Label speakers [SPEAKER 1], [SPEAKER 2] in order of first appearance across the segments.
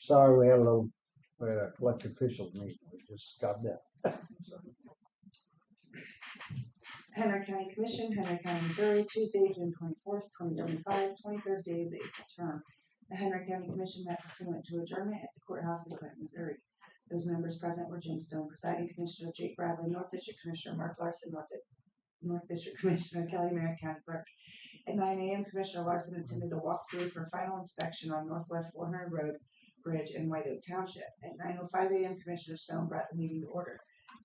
[SPEAKER 1] Sorry, we had a elected officials meeting. We just got done.
[SPEAKER 2] Henry County Commission, Henry County, Missouri, Tuesday, June 24th, 2025, 23rd day of the April term. The Henry County Commission met pursuant to adjournment at the courthouse in Clinton, Missouri. Those members present were Jim Stone, presiding Commissioner Jake Bradley, North District Commissioner Mark Larson, North District Commissioner Kelly Merritt, County Clerk. At 9 a.m., Commissioner Larson attended a walkthrough for final inspection on Northwest 400 Road Bridge in White Oak Township. At 9:05 a.m., Commissioner Stone brought the meeting to order.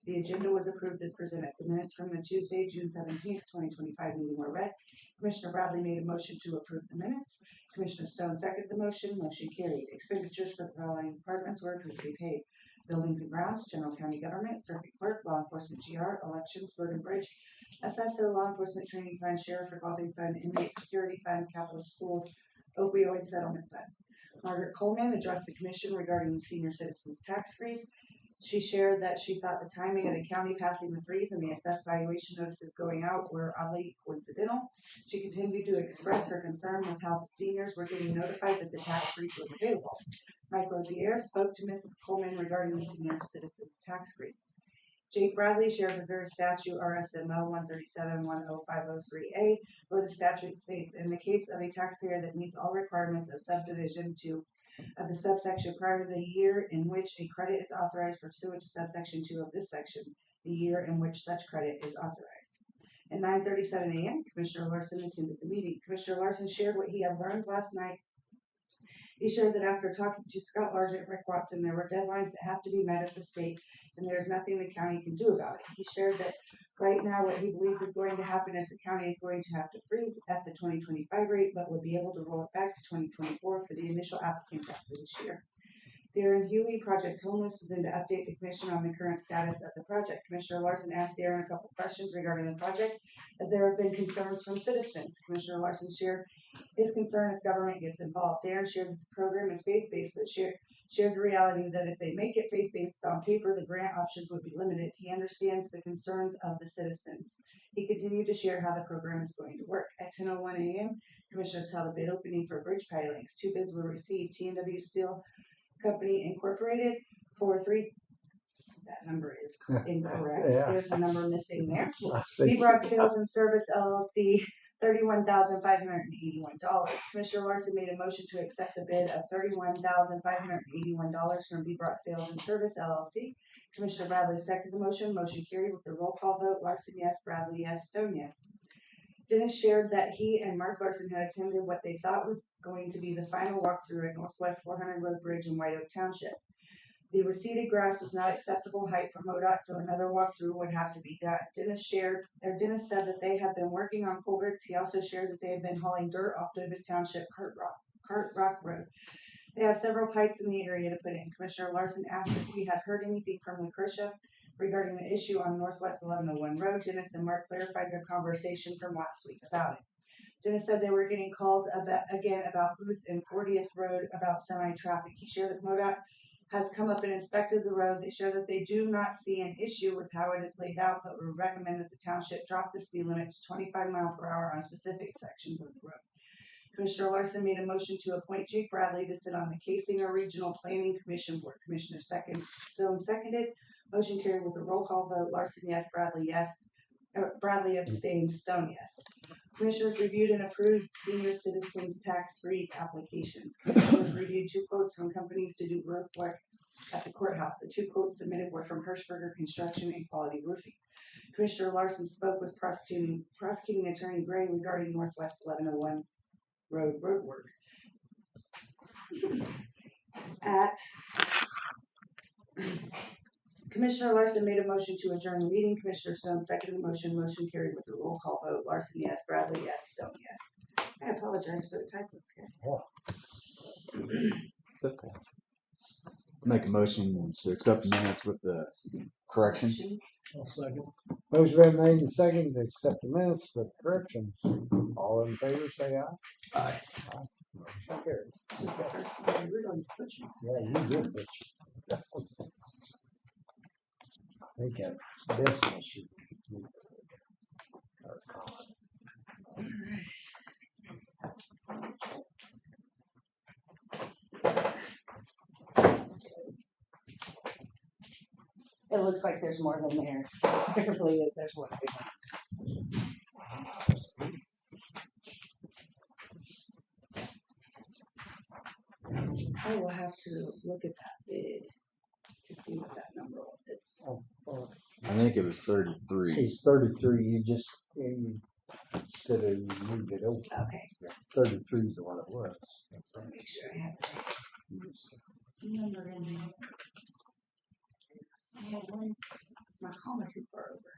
[SPEAKER 2] The agenda was approved as presented. The minutes from the Tuesday, June 17th, 2025 meeting were read. Commissioner Bradley made a motion to approve the minutes. Commissioner Stone seconded the motion. Motion carried. Expenditures for the following departments were approved to be paid: Buildings and Grounds, General County Government, Circuit Clerk, Law Enforcement GR, Elections, Road and Bridge, Assessor, Law Enforcement Training Fund, Sheriff Revolving Fund, Inmate Security Fund, Capital Schools, Opioid Settlement Fund. Margaret Coleman addressed the Commission regarding the senior citizens tax freeze. She shared that she thought the timing of the county passing the freeze and the assessed valuation notices going out were oddly coincidental. She continued to express her concern with how the seniors were getting notified that the tax freeze was available. Mike Rosier spoke to Mrs. Coleman regarding the senior citizens tax freeze. Jake Bradley shared Missouri Statute RSMO 137-10503A, where the statute states, in the case of a taxpayer that meets all requirements of subdivision 2 of the subsection prior to the year in which a credit is authorized pursuant to subsection 2 of this section, the year in which such credit is authorized. At 9:37 a.m., Commissioner Larson attended the meeting. Commissioner Larson shared what he had learned last night. He shared that after talking to Scott Largent and Rick Watson, there were deadlines that have to be met at the state, and there's nothing the county can do about it. He shared that right now what he believes is going to happen is the county is going to have to freeze at the 2025 rate, but will be able to roll it back to 2024 for the initial applicants after this year. Darren Huey, Project Homeless, was in to update the commission on the current status of the project. Commissioner Larson asked Darren a couple questions regarding the project, as there have been concerns from citizens. Commissioner Larson shared his concern if government gets involved. Darren shared that the program is faith-based, but shared the reality that if they make it faith-based on paper, the grant options would be limited. He understands the concerns of the citizens. He continued to share how the program is going to work. At 10:01 a.m., commissioners held a bid opening for bridge pilings. 2 bids were received. T&W Steel Company Incorporated for that number is incorrect.
[SPEAKER 1] Yeah.
[SPEAKER 2] There's a number missing there. Beebrock Sales and Service LLC, $31,581. Commissioner Larson made a motion to accept the bid of $31,581 from Beebrock Sales and Service LLC. Commissioner Bradley seconded the motion. Motion carried with the roll call vote. Larson, yes. Bradley, yes. Stone, yes. Dennis shared that he and Mark Larson had attended what they thought was going to be the final walkthrough at Northwest 400 Road Bridge in White Oak Township. The receded grass was not acceptable height for MoDOT, so another walkthrough would have to be done. Dennis said that they have been working on culverts. He also shared that they have been hauling dirt off Davis Township Cart Rock Road. They have several pipes in the area to put in. Commissioner Larson asked if we had heard anything from Lucretia regarding the issue on Northwest 1101 Road. Dennis and Mark clarified their conversation from last week about it. Dennis said they were getting calls about Booth and 40th Road about semi-traffic. He shared that MoDOT has come up and inspected the road. They show that they do not see an issue with how it is laid out, but would recommend that the township drop the speed limit to 25 miles per hour on specific sections of the road. Commissioner Larson made a motion to appoint Jake Bradley to sit on the Casinger Regional Planning Commission Board. Commissioner Stone seconded. Motion carried with a roll call vote. Larson, yes. Bradley, yes. Bradley abstained. Stone, yes. Commissioners reviewed and approved senior citizens tax freeze applications. Commissioners reviewed 2 quotes from companies to do roof work at the courthouse. The 2 quotes submitted were from Hirschberger Construction and Quality Roofing. Commissioner Larson spoke with prosecuting attorney Gray regarding Northwest 1101 road work. Commissioner Larson made a motion to adjourn the meeting. Commissioner Stone seconded the motion. Motion carried with a roll call vote. Larson, yes. Bradley, yes. Stone, yes. I apologize for the typos, guys.
[SPEAKER 1] Oh.
[SPEAKER 3] It's okay. Make a motion to accept the minutes with the corrections.
[SPEAKER 4] I'll second.
[SPEAKER 1] Motion been made and seconded to accept the minutes with corrections. All in favor, say aye.
[SPEAKER 3] Aye.
[SPEAKER 1] Motion carries.
[SPEAKER 2] This is the first time I really put you.
[SPEAKER 1] Yeah, you did it. I think that decimal should be our column.
[SPEAKER 2] It looks like there's more than there. There really is. There's one big one. I will have to look at that bid to see what that number is.
[SPEAKER 3] I think it was 33.
[SPEAKER 1] He's 33. You just instead of you moved it over.
[SPEAKER 2] Okay,
[SPEAKER 1] 33 is what it was.
[SPEAKER 2] let's make sure I have the number in there. I had one, my comma too far over.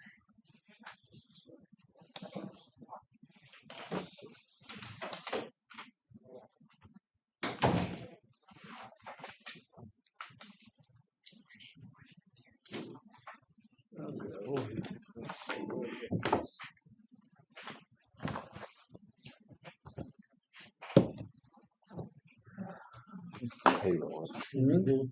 [SPEAKER 3] It's the payroll.
[SPEAKER 1] Mm-hmm.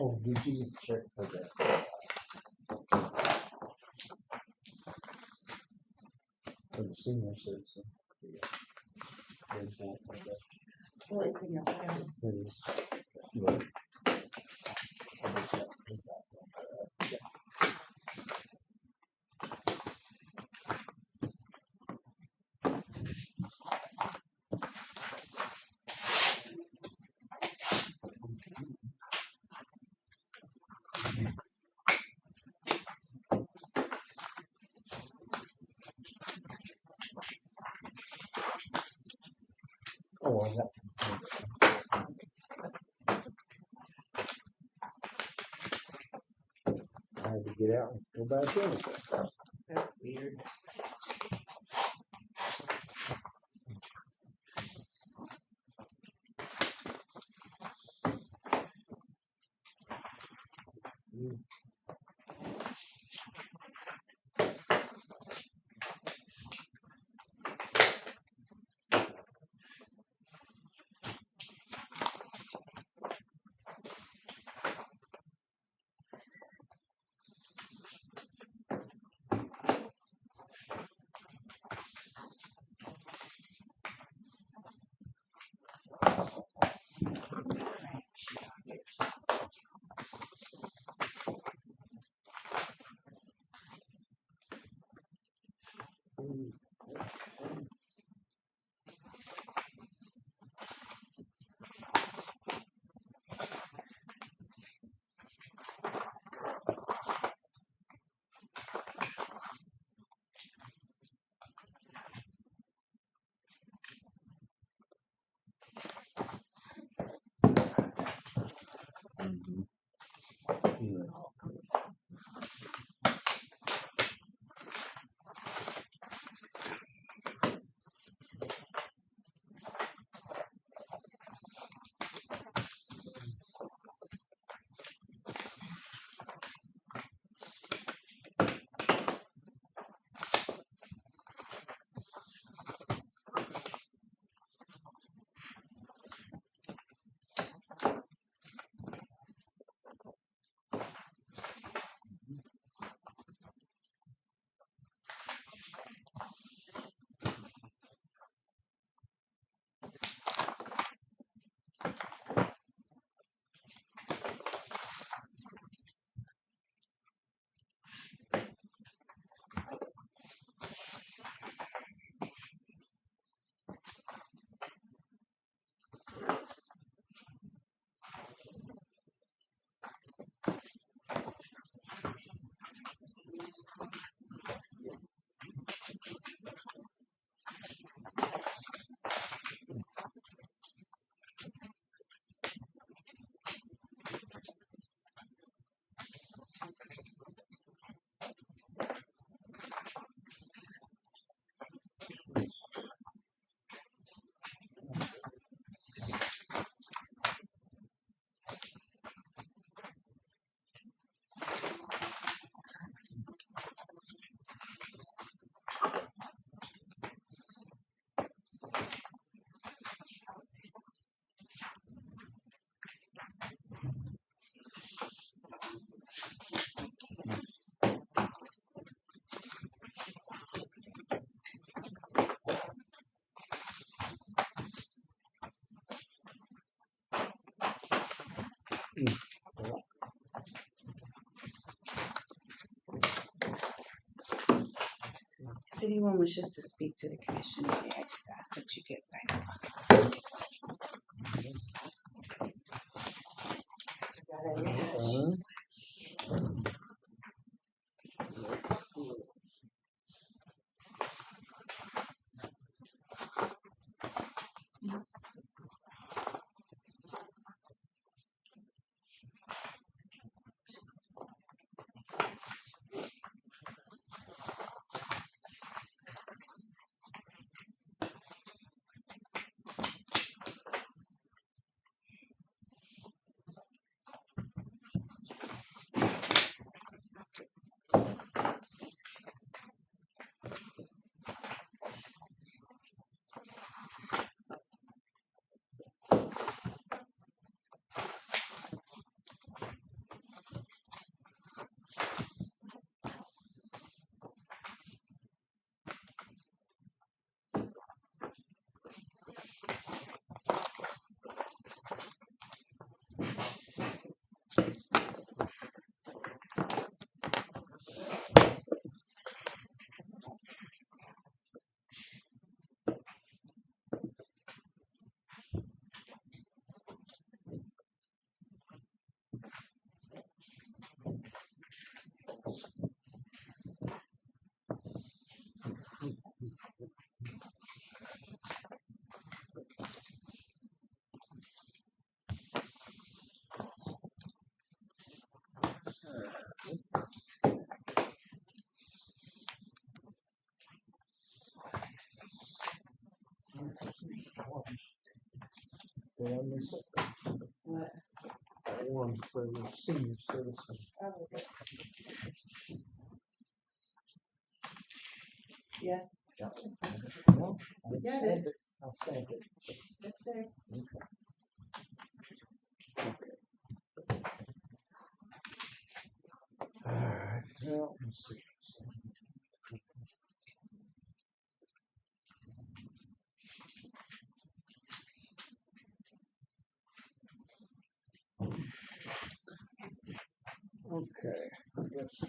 [SPEAKER 1] Oh, did you check for that? For the senior citizen. There's that, like that.
[SPEAKER 2] Well, it's in your file.
[SPEAKER 1] It is. Right. I just have to do that. Oh, I got. I had to get out and go back in.
[SPEAKER 2] That's weird. If anyone wishes to speak to the commission, may I just ask that you get signed up. What?
[SPEAKER 1] One for the senior citizen.
[SPEAKER 2] Yeah.
[SPEAKER 1] Well, I'll
[SPEAKER 2] Yeah, it
[SPEAKER 1] stamp
[SPEAKER 2] is.
[SPEAKER 1] I'll stamp it.
[SPEAKER 2] It's there.
[SPEAKER 1] All right, well, let's see. Okay, I guess.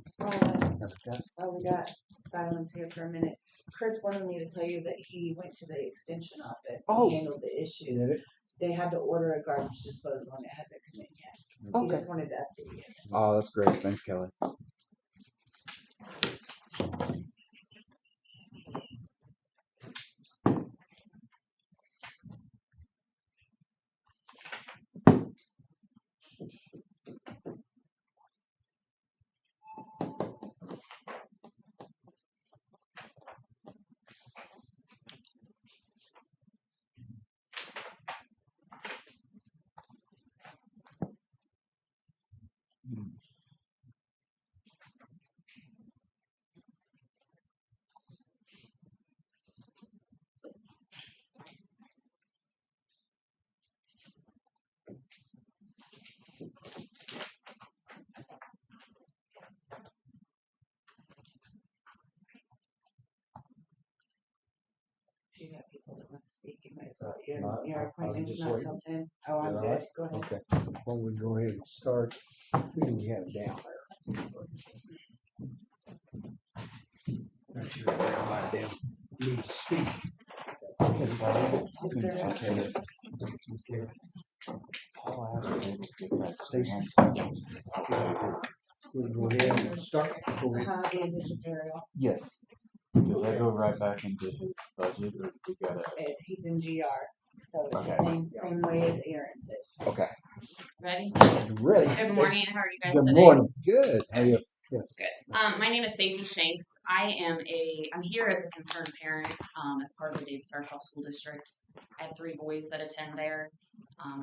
[SPEAKER 2] We got silence here for a minute. Chris wanted me to tell you that he went to the extension office
[SPEAKER 1] Oh.
[SPEAKER 2] and handled the issues.
[SPEAKER 1] Did it?
[SPEAKER 2] They had to order a garbage disposal and it hasn't come in yet. He
[SPEAKER 1] Okay.
[SPEAKER 2] just wanted to update you.
[SPEAKER 3] Oh, that's great. Thanks, Kelly.
[SPEAKER 2] If you got people that want to speak, you might as well. Your,
[SPEAKER 1] No,
[SPEAKER 2] your
[SPEAKER 1] I was
[SPEAKER 2] appointment's
[SPEAKER 1] just
[SPEAKER 2] not
[SPEAKER 1] waiting.
[SPEAKER 2] till 10. Oh, I'm
[SPEAKER 1] All
[SPEAKER 2] good.
[SPEAKER 1] right.
[SPEAKER 2] Go ahead.
[SPEAKER 1] Okay, well, we go ahead and start. Who do we have down there? That's your everybody down. Need to speak. Everybody.
[SPEAKER 2] Yes, sir.
[SPEAKER 1] Okay. Stacy? We go ahead and start. Go ahead.
[SPEAKER 2] And digital burial.
[SPEAKER 3] Yes. Does that go right back into his budget, or we gotta?
[SPEAKER 2] He's in GR. So it's
[SPEAKER 3] Okay.
[SPEAKER 2] the same way as Aaron's is.
[SPEAKER 3] Okay.
[SPEAKER 4] Ready?
[SPEAKER 1] You ready?
[SPEAKER 4] Good morning. How are you guys
[SPEAKER 1] Good
[SPEAKER 4] today?
[SPEAKER 1] morning. Good. How are you? Yes.
[SPEAKER 4] Good. My name is Stacy Shanks. I'm here as a concerned parent as part of the Davis Archall School District. I have 3 boys that attend there.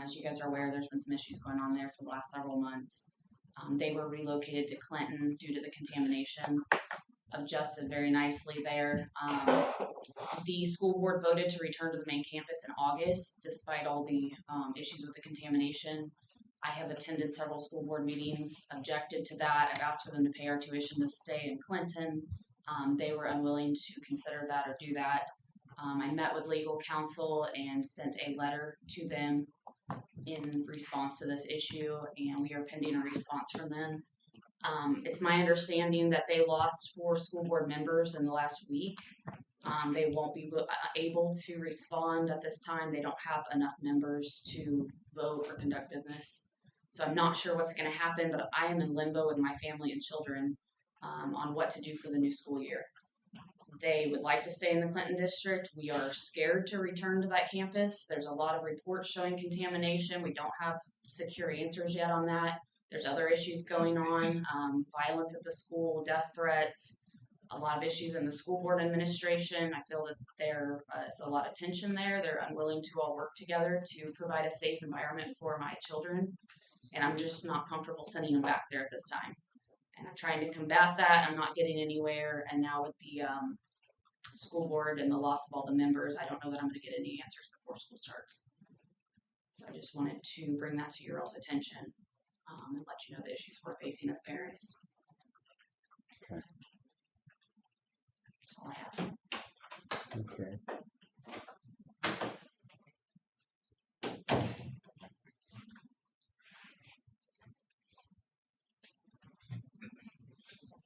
[SPEAKER 4] As you guys are aware, there's been some issues going on there for the last several months. They were relocated to Clinton due to the contamination. Adjusted very nicely there. The school board voted to return to the main campus in August, despite all the issues with the contamination. I have attended several school board meetings, objected to that. I've asked for them to pay our tuition to stay in Clinton. They were unwilling to consider that or do that. I met with legal counsel and sent a letter to them in response to this issue, and we are pending a response from them. It's my understanding that they lost 4 school board members in the last week. They won't be able to respond at this time. They don't have enough members to vote or conduct business. So I'm not sure what's going to happen, but I am in limbo with my family and children on what to do for the new school year. They would like to stay in the Clinton district. We are scared to return to that campus. There's a lot of reports showing contamination. We don't have secure answers yet on that. There's other issues going on, violence at the school, death threats, a lot of issues in the school board administration. I feel that there is a lot of tension there. They're unwilling to all work together to provide a safe environment for my children. And I'm just not comfortable sending them back there at this time. And I'm trying to combat that. I'm not getting anywhere. And now with the school board and the loss of all the members, I don't know that I'm going to get any answers before school starts. So I just wanted to bring that to your all's attention and let you know the issues we're facing as parents.
[SPEAKER 3] Okay.
[SPEAKER 4] That's all I have.
[SPEAKER 1] Okay.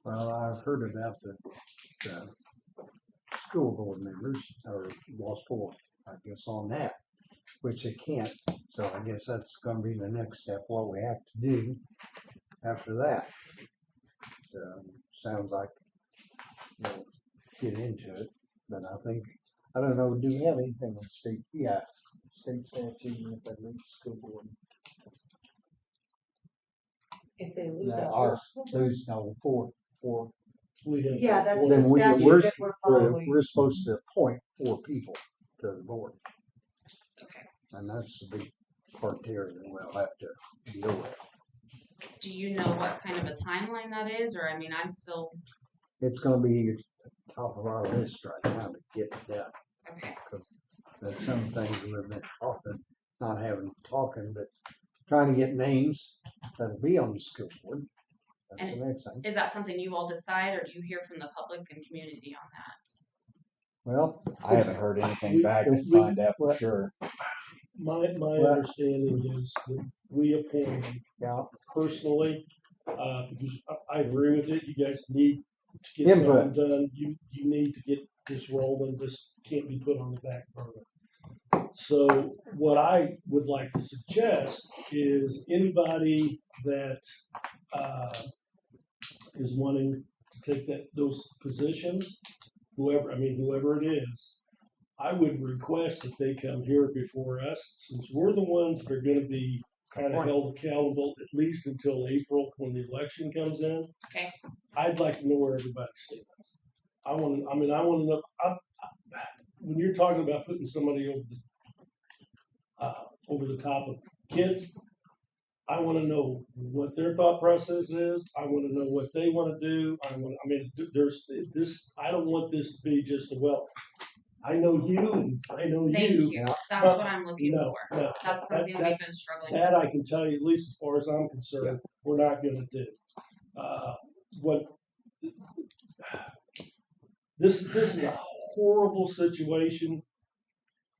[SPEAKER 1] Well, I've heard about the school board members, or lost 4, I guess, on that, which they can't. So I guess that's gonna be the next step, what we have to do after that. Sounds like we'll get into it, but I don't know, do we have anything on state? Yeah, state statute, if they leave the school board.
[SPEAKER 2] If they lose
[SPEAKER 1] No,
[SPEAKER 2] a
[SPEAKER 1] our
[SPEAKER 2] whole school.
[SPEAKER 1] lose, no, 4.
[SPEAKER 2] Yeah, that's the
[SPEAKER 1] Then
[SPEAKER 2] statute
[SPEAKER 1] we're,
[SPEAKER 2] that we're following.
[SPEAKER 1] we're supposed to appoint 4 people to the board,
[SPEAKER 4] Okay.
[SPEAKER 1] and that's the big criteria that we'll have to deal with.
[SPEAKER 4] Do you know what kind of a timeline that is? Or, I mean, I'm still,
[SPEAKER 1] It's gonna be at the top of our list right now to get it done.
[SPEAKER 4] okay.
[SPEAKER 1] That's some things we've been talking, but trying to get names that'll be on the school board. That's the next thing.
[SPEAKER 4] Is that something you all decide, or do you hear from the public and community on that?
[SPEAKER 1] Well,
[SPEAKER 3] I haven't heard anything back to
[SPEAKER 1] we-
[SPEAKER 3] find out for
[SPEAKER 1] well-
[SPEAKER 3] sure.
[SPEAKER 5] My understanding is that we appoint them
[SPEAKER 1] yeah,
[SPEAKER 5] personally, because I agree with it, you guys need to get
[SPEAKER 1] Input.
[SPEAKER 5] something done, you need to get this rolling, this can't be put on the back burner. So what I would like to suggest is anybody that, is wanting to take those positions, whoever it is, I would request that they come here before us, since we're the ones that are gonna be kind of held accountable at least until April when the election comes in.
[SPEAKER 4] Okay.
[SPEAKER 5] I'd like to know where everybody stands. I want to know, when you're talking about putting somebody over the top of kids, I want to know what their thought process is. I want to know what they want to do. There's this. I don't want this to be just I know you and I know
[SPEAKER 4] Thank
[SPEAKER 5] you.
[SPEAKER 4] you. That's what I'm looking
[SPEAKER 5] No,
[SPEAKER 4] for.
[SPEAKER 5] no.
[SPEAKER 4] That's something we've
[SPEAKER 5] That's-
[SPEAKER 4] been struggling
[SPEAKER 5] That
[SPEAKER 4] with.
[SPEAKER 5] I can tell you, at least as far as I'm concerned, we're not going to do. This is a horrible situation.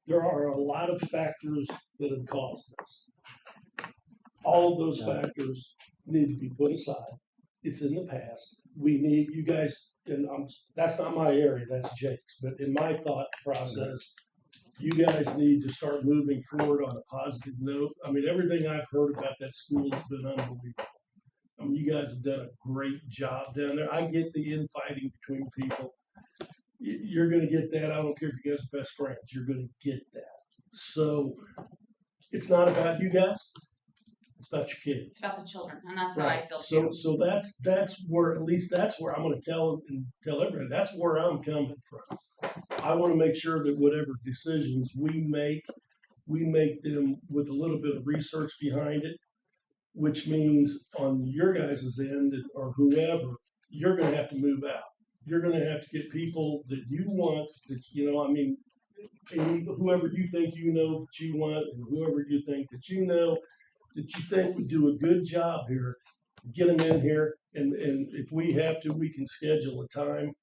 [SPEAKER 5] There are a lot of factors that have caused this. All of those factors need to be put aside. It's in the past. We need you guys, and that's not my area, that's Jake's, but in my thought process, you guys need to start moving forward on a positive note. I mean, everything I've heard about that school has been unbelievable. I mean, you guys have done a great job down there. I get the infighting between people. You're going to get that. I don't care if you guys are best friends. You're going to get that. So it's not about you guys. It's about your kids.
[SPEAKER 4] It's about the children, and that's how I feel too.
[SPEAKER 5] So that's where, at least that's where I'm going to tell everybody. That's where I'm coming from. I want to make sure that whatever decisions we make them with a little bit of research behind it, which means on your guys' end or whoever, you're going to have to move out. You're going to have to get people that you want, whoever you think you know that you want, and whoever you think that you know that you think would do a good job here, get them in here, and if we have to, we can schedule a time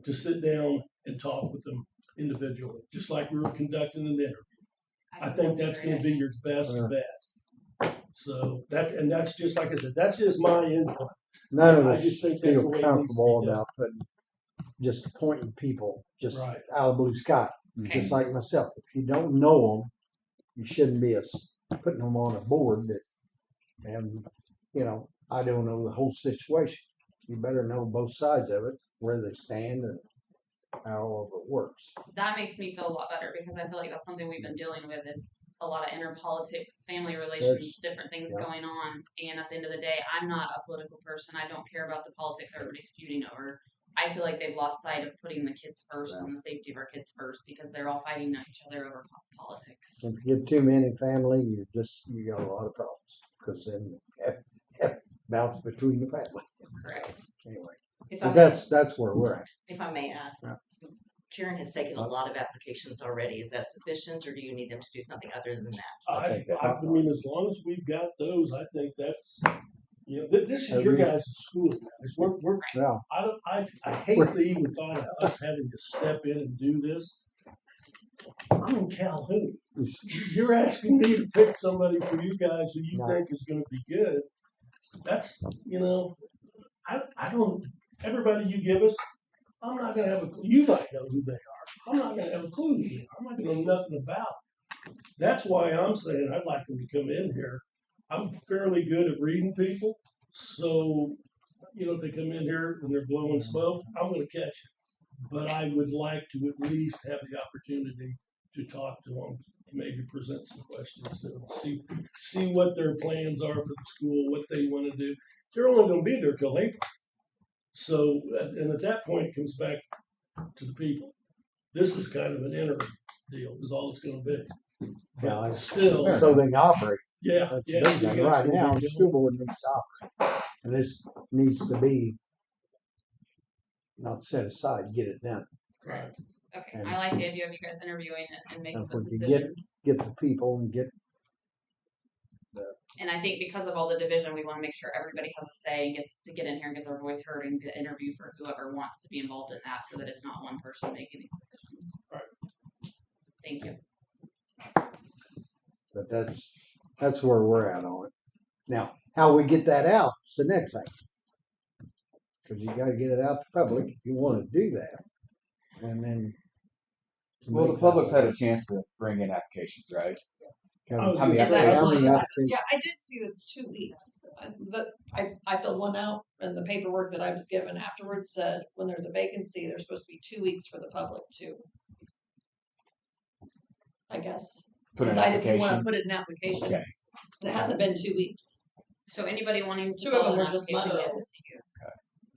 [SPEAKER 5] to sit down and talk with them individually, just like we were conducting an interview. I think that's gonna be your best
[SPEAKER 1] Yeah.
[SPEAKER 5] bet. So that's just, like I said, that's just my input.
[SPEAKER 1] None of
[SPEAKER 5] I
[SPEAKER 1] us
[SPEAKER 5] just think that's
[SPEAKER 1] feel
[SPEAKER 5] the way it needs to be
[SPEAKER 1] comfortable
[SPEAKER 5] done.
[SPEAKER 1] about putting, just appointing people just
[SPEAKER 5] Right.
[SPEAKER 1] out of blue sky. Just like myself, if you don't know them, you shouldn't be putting them on a board that, and, you know, I don't know the whole situation. You better know both sides of it, where they stand and how all of it works.
[SPEAKER 4] That makes me feel a lot better because I feel like that's something we've been dealing with is a lot of inner politics, family relations, different things
[SPEAKER 1] yeah.
[SPEAKER 4] going on. And at the end of the day, I'm not a political person. I don't care about the politics everybody's feuding over. I feel like they've lost sight of putting the kids first and the safety of our kids first because they're all fighting each other over politics.
[SPEAKER 1] If you get too many family, you got a lot of problems, because then bounce between the family.
[SPEAKER 4] Correct.
[SPEAKER 1] Anyway,
[SPEAKER 6] If I
[SPEAKER 1] but
[SPEAKER 6] may,
[SPEAKER 1] that's where we're at.
[SPEAKER 6] if I may ask,
[SPEAKER 1] Yeah.
[SPEAKER 6] Karen has taken a lot of applications already. Is that sufficient, or do you need them to do something other than that?
[SPEAKER 1] I think that-
[SPEAKER 5] I mean, as long as we've got those, I think that's, you know, this is your
[SPEAKER 1] Agreed.
[SPEAKER 5] guys' school, guys. We're,
[SPEAKER 1] Yeah,
[SPEAKER 5] I hate the even thought of us having to step in and do this. I'm in Calhoun. You're asking me to pick somebody for you guys who you
[SPEAKER 1] No.
[SPEAKER 5] think is gonna be good. That's, you know, I don't, everybody you give us, I'm not gonna have a clue. You might know who they are. I'm not gonna have a clue who they are. I'm not gonna know nothing about it. That's why I'm saying I'd like them to come in here. I'm fairly good at reading people, so, you know, if they come in here and they're blowing smoke, I'm gonna catch it. But I would like to at least have the opportunity to talk to them, maybe present some questions to them, see what their plans are for the school, what they wanna do. They're only gonna be there till April. So, and at that point, it comes back to the people. This is kind of an interim deal, is all it's gonna be.
[SPEAKER 1] yeah,
[SPEAKER 5] But still,
[SPEAKER 1] so they can operate.
[SPEAKER 5] yeah,
[SPEAKER 1] That's the
[SPEAKER 5] yeah.
[SPEAKER 1] big
[SPEAKER 5] so
[SPEAKER 1] thing.
[SPEAKER 5] you guys
[SPEAKER 1] Right
[SPEAKER 5] can
[SPEAKER 1] now,
[SPEAKER 5] be
[SPEAKER 1] the
[SPEAKER 5] doing-
[SPEAKER 1] school board needs to operate. And this needs to be not set aside, get it done.
[SPEAKER 5] Right.
[SPEAKER 4] Okay,
[SPEAKER 1] And-
[SPEAKER 4] I like the idea of you guys interviewing and making
[SPEAKER 1] If
[SPEAKER 4] those
[SPEAKER 1] we can get-
[SPEAKER 4] decisions.
[SPEAKER 1] Get the people and get,
[SPEAKER 4] And I think because of all the division, we want to make sure everybody has a say and gets to get in here and get their voice heard and get interview for whoever wants to be involved in that so that it's not one person making these decisions.
[SPEAKER 5] Right.
[SPEAKER 4] Thank you.
[SPEAKER 1] but that's where we're at on it. Now, how we get that out is the next thing. Cause you gotta get it out to public if you wanna do that. And then. to
[SPEAKER 3] Well, the
[SPEAKER 1] make
[SPEAKER 3] public's
[SPEAKER 1] that-
[SPEAKER 3] had a chance to bring in applications, right?
[SPEAKER 5] I was
[SPEAKER 3] How many
[SPEAKER 5] gonna say,
[SPEAKER 3] applications?
[SPEAKER 1] How many
[SPEAKER 5] I-
[SPEAKER 1] applications?
[SPEAKER 7] Yeah, I did see that it's 2 weeks, but I filled one out, and the paperwork that I was given afterwards said when there's a vacancy, there's supposed to be 2 weeks for the public to, I guess,
[SPEAKER 3] Put an
[SPEAKER 7] decide if you wanna
[SPEAKER 3] application.
[SPEAKER 7] put it in application.
[SPEAKER 3] Okay.
[SPEAKER 7] And it hasn't been 2 weeks.
[SPEAKER 4] So anybody wanting to
[SPEAKER 7] Two of
[SPEAKER 4] fill
[SPEAKER 7] them
[SPEAKER 4] an
[SPEAKER 7] were just
[SPEAKER 4] application
[SPEAKER 7] Monday.
[SPEAKER 4] gets it to you.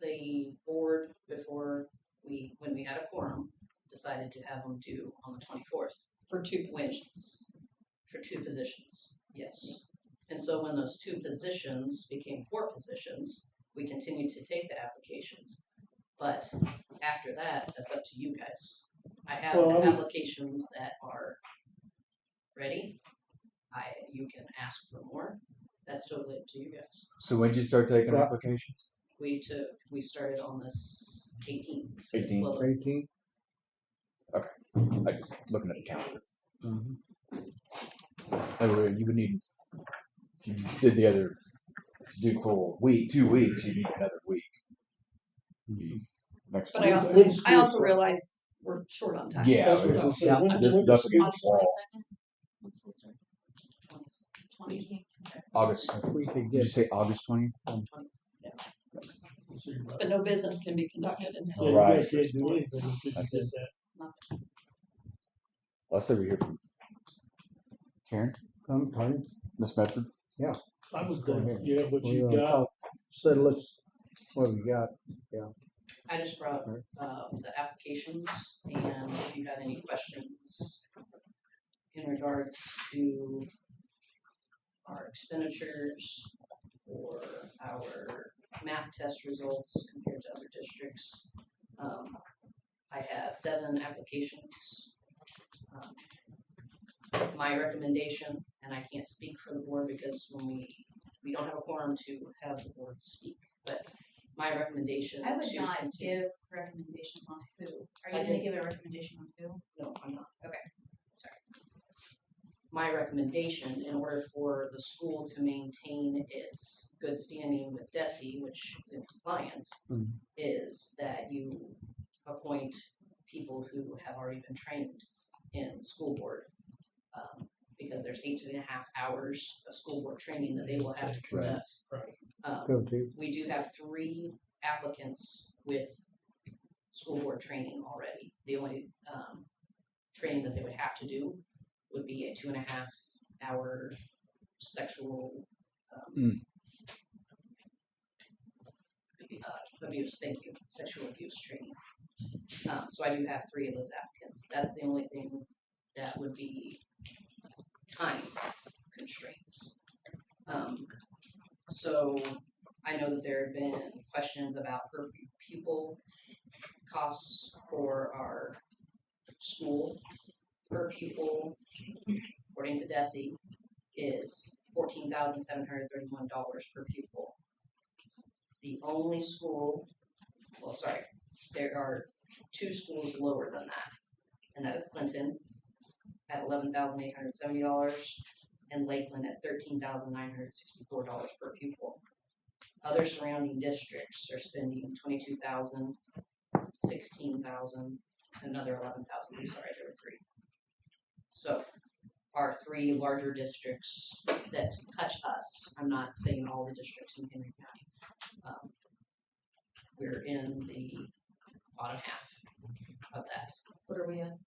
[SPEAKER 8] The board, before when we had a quorum, decided to have them due on the 24th.
[SPEAKER 7] For 2
[SPEAKER 8] When,
[SPEAKER 7] positions.
[SPEAKER 8] for 2 positions, yes. And so when those 2 positions became 4 positions, we continued to take the applications. But after that, that's up to you guys. I have
[SPEAKER 5] Well, I would-
[SPEAKER 8] applications that are ready. You can ask for more. That's totally up to you guys.
[SPEAKER 3] So when did you start taking
[SPEAKER 1] Yeah.
[SPEAKER 3] applications?
[SPEAKER 8] We started on this 18th.
[SPEAKER 3] 18th.
[SPEAKER 8] Well,
[SPEAKER 1] 18?
[SPEAKER 3] I just looking at the calendar. Oh, you would need, if you did the other, do full week, 2 weeks, you need another week. Next
[SPEAKER 7] But
[SPEAKER 3] week.
[SPEAKER 7] I also realize we're short on time.
[SPEAKER 3] Yeah,
[SPEAKER 5] That's what I was gonna say.
[SPEAKER 1] Yeah.
[SPEAKER 5] When-
[SPEAKER 3] This
[SPEAKER 5] when
[SPEAKER 3] is up
[SPEAKER 5] the
[SPEAKER 3] against the
[SPEAKER 5] school-
[SPEAKER 3] wall.
[SPEAKER 8] What's the start? 20.
[SPEAKER 3] August.
[SPEAKER 1] If we could
[SPEAKER 3] Did you
[SPEAKER 1] get,
[SPEAKER 3] say August 20th?
[SPEAKER 5] So you're right.
[SPEAKER 7] But no business can be conducted
[SPEAKER 5] So
[SPEAKER 7] until.
[SPEAKER 5] you
[SPEAKER 3] Right.
[SPEAKER 5] guys can't do anything until you
[SPEAKER 3] That's-
[SPEAKER 5] get that.
[SPEAKER 3] Let's say we hear from Karen,
[SPEAKER 1] Tony,
[SPEAKER 3] Miss Medford.
[SPEAKER 5] I would
[SPEAKER 1] Go
[SPEAKER 5] think,
[SPEAKER 1] ahead.
[SPEAKER 5] yeah, what
[SPEAKER 1] we're
[SPEAKER 5] you
[SPEAKER 1] gonna
[SPEAKER 5] got,
[SPEAKER 1] talk, said what we got,
[SPEAKER 8] I just brought the applications, and if you had any questions in regards to our expenditures or our math test results compared to other districts. I have 7 applications. My recommendation, and I can't speak for the board because when we don't have a quorum to have the board speak, but my recommendation.
[SPEAKER 4] I would
[SPEAKER 8] to
[SPEAKER 4] not
[SPEAKER 8] continue-
[SPEAKER 4] give recommendations on who. Are
[SPEAKER 8] I
[SPEAKER 4] you gonna
[SPEAKER 8] did.
[SPEAKER 4] give a recommendation on who?
[SPEAKER 8] No, I'm not.
[SPEAKER 4] Okay, sorry.
[SPEAKER 8] my recommendation, in order for the school to maintain its good standing with DESI, which is in compliance,
[SPEAKER 1] Mhm.
[SPEAKER 8] is that you appoint people who have already been trained in school board. Because there's 18.5 hours of school board training that they will have to conduct.
[SPEAKER 5] Right.
[SPEAKER 1] Go to.
[SPEAKER 8] We do have 3 applicants with school board training already. The only training that they would have to do would be a 2.5 hour sexual abuse. Thank you, sexual abuse training. So I do have 3 of those applicants. That's the only thing that would be time constraints. So I know that there have been questions about per pupil costs for our school. Per pupil, according to DESI, is $14,731 per pupil. The only school, there are 2 schools lower than that, and that is Clinton at $11,870 and Lakeland at $13,964 per pupil. Other surrounding districts are spending $22,000, $16,000, another $11,000. I'm sorry, there were 3. So our 3 larger districts that touch us, I'm not saying all the districts in Henry County, we're in the bottom half of that.
[SPEAKER 7] What are we at?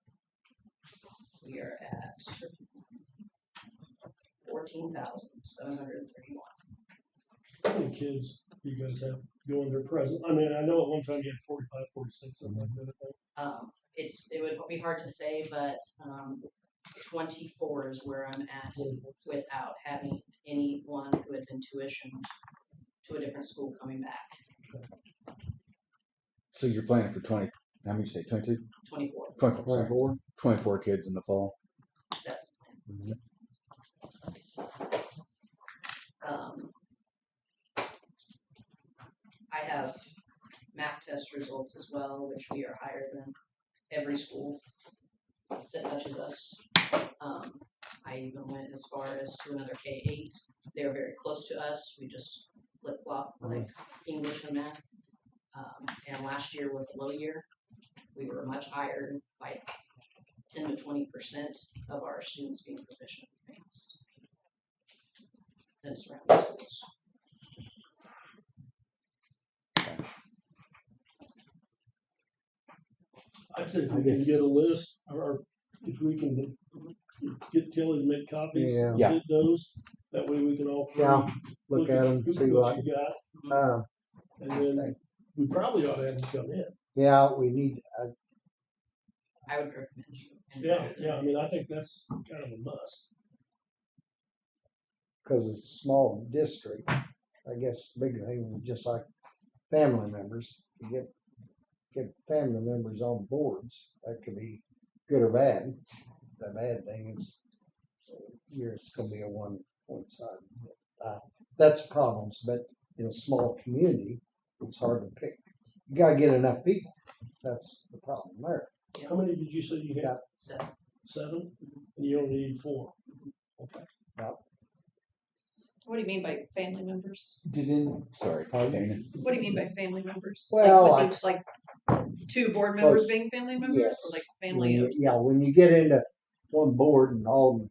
[SPEAKER 8] We are at 14,731.
[SPEAKER 5] How many kids do you guys have going there present? I mean, I know at one time you had 45, 46, something like that, I think.
[SPEAKER 8] It would be hard to say, but 24 is where I'm at without having anyone who had been tuitioned to a different school coming back.
[SPEAKER 3] So you're planning for 20, how many you say, 22?
[SPEAKER 8] 24.
[SPEAKER 3] 24. 24 kids in the fall.
[SPEAKER 8] That's the plan. I have MAP test results as well, which we are higher than every school that touches us. I even went as far as to another K-8. They're very close to us. We just flip-flop like English and math. And last year was a low year. We were much higher by 10 to 20% of our students being proficient in advanced than surrounding schools.
[SPEAKER 5] I'd say if we can get a list, or if we can get Kelly to make copies,
[SPEAKER 1] Yeah.
[SPEAKER 5] get those, that way we can all
[SPEAKER 1] Yeah, look at them, see what,
[SPEAKER 5] you got, and then we probably ought to have them come in.
[SPEAKER 1] yeah, we need,
[SPEAKER 8] I would recommend you.
[SPEAKER 5] Yeah, I mean, I think that's kind of a must.
[SPEAKER 1] cause it's a small district, I guess, big thing, just like family members, to get family members on boards, that could be good or bad. The bad thing is, it's gonna be a one side. That's problems, but in a small community, it's hard to pick. You gotta get enough people, that's the problem there.
[SPEAKER 5] How many did you say you had?
[SPEAKER 1] Got
[SPEAKER 8] 7.
[SPEAKER 5] 7? And you only need 4. Okay.
[SPEAKER 7] What do you mean by family members?
[SPEAKER 3] Sorry, Dana.
[SPEAKER 7] What do you mean by family members?
[SPEAKER 1] Well,
[SPEAKER 7] like, with each, like 2 board members
[SPEAKER 1] Close.
[SPEAKER 7] being family members,
[SPEAKER 1] Yes.
[SPEAKER 7] or like
[SPEAKER 1] When
[SPEAKER 7] family
[SPEAKER 1] you-
[SPEAKER 7] of?
[SPEAKER 1] Yeah, when you get into one board and all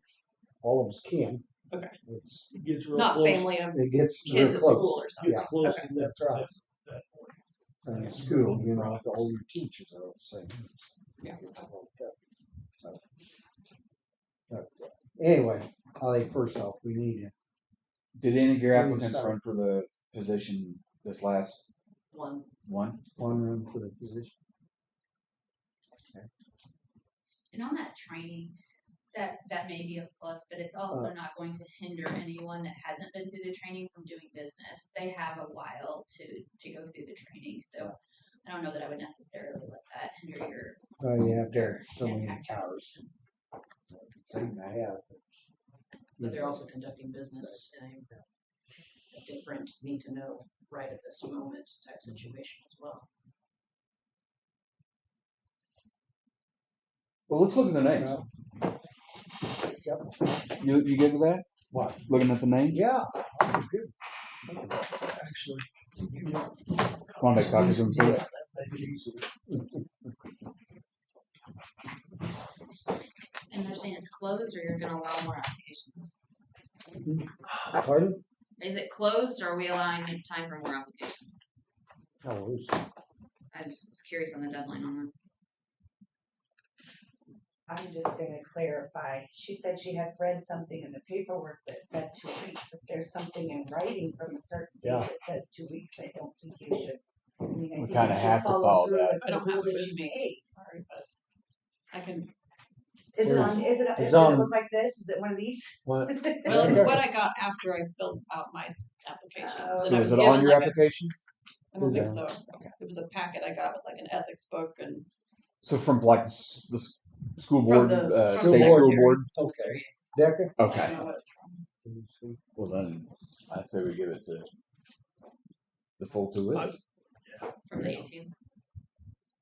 [SPEAKER 1] of us kin.
[SPEAKER 7] Okay.
[SPEAKER 1] It's,
[SPEAKER 5] It gets real
[SPEAKER 7] Not
[SPEAKER 5] close.
[SPEAKER 7] family of
[SPEAKER 1] it gets real
[SPEAKER 7] kids at
[SPEAKER 1] close.
[SPEAKER 7] school or something.
[SPEAKER 5] Gets
[SPEAKER 1] Yeah,
[SPEAKER 5] close
[SPEAKER 7] Okay.
[SPEAKER 5] to that.
[SPEAKER 1] That's right.
[SPEAKER 5] That point.
[SPEAKER 1] in school, you know, all your teachers are the same.
[SPEAKER 7] Yeah.
[SPEAKER 1] It's all tough. So, but, anyway, I think first off, we need to,
[SPEAKER 3] Did any of your
[SPEAKER 1] Where do you
[SPEAKER 3] applicants
[SPEAKER 1] start?
[SPEAKER 3] run for the position this last
[SPEAKER 8] 1.
[SPEAKER 3] one?
[SPEAKER 1] one room for the position.
[SPEAKER 9] And on that training, that may be a plus, but it's also not going to hinder anyone that hasn't been through the training from doing business. They have a while to go through the training, so I don't know that I would necessarily let that hinder your
[SPEAKER 1] You have to have so many
[SPEAKER 9] impact
[SPEAKER 1] hours.
[SPEAKER 9] decision.
[SPEAKER 1] Seem to have.
[SPEAKER 8] But they're also conducting business in a different need to know right at this moment type situation as well.
[SPEAKER 3] Well, let's look at the names. You good with that?
[SPEAKER 1] What?
[SPEAKER 3] Looking at the names?
[SPEAKER 1] Yeah. I'm good.
[SPEAKER 5] Actually.
[SPEAKER 3] Want to make copies of them too?
[SPEAKER 4] And they're saying it's closed, or you're gonna allow more applications?
[SPEAKER 1] Pardon?
[SPEAKER 4] Is it closed, or are we allowing time for more applications?
[SPEAKER 1] Oh, it's-
[SPEAKER 4] I just was curious on the deadline on that.
[SPEAKER 2] I'm just gonna clarify, she said she had read something in the paperwork that said 2 weeks. If there's something in writing from a certain date
[SPEAKER 1] Yeah.
[SPEAKER 2] that says 2 weeks, I don't think you should. I mean, I
[SPEAKER 3] We
[SPEAKER 2] think
[SPEAKER 3] kinda
[SPEAKER 2] you should
[SPEAKER 3] have to follow
[SPEAKER 2] through
[SPEAKER 3] that.
[SPEAKER 2] with
[SPEAKER 7] I don't
[SPEAKER 2] the
[SPEAKER 7] have
[SPEAKER 2] rule
[SPEAKER 7] it
[SPEAKER 2] that
[SPEAKER 7] with
[SPEAKER 2] you
[SPEAKER 7] me.
[SPEAKER 2] made.
[SPEAKER 7] Sorry, but I can,
[SPEAKER 2] Is it on, is it,
[SPEAKER 1] It's
[SPEAKER 2] does it
[SPEAKER 1] on-
[SPEAKER 2] look like this? Is it one of these?
[SPEAKER 1] What?
[SPEAKER 7] well, it's what I got after I filled out my application.
[SPEAKER 2] Oh,
[SPEAKER 3] So
[SPEAKER 7] I
[SPEAKER 3] is
[SPEAKER 7] was
[SPEAKER 3] it on
[SPEAKER 7] given
[SPEAKER 3] your
[SPEAKER 7] like a-
[SPEAKER 3] application?
[SPEAKER 7] I don't think
[SPEAKER 1] Is
[SPEAKER 7] so. It was a packet I got with like an ethics book and
[SPEAKER 3] So from like the school
[SPEAKER 7] From
[SPEAKER 3] board,
[SPEAKER 7] the- from
[SPEAKER 3] state
[SPEAKER 7] the
[SPEAKER 3] school
[SPEAKER 7] secretary.
[SPEAKER 3] board?
[SPEAKER 1] Okay. Decker?
[SPEAKER 7] I don't
[SPEAKER 3] Okay.
[SPEAKER 7] know what it's from.
[SPEAKER 3] Well then, I say we give it to the full 2 weeks.
[SPEAKER 4] From the 18th?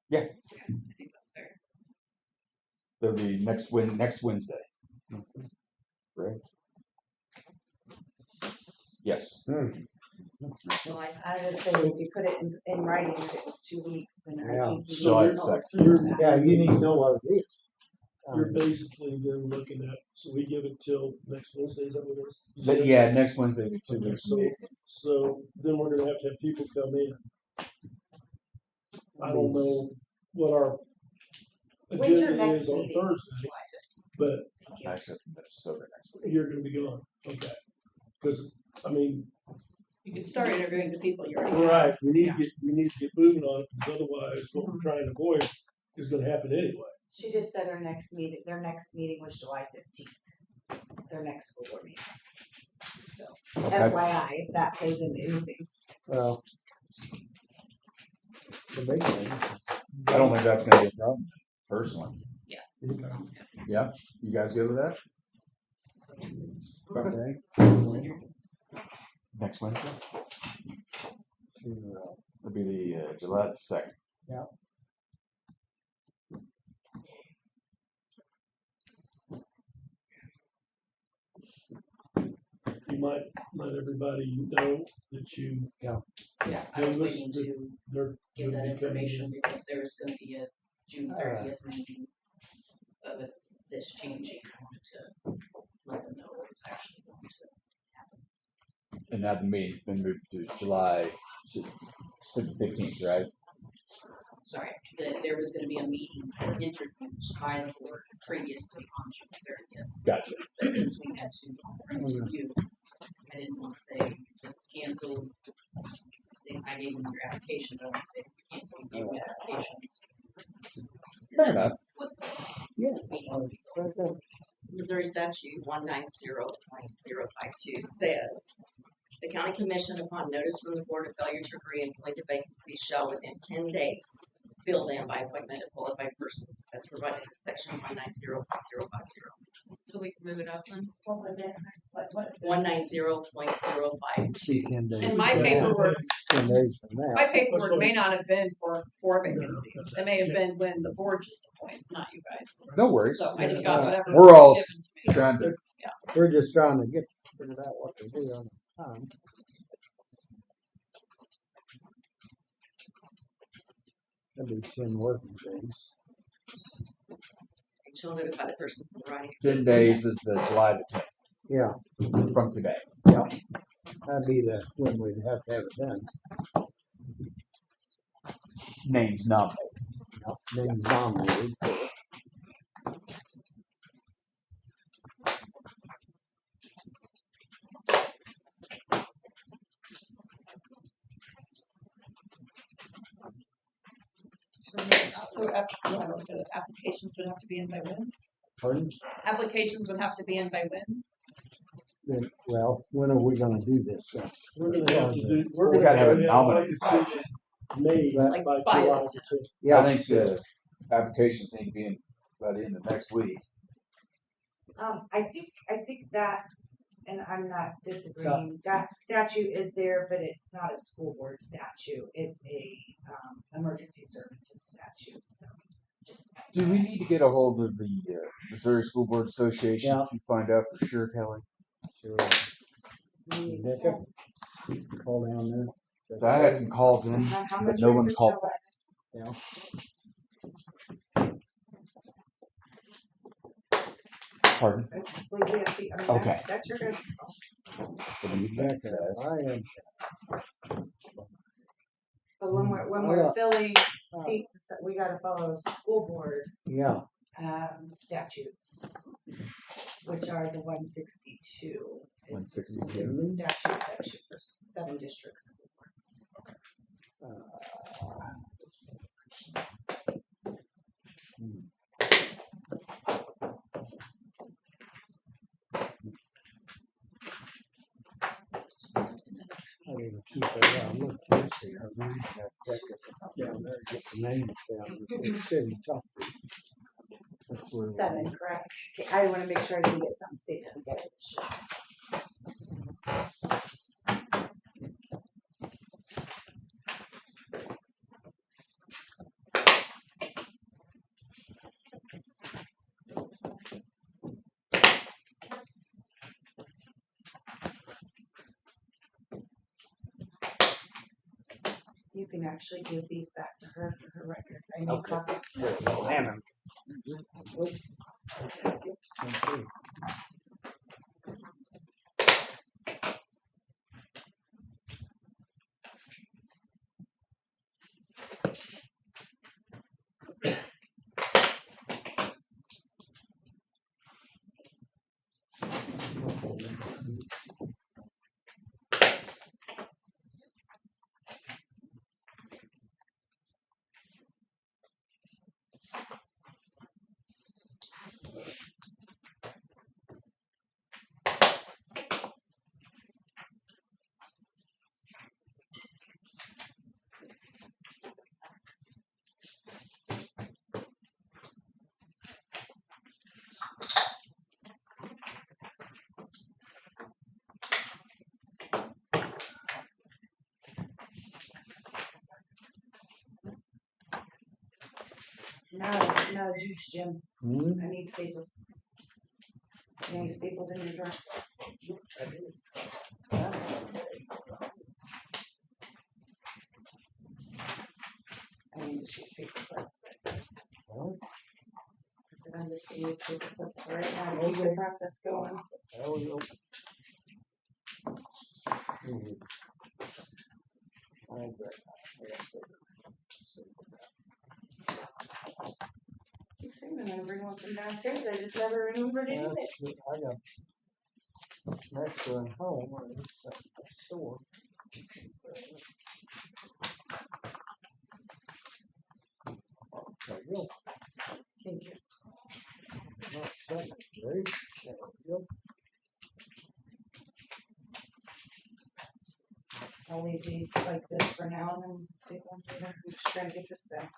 [SPEAKER 3] Yeah.
[SPEAKER 4] Okay, I think that's fair.
[SPEAKER 3] That'll be next Wednesday. Right? Yes.
[SPEAKER 4] July
[SPEAKER 2] I was saying, if you put it in writing, if it was 2 weeks, then I
[SPEAKER 1] Yeah.
[SPEAKER 2] think you
[SPEAKER 3] July
[SPEAKER 2] need to know.
[SPEAKER 3] 2nd.
[SPEAKER 1] Yeah, you need to know what it is.
[SPEAKER 5] You're basically then looking at, so we give it till next Wednesday, is that what it is? You
[SPEAKER 3] But
[SPEAKER 5] said?
[SPEAKER 3] yeah, next Wednesday will be 2
[SPEAKER 5] Okay,
[SPEAKER 3] weeks.
[SPEAKER 5] so then we're gonna have to have people come in. I don't know what our
[SPEAKER 2] When's your
[SPEAKER 5] agenda
[SPEAKER 2] next
[SPEAKER 5] is on
[SPEAKER 2] meeting?
[SPEAKER 5] Thursday, but
[SPEAKER 3] Actually, Minnesota next week.
[SPEAKER 5] you're gonna be gone, okay? Cause, I mean,
[SPEAKER 7] You can start interviewing the people you already have.
[SPEAKER 5] right, we need to get moving on it, because otherwise what we're trying to avoid is gonna happen anyway.
[SPEAKER 2] She just said their next meeting was July 15th, their next school board meeting. So, FYI, if that plays into anything.
[SPEAKER 1] Well. The big thing is.
[SPEAKER 3] I don't think that's gonna be a problem, personally.
[SPEAKER 4] Sounds good.
[SPEAKER 3] Yeah, you guys good with that?
[SPEAKER 1] Okay.
[SPEAKER 3] Next Wednesday?
[SPEAKER 1] To,
[SPEAKER 3] It'll be the July 2nd.
[SPEAKER 5] You might let everybody know that you
[SPEAKER 8] Yeah, I was
[SPEAKER 5] gave us
[SPEAKER 8] waiting
[SPEAKER 5] that
[SPEAKER 8] to
[SPEAKER 5] they're
[SPEAKER 8] give
[SPEAKER 5] gonna
[SPEAKER 8] that
[SPEAKER 5] be coming
[SPEAKER 8] information
[SPEAKER 5] in.
[SPEAKER 8] because there was gonna be a June 30th meeting. But with this changing, I wanted to let them know what was actually going to.
[SPEAKER 3] And now the meeting's been moved to July 15th, right?
[SPEAKER 8] Sorry, there was gonna be a meeting introduced by the board previously on June 30th.
[SPEAKER 3] Gotcha.
[SPEAKER 8] But since we had to bring to you, I didn't want to say this is canceled. I gave them your application, but I want to say this is canceled. We gave you applications.
[SPEAKER 3] Fair enough.
[SPEAKER 6] Missouri statute 190.052 says, the county commission, upon notice from the board of failure to agree and fill the vacancies, shall within 10 days fill them by appointment of qualified persons as provided in section 190.050.
[SPEAKER 4] So we can move it up then?
[SPEAKER 2] What was it? What is it?
[SPEAKER 6] 190.052.
[SPEAKER 1] 10 days.
[SPEAKER 7] And my
[SPEAKER 1] from
[SPEAKER 7] paperwork,
[SPEAKER 1] 10 days from now.
[SPEAKER 7] my paperwork may not have been for vacancies. It may have been when the board just appoints, not you guys.
[SPEAKER 3] No worries.
[SPEAKER 7] So I just got whatever.
[SPEAKER 3] We're all
[SPEAKER 7] was given to me.
[SPEAKER 3] Trying to,
[SPEAKER 1] We're just trying to get, figured out what to do on the time. That'd be 10 working days.
[SPEAKER 6] And shall notify the persons in writing.
[SPEAKER 3] 10 days is the July the
[SPEAKER 1] Yeah,
[SPEAKER 3] 10th from today.
[SPEAKER 1] that'd be the, when we'd have to have it done.
[SPEAKER 3] Names nominated.
[SPEAKER 1] Names nominated.
[SPEAKER 7] So applications would have to be in by when?
[SPEAKER 1] Pardon?
[SPEAKER 7] Applications would have to be in by when?
[SPEAKER 1] Then, well, when are we gonna do this?
[SPEAKER 5] We're gonna have to do,
[SPEAKER 3] We
[SPEAKER 5] we're
[SPEAKER 3] gotta
[SPEAKER 5] gonna
[SPEAKER 3] have it
[SPEAKER 5] have a
[SPEAKER 3] nominated.
[SPEAKER 5] decision made
[SPEAKER 1] Like
[SPEAKER 5] by
[SPEAKER 7] by
[SPEAKER 5] July
[SPEAKER 7] the
[SPEAKER 5] 10th.
[SPEAKER 3] I
[SPEAKER 1] Yeah,
[SPEAKER 3] think the applications need to be in by the end of next week.
[SPEAKER 2] I think that, and I'm not disagreeing, that statute is there, but it's not a school board statute. It's a, emergency services statute, so.
[SPEAKER 3] Do we need to get a hold of the Missouri School Board Association
[SPEAKER 1] Yeah.
[SPEAKER 3] to find out for sure, Kelly?
[SPEAKER 1] Sure. Becca, call down there.
[SPEAKER 3] So I had some calls in,
[SPEAKER 2] How
[SPEAKER 3] but
[SPEAKER 2] much
[SPEAKER 3] no one
[SPEAKER 2] research
[SPEAKER 3] called
[SPEAKER 2] shall
[SPEAKER 3] back.
[SPEAKER 1] Yeah.
[SPEAKER 3] Pardon?
[SPEAKER 2] It's completely up to you. I mean,
[SPEAKER 3] Okay.
[SPEAKER 2] That's your guys' call.
[SPEAKER 3] What do you think,
[SPEAKER 1] Becca,
[SPEAKER 3] guys?
[SPEAKER 1] I am.
[SPEAKER 2] But when we're filling seats, and stuff, we gotta follow school board,
[SPEAKER 1] Yeah,
[SPEAKER 2] statutes, which are the 162. Is the
[SPEAKER 3] 162.
[SPEAKER 2] is the statute section for 7 district school boards.
[SPEAKER 1] I didn't keep it. I looked yesterday. I read that Becca's down there, get the names down. It's city top. That's where.
[SPEAKER 2] 7, correct? Okay, I wanna make sure I didn't get something stated together. You can actually give these back to her for her records. I need
[SPEAKER 1] Okay.
[SPEAKER 2] copies.
[SPEAKER 1] Well, Hammond.
[SPEAKER 2] No juice, Jim.
[SPEAKER 1] Hmm?
[SPEAKER 2] I need staples. You need staples in your drawer? I need to shoot paper clips. I said I'm just gonna use paper clips for right now to keep the process going.
[SPEAKER 1] Hell, no.
[SPEAKER 2] Keep saying I'm gonna bring one from downstairs. I just never remembered to do it.
[SPEAKER 1] I got next one home, or it's at the store. There you go.
[SPEAKER 2] Thank you.
[SPEAKER 1] Not second, ready? There you go.
[SPEAKER 2] I'll leave these like this for now and then staple them later. I'm just trying to get this done.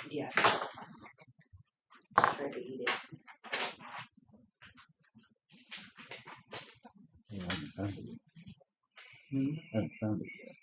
[SPEAKER 2] Yeah. Try to eat it.
[SPEAKER 3] Yeah, I haven't found it yet. I haven't found it yet.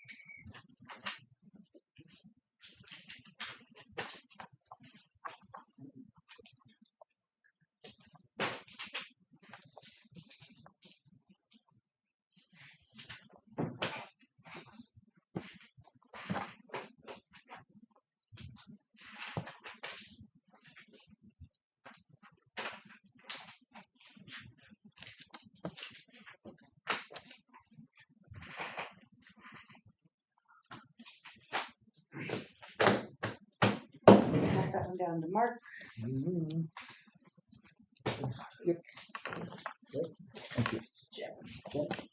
[SPEAKER 2] Pass that one down to Mark.
[SPEAKER 1] Mhm.
[SPEAKER 3] Thank you.
[SPEAKER 2] Jim.
[SPEAKER 1] Okay.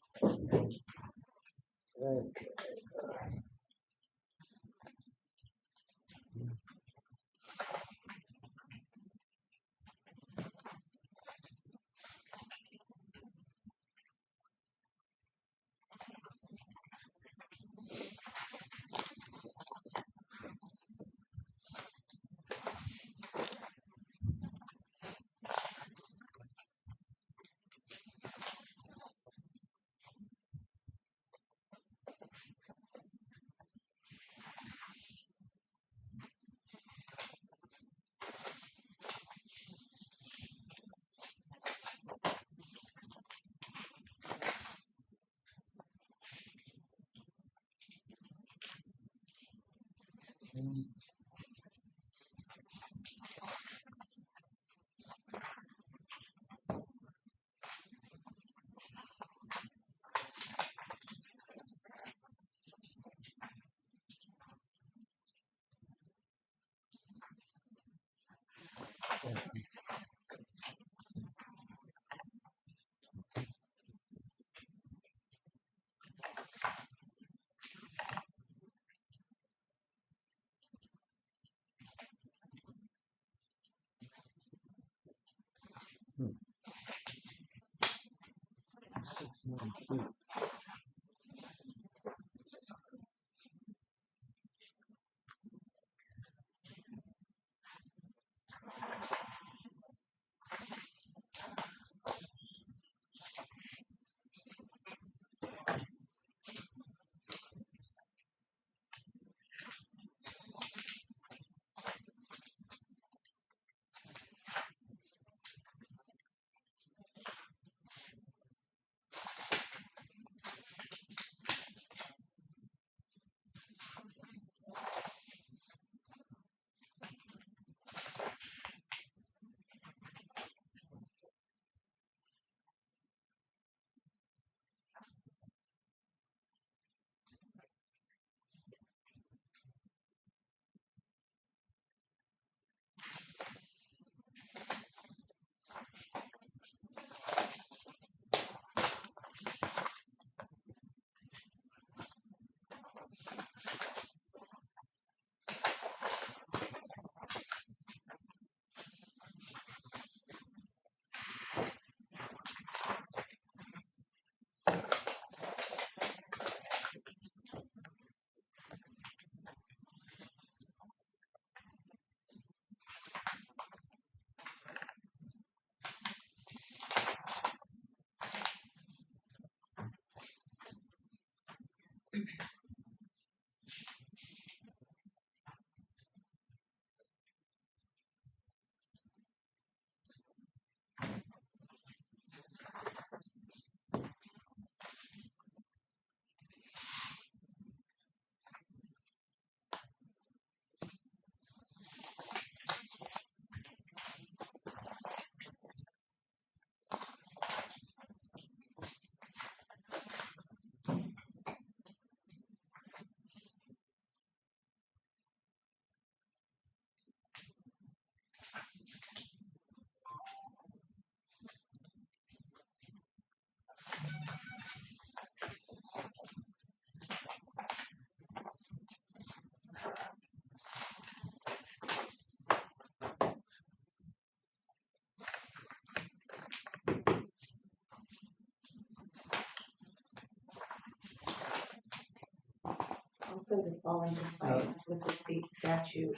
[SPEAKER 2] Also, to fall in compliance with the state statute,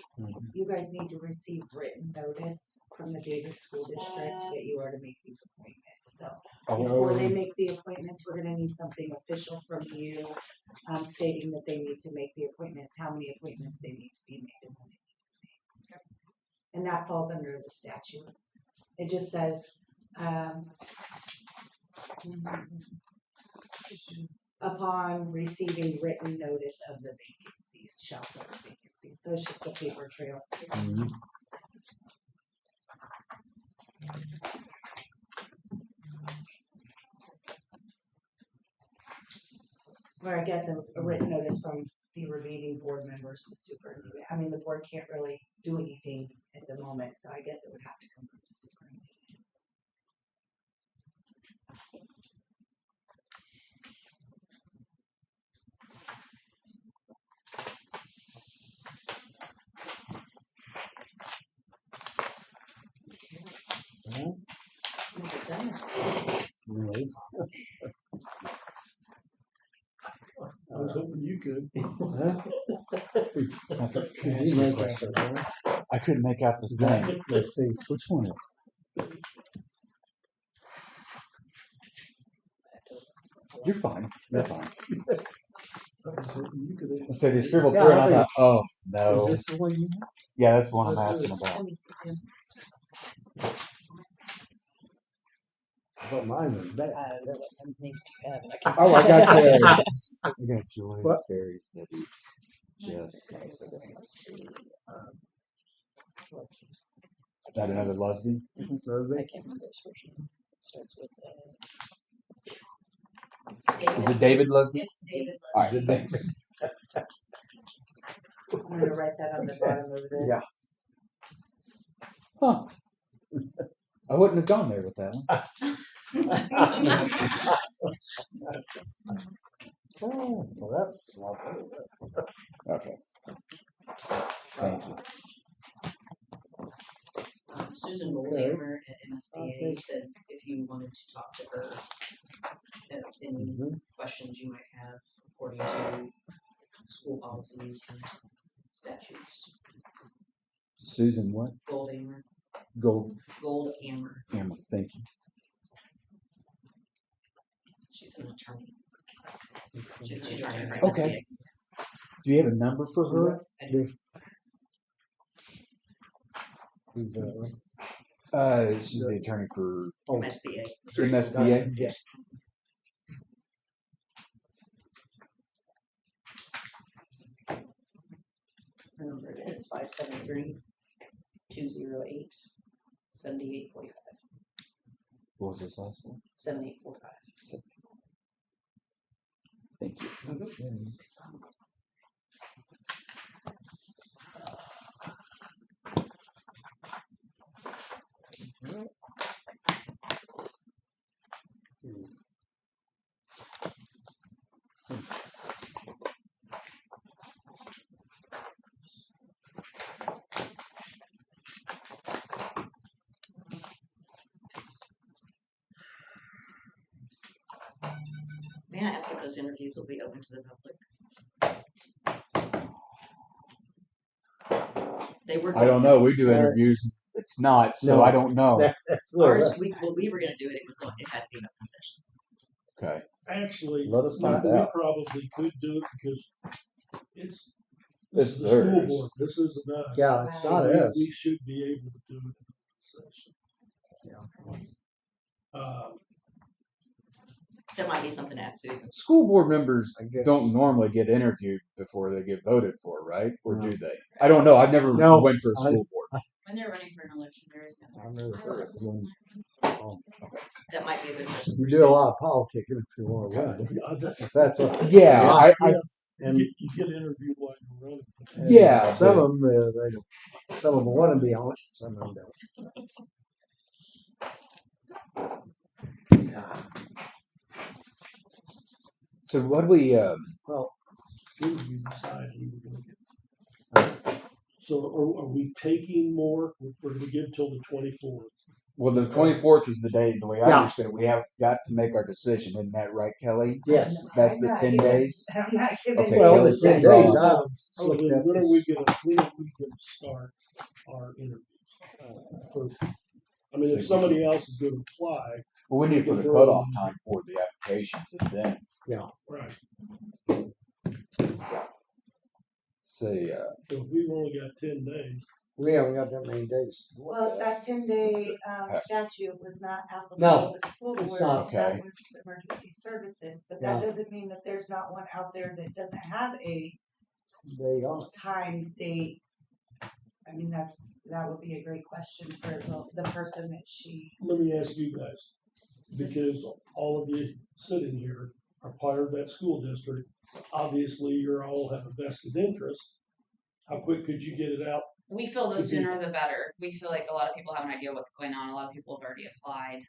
[SPEAKER 2] you guys need to receive written notice from the Davis School District that you are to make these appointments. So before they make the appointments, we're gonna need something official from you, stating that they need to make the appointments, how many appointments they need to be made. And when they need to be made. And that falls under the statute. It just says, upon receiving written notice of the vacancies, shall fill the vacancies. So it's just a paper trail. Or I guess a written notice from the remaining board members and superintendent. I mean, the board can't really do anything at the moment, so I guess it would have to come from the superintendent.
[SPEAKER 1] Really?
[SPEAKER 5] I was hoping you could.
[SPEAKER 1] Huh?
[SPEAKER 3] Answer my question. I couldn't make out this thing.
[SPEAKER 1] Let's see.
[SPEAKER 3] Which one is? You're fine. You're fine.
[SPEAKER 5] I was hoping you could.
[SPEAKER 3] Let's say they scribbled
[SPEAKER 1] Yeah,
[SPEAKER 3] through, and
[SPEAKER 1] I
[SPEAKER 3] I
[SPEAKER 1] mean-
[SPEAKER 3] thought, oh
[SPEAKER 1] Is
[SPEAKER 3] no.
[SPEAKER 1] this the one you have?
[SPEAKER 3] Yeah, that's the one I'm asking about.
[SPEAKER 2] Let me see them.
[SPEAKER 1] I thought mine was bad.
[SPEAKER 8] Some things to have.
[SPEAKER 1] Oh, I got the.
[SPEAKER 3] I got Joy's
[SPEAKER 1] What?
[SPEAKER 3] berries, Debbie's. Just that another lesbian?
[SPEAKER 7] I can't remember his first name. It starts with
[SPEAKER 3] Is it David Lesbian?
[SPEAKER 9] It's David
[SPEAKER 3] All right,
[SPEAKER 9] Leslie.
[SPEAKER 3] thanks.
[SPEAKER 2] I'm gonna write that on the bottom of this.
[SPEAKER 1] Yeah.
[SPEAKER 3] Huh. I wouldn't have gone there with that one.
[SPEAKER 1] Oh, well, that's lovely.
[SPEAKER 3] Okay. Thank you.
[SPEAKER 8] Susan Goldhammer at MSBA said if you wanted to talk to her, any questions you might have according to school policies and statutes.
[SPEAKER 3] Susan what?
[SPEAKER 8] Goldhammer.
[SPEAKER 3] Goldhammer. Thank you.
[SPEAKER 6] She's an attorney. She's an attorney for MSBA.
[SPEAKER 3] Okay. Do you have a number for her?
[SPEAKER 8] I do.
[SPEAKER 1] Who's that one?
[SPEAKER 3] She's the attorney for
[SPEAKER 6] MSBA.
[SPEAKER 3] MSBA.
[SPEAKER 1] Yeah.
[SPEAKER 8] Her number is 573-208-7845.
[SPEAKER 3] What was this last one?
[SPEAKER 8] 7845.
[SPEAKER 3] Thank you.
[SPEAKER 6] May I ask if those interviews will be open to the public? They were.
[SPEAKER 3] I don't know. We do interviews. It's not, so
[SPEAKER 1] No.
[SPEAKER 3] I don't know.
[SPEAKER 1] That's
[SPEAKER 6] Ours,
[SPEAKER 1] what.
[SPEAKER 6] we were gonna do it, it had to be an open session.
[SPEAKER 3] Okay.
[SPEAKER 5] Actually,
[SPEAKER 3] Let us find
[SPEAKER 5] we
[SPEAKER 3] out.
[SPEAKER 5] probably could do it because it's
[SPEAKER 3] It's
[SPEAKER 5] this is the school
[SPEAKER 3] theirs.
[SPEAKER 5] board. This isn't us.
[SPEAKER 1] Yeah, it's
[SPEAKER 5] So
[SPEAKER 1] not
[SPEAKER 5] we,
[SPEAKER 1] us.
[SPEAKER 5] we should be able to do it in an open session.
[SPEAKER 6] That might be something to ask Susan.
[SPEAKER 3] School board members
[SPEAKER 1] I guess.
[SPEAKER 3] don't normally get interviewed before they get voted for, right? Or
[SPEAKER 1] No.
[SPEAKER 3] do they? I don't know. I've never
[SPEAKER 1] No,
[SPEAKER 3] went for a
[SPEAKER 1] I-
[SPEAKER 3] school board.
[SPEAKER 4] When they're running for an election, there is no.
[SPEAKER 1] I've never heard of one.
[SPEAKER 6] That might be a good question.
[SPEAKER 1] You
[SPEAKER 6] for
[SPEAKER 1] do a
[SPEAKER 6] Susan.
[SPEAKER 1] lot of politicking if you want to run. That's what.
[SPEAKER 3] Yeah, I
[SPEAKER 1] And
[SPEAKER 5] You get interviewed while you're running.
[SPEAKER 3] Yeah,
[SPEAKER 1] some
[SPEAKER 3] but-
[SPEAKER 1] of them, they don't. Some of them want to be on it. Some of them don't.
[SPEAKER 3] so what do we?
[SPEAKER 1] Well,
[SPEAKER 5] When did we decide we were gonna get? So are we taking more? We're gonna give till the 24th.
[SPEAKER 3] Well, the 24th is the day. The way I
[SPEAKER 1] Yeah.
[SPEAKER 3] understand it, we have got to make our decision. Isn't that right, Kelly?
[SPEAKER 1] yes.
[SPEAKER 3] That's
[SPEAKER 2] I'm
[SPEAKER 3] the
[SPEAKER 2] not
[SPEAKER 3] 10
[SPEAKER 2] giving-
[SPEAKER 3] days.
[SPEAKER 2] I'm not giving.
[SPEAKER 3] Okay,
[SPEAKER 1] Well,
[SPEAKER 3] Kelly,
[SPEAKER 1] the 10
[SPEAKER 3] draw.
[SPEAKER 1] days,
[SPEAKER 5] So
[SPEAKER 1] looked
[SPEAKER 5] then
[SPEAKER 1] at
[SPEAKER 5] when are
[SPEAKER 1] this.
[SPEAKER 5] we gonna start our interviews? I mean, if somebody else is gonna apply,
[SPEAKER 3] Well, we need to put a cutoff time for the applications, and then
[SPEAKER 5] right,
[SPEAKER 3] say,
[SPEAKER 5] so if we've only got 10 days,
[SPEAKER 1] We haven't got that many days.
[SPEAKER 2] Well, that 10-day
[SPEAKER 3] Okay.
[SPEAKER 2] statute was not applicable
[SPEAKER 1] No,
[SPEAKER 2] to school
[SPEAKER 1] it's
[SPEAKER 2] board,
[SPEAKER 1] not.
[SPEAKER 2] that
[SPEAKER 3] Okay.
[SPEAKER 2] was emergency services, but
[SPEAKER 1] Yeah.
[SPEAKER 2] that doesn't mean that there's not one out there that doesn't have a
[SPEAKER 1] They are.
[SPEAKER 2] time, date. I mean, that would be a great question for the person that she.
[SPEAKER 5] let me ask you guys, because all of you sitting here are part of that school district, obviously you're all have a vested interest. How quick could you get it out?
[SPEAKER 4] We feel the
[SPEAKER 5] Could be-
[SPEAKER 4] sooner the better. We feel like a lot of people have an idea what's going on. A lot of people have already applied.